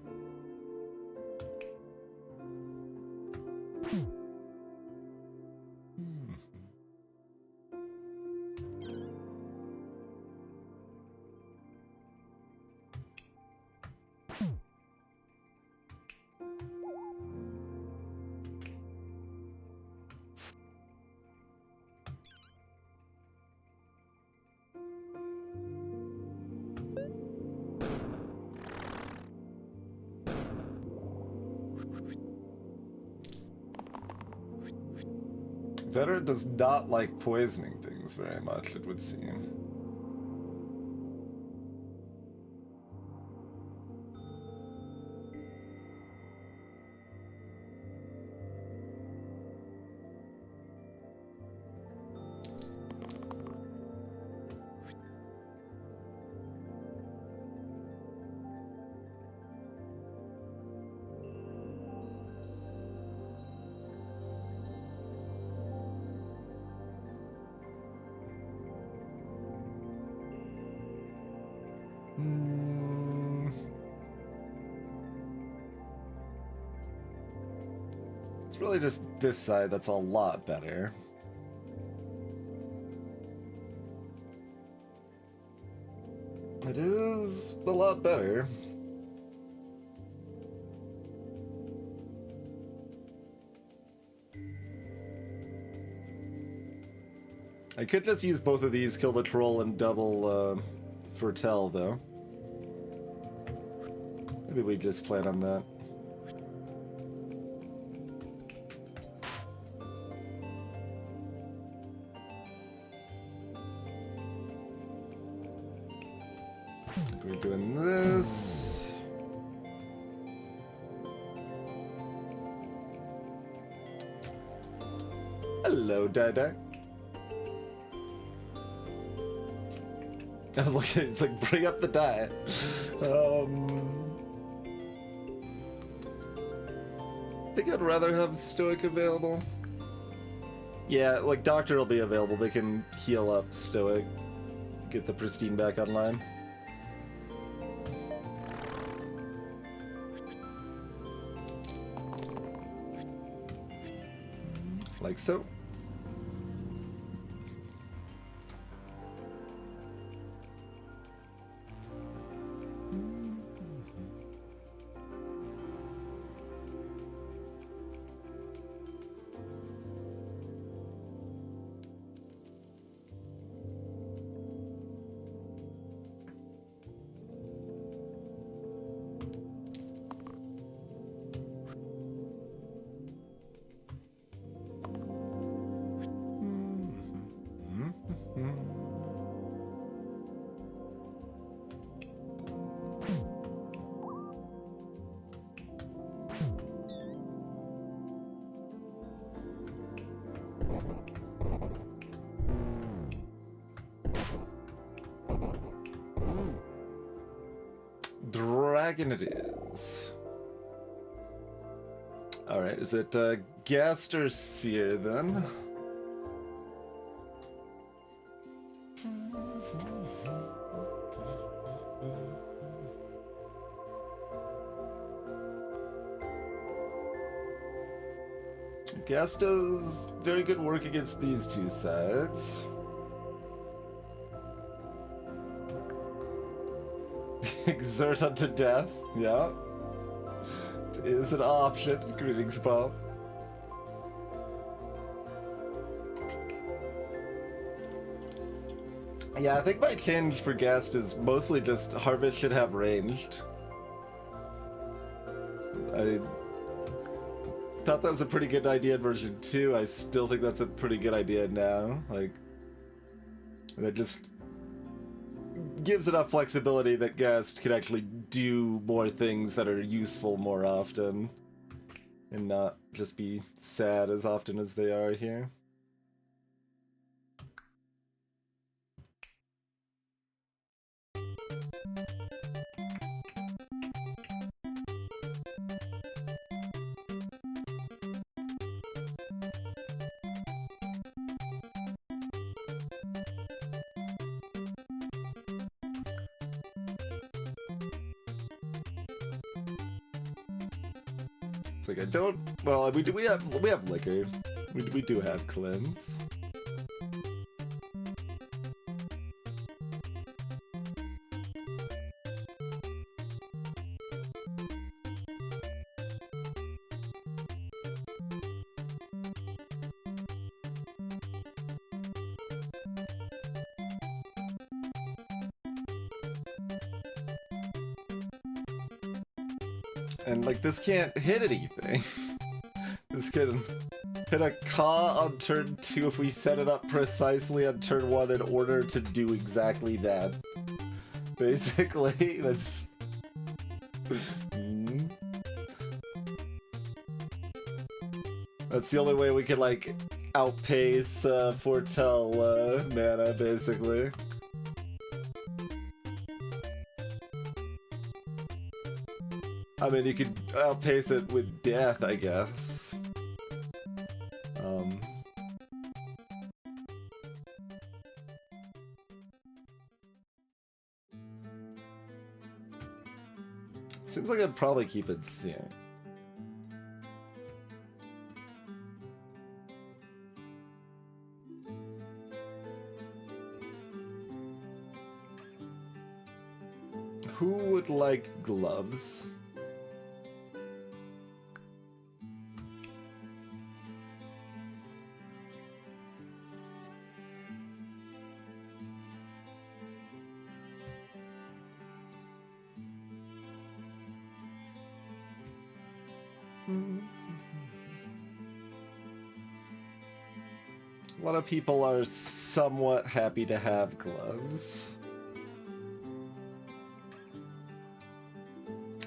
Veteran does not like poisoning things very much, it would seem. It's really just this side that's a lot better. It is a lot better. I could just use both of these, kill the troll, and double foretell, though. Maybe we just plan on that. We're doing this. Hello, Dada. I'm looking, it's like, bring up the die. I think I'd rather have Stoic available. Yeah, like Doctor will be available. They can heal up Stoic, get the Pristine back online. Like so. Dragon it is. Alright, is it Ghast or Seer then? Ghast does very good work against these two sides. Exert unto death, yeah. Is an option. Greetings, Bob. Yeah, I think my change for Ghast is mostly just Harvest should have ranged. I thought that was a pretty good idea in version 2. I still think that's a pretty good idea now. Like, that just gives enough flexibility that Ghast can actually do more things that are useful more often and not just be sad as often as they are here. It's like I don't. Well, we have liquor. We do have cleanse. And like this can't hit anything. This can hit a Ka on turn 2 if we set it up precisely on turn 1 in order to do exactly that. Basically, that's... That's the only way we can like outpace Foretell mana, basically. I mean, you could outpace it with death, I guess. Seems like I'd probably keep it seeing. Who would like gloves? A lot of people are somewhat happy to have gloves.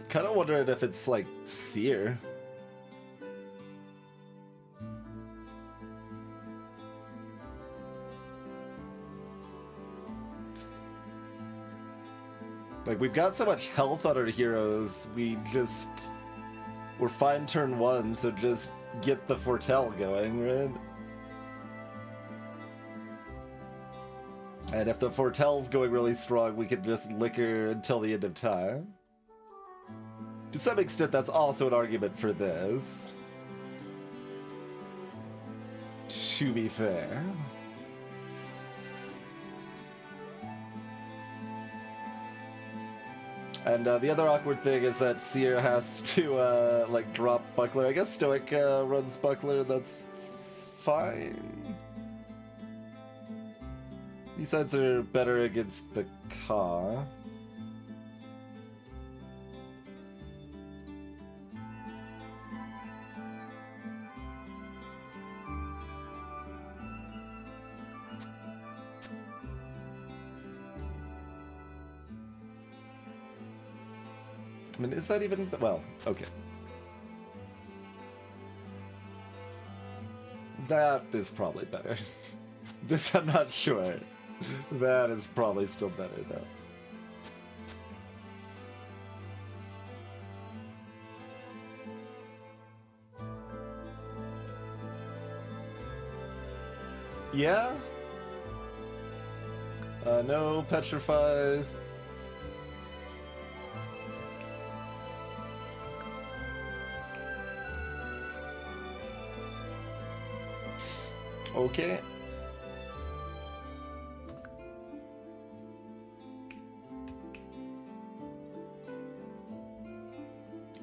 Kind of wondering if it's like Seer. Like, we've got so much health on our heroes, we just we're fine turn 1, so just get the Foretell going, right? And if the Foretell's going really strong, we can just liquor until the end of time. To some extent, that's also an argument for this. To be fair. And the other awkward thing is that Seer has to, like, drop Buckler. I guess Stoic runs Buckler, that's fine. These sides are better against the Ka. I mean, is that even... well, okay. That is probably better. This I'm not sure. That is probably still better, though. Yeah? No petrifies. Okay.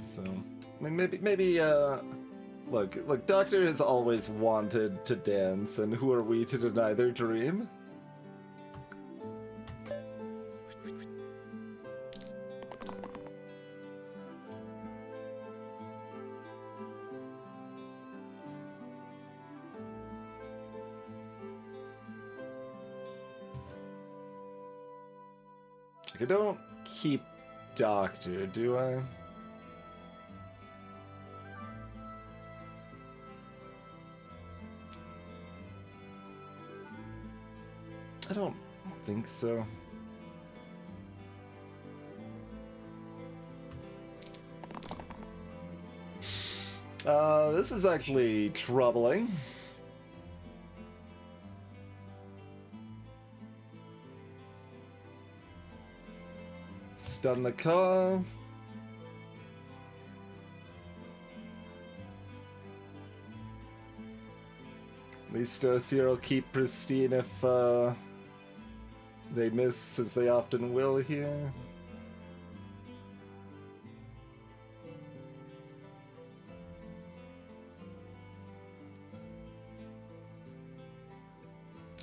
So, I mean, maybe, look, Doctor has always wanted to dance, and who are we to deny their dream? I don't keep Doctor, do I? I don't think so. This is actually troubling. Stun the car. At least Seer will keep pristine if they miss, as they often will here.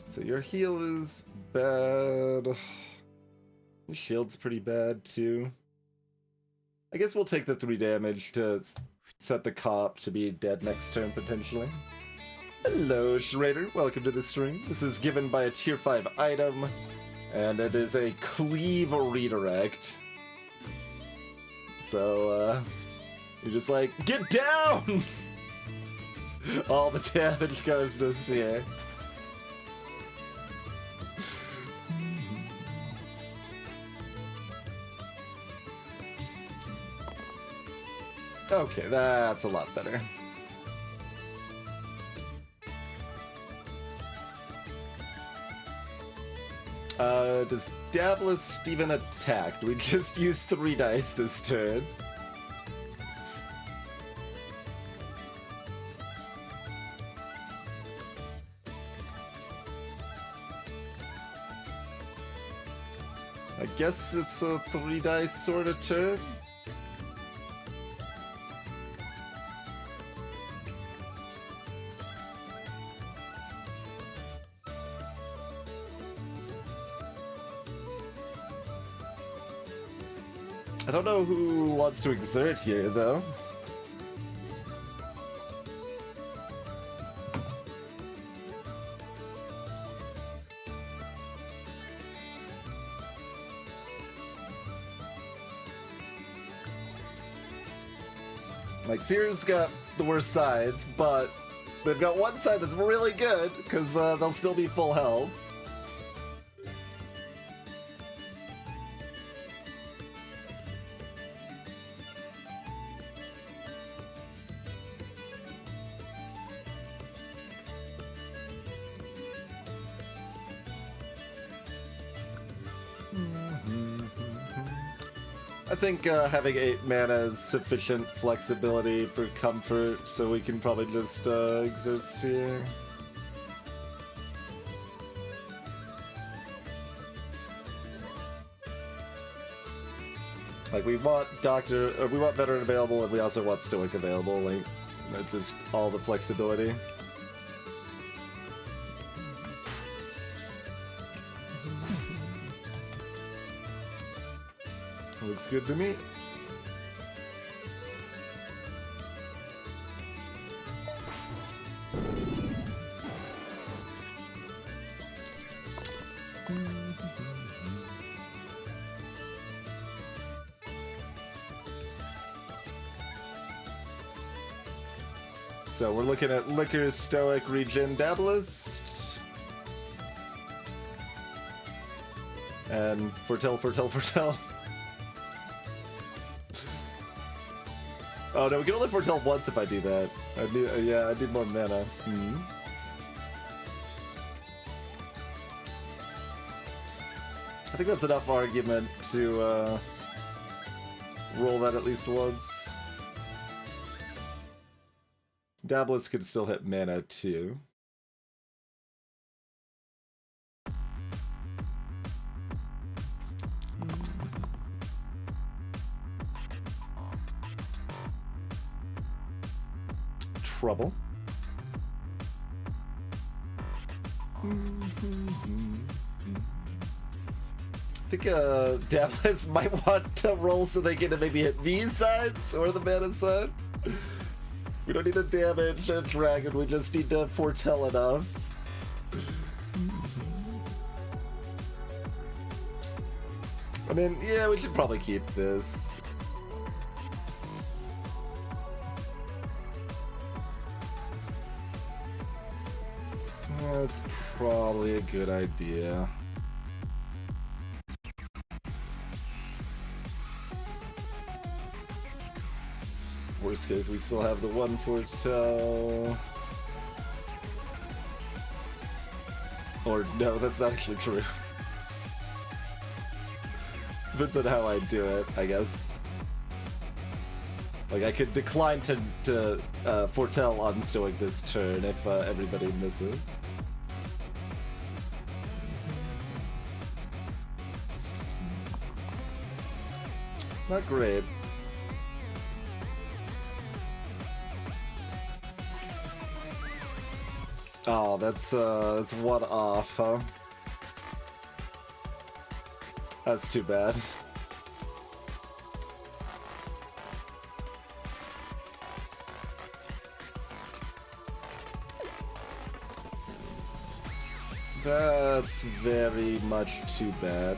So your heal is bad. Your shield's pretty bad too. I guess we'll take the 3 damage to set the cop to be dead next turn potentially. Hello, Schrader. Welcome to the stream. This is given by a tier 5 item, and it is a cleave redirect. So, you're just like, get down! All the damage goes to Seer. Okay, that's a lot better. Does Dabless even attack? Do we just use 3 dice this turn? I guess it's a 3 dice sort of turn. I don't know who wants to exert here, though. Like, Seer's got the worst sides, but they've got one side that's really good, because they'll still be full health. I think having 8 mana is sufficient flexibility for comfort, so we can probably just Exerts here. Like, we want we want Veteran available, and we also want Stoic available, like, that's just all the flexibility. Looks good to me. So we're looking at Liquor, Stoic, Regen, Dabalist. And Foretell. Oh no, we can only foretell once if I do that. I need more mana. I think that's enough argument to roll that at least once. Dablets could still hit mana too. Trouble. I think Dablets might want to roll so they can maybe hit these sides or the mana side. We don't need to damage a dragon, we just need to foretell enough. I mean, yeah, we should probably keep this. That's probably a good idea. Worst case, we still have the one foretell. Or no, that's not actually true. Depends on how I do it, I guess. Like, I could decline to foretell on Stoic this turn if everybody misses. Not great. Oh, that's one off, huh? That's too bad. That's very much too bad.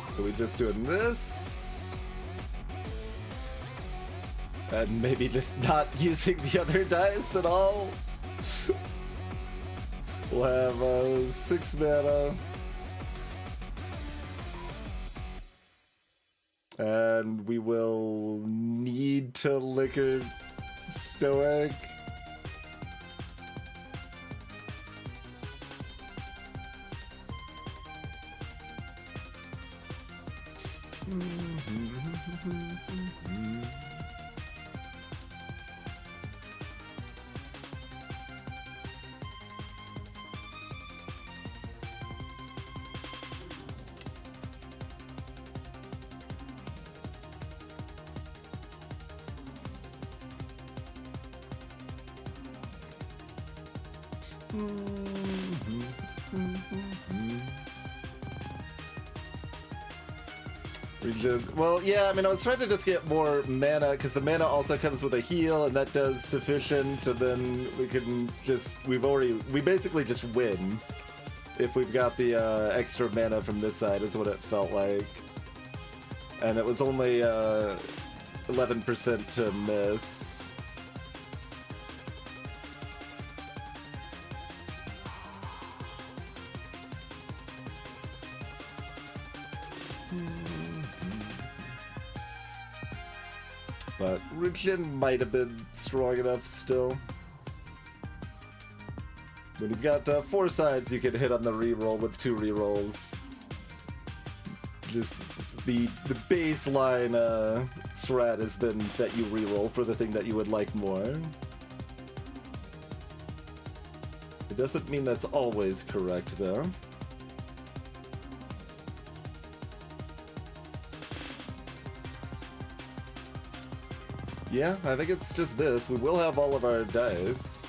So we just doing this, and maybe just not using the other dice at all. We'll have 6 mana, and we will need to Liquor Stoic. Well, yeah, I mean, I was trying to just get more mana, because the mana also comes with a heal, and that does sufficient, and then we can just, we basically just win if we've got the extra mana from this side, is what it felt like. And it was only 11% to miss. But Rujin might have been strong enough still. When you've got 4 sides, you can hit on the reroll with 2 rerolls. Just the baseline strat is then that you reroll for the thing that you would like more. It doesn't mean that's always correct, though. Yeah, I think it's just this. We will have all of our dice.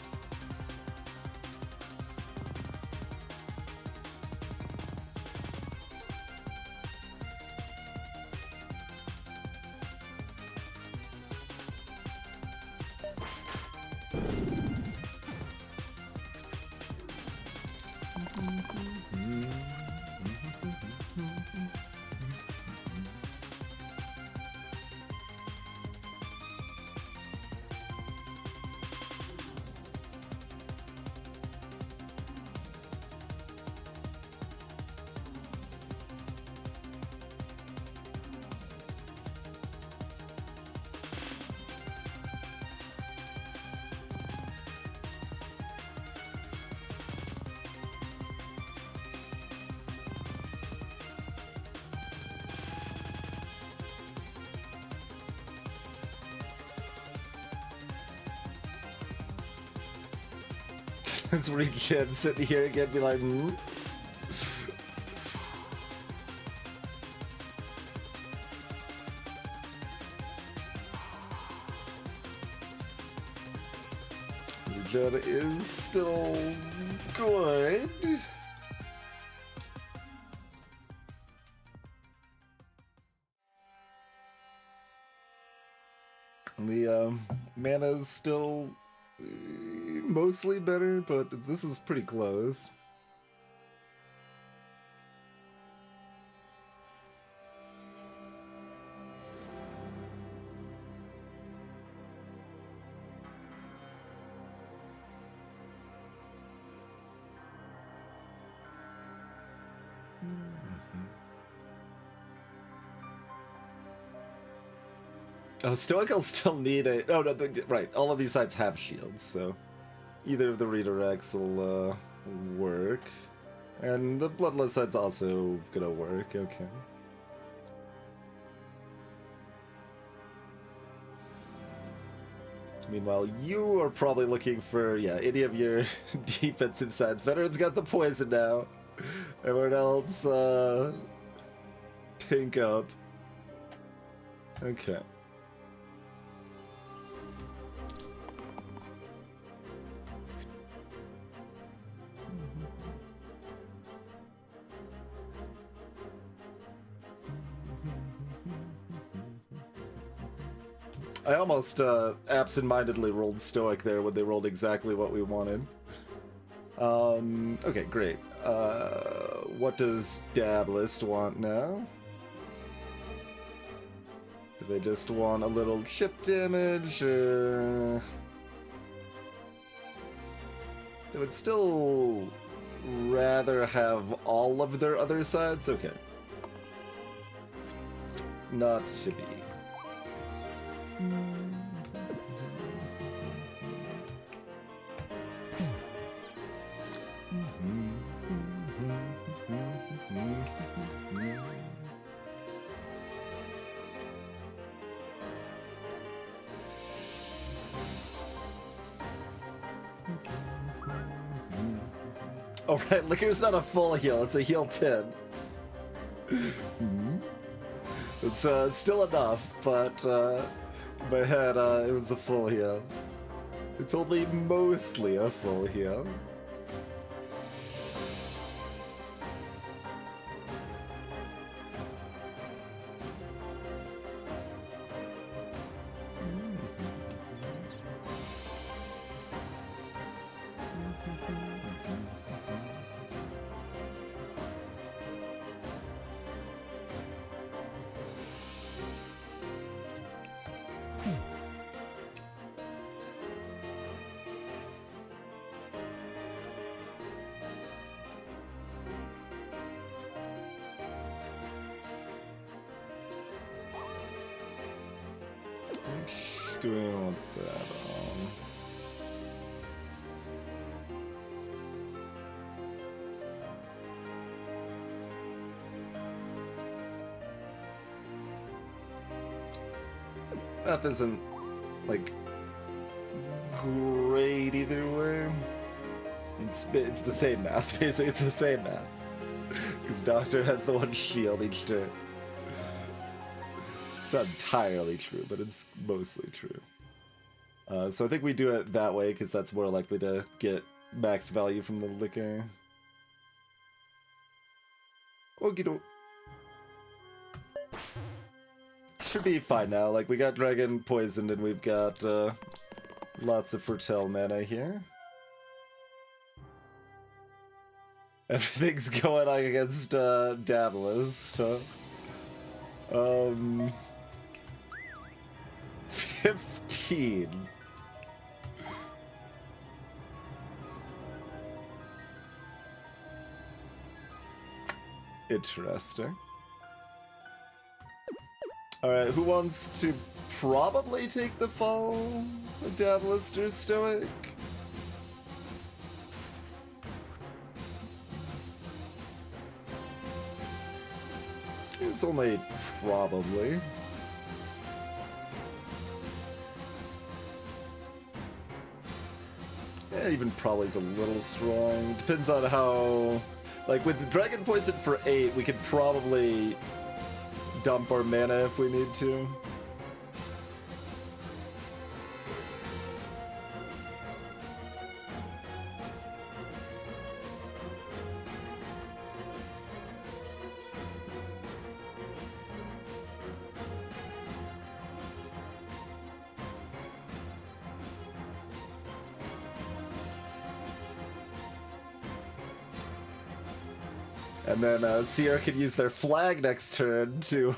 This Regen sitting here again, be like, hmm? Regen is still good. The mana's still mostly better, but this is pretty close. Oh, Stoic will still need a... Oh, no, right. All of these sides have shields, so either of the redirects will work. And the Bloodlust side's also gonna work, okay. Meanwhile, you are probably looking for, yeah, any of your defensive sides. Veteran's got the poison now. Everyone else, tank up. Okay. I almost absent-mindedly rolled Stoic there when they rolled exactly what we wanted. Okay, great. What does Dablist want now? Do they just want a little chip damage, or... They would still rather have all of their other sides? Okay. Not to be. Oh right, Liquor's not a full heal, it's a heal 10. It's still enough, but in my head it was a full heal. It's only mostly a full heal. Which do we want that on? Math isn't, like, great either way. It's the same math, basically. It's the same math. Because Doctor has the one shield each turn. It's not entirely true, but it's mostly true. So I think we do it that way, because that's more likely to get max value from the liquor. Okie doke. Should be fine now. Like, we got Dragon poisoned, and we've got lots of Foretell mana here. Everything's going on against Dabalist. 15. Interesting. Alright, who wants to probably take the fall? A Dabalist or Stoic? It's only probably. Yeah, even probably's a little strong. Depends on how... Like, with the Dragon Poison for 8, we could probably dump our mana if we need to. And then Sierra can use their flag next turn to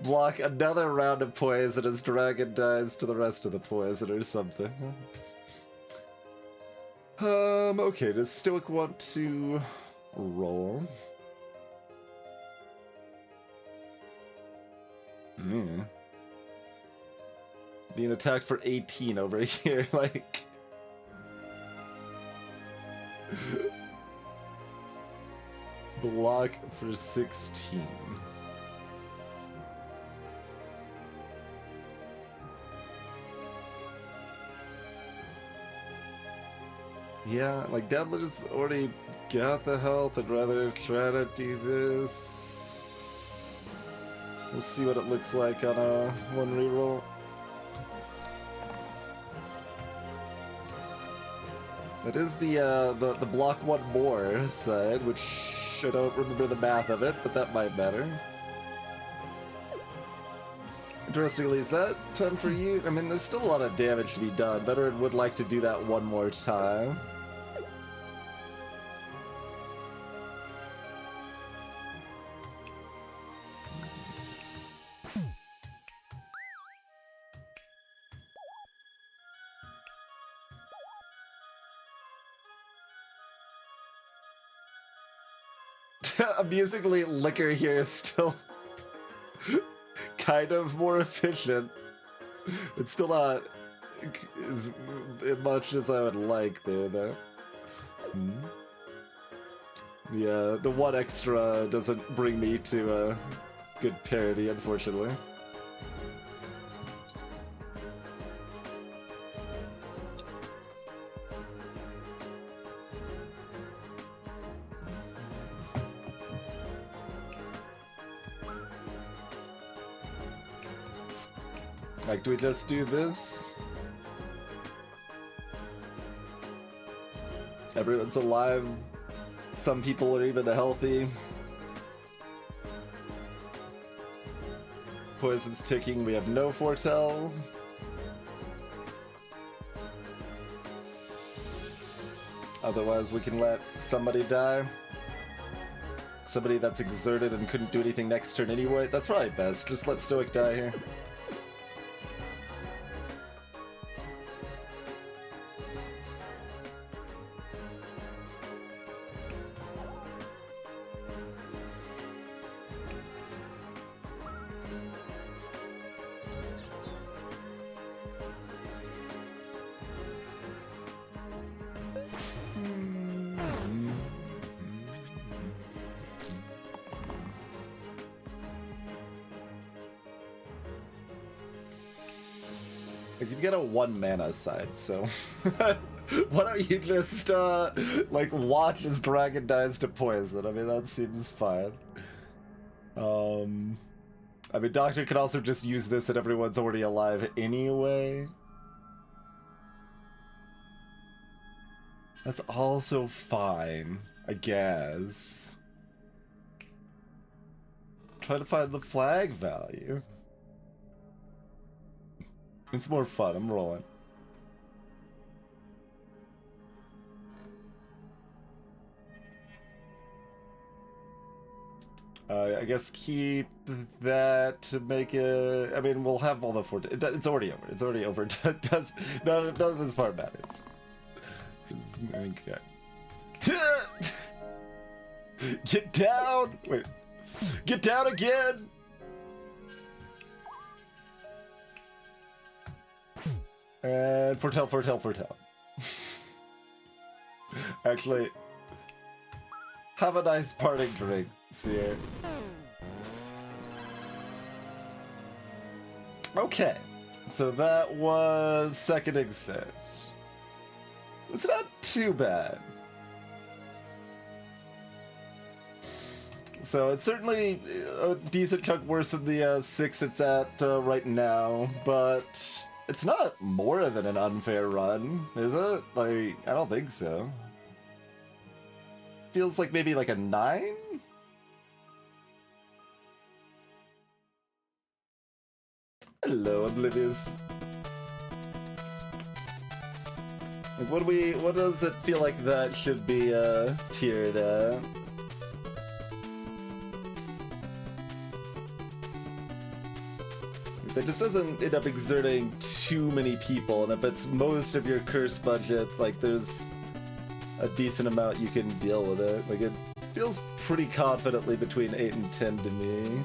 block another round of poison as Dragon dies to the rest of the poison or something. Okay, does Stoic want to roll? Yeah. Being attacked for 18 over here, like... Block for 16. Yeah, like Dabbler's already got the health. I'd rather try to do this. We'll see what it looks like on a one reroll. That is the block one more side, which I don't remember the math of it, but that might matter. Interestingly, is that time for you? I mean, there's still a lot of damage to be done. Veteran would like to do that one more time. Amusingly, liquor here is still kind of more efficient. It's still not as much as I would like there, though. Yeah, the one extra doesn't bring me to a good parity, unfortunately. Like, do we just do this? Everyone's alive. Some people are even healthy. Poison's ticking. We have no foretell. Otherwise, we can let somebody die. Somebody that's exerted and couldn't do anything next turn anyway. That's probably best. Just let Stoic die here. Like, you've got a 1 mana side, so why don't you just like watch as dragon dies to poison? I mean, that seems fine. I mean, Doctor could also just use this and everyone's already alive anyway. That's also fine, I guess. Try to find the flag value. It's more fun, I'm rolling. I guess keep that to make it. I mean, we'll have all the 4. It's already over. It's already over. Does none of this part matters. Okay. Get down! Wait. Get down again! And foretell, foretell, foretell. Actually, have a nice parting drink, Seer. Okay, so that was second Exerts. It's not too bad. So it's certainly a decent chunk worse than the 6 it's at right now, but it's not more than an unfair run, is it? Like, I don't think so. Feels like maybe like a 9? Hello, Oblivious. Like, what does it feel like that should be tiered at? That just doesn't end up exerting too many people, and if it's most of your curse budget, like, there's a decent amount you can deal with it. Like, it feels pretty confidently between 8 and 10 to me.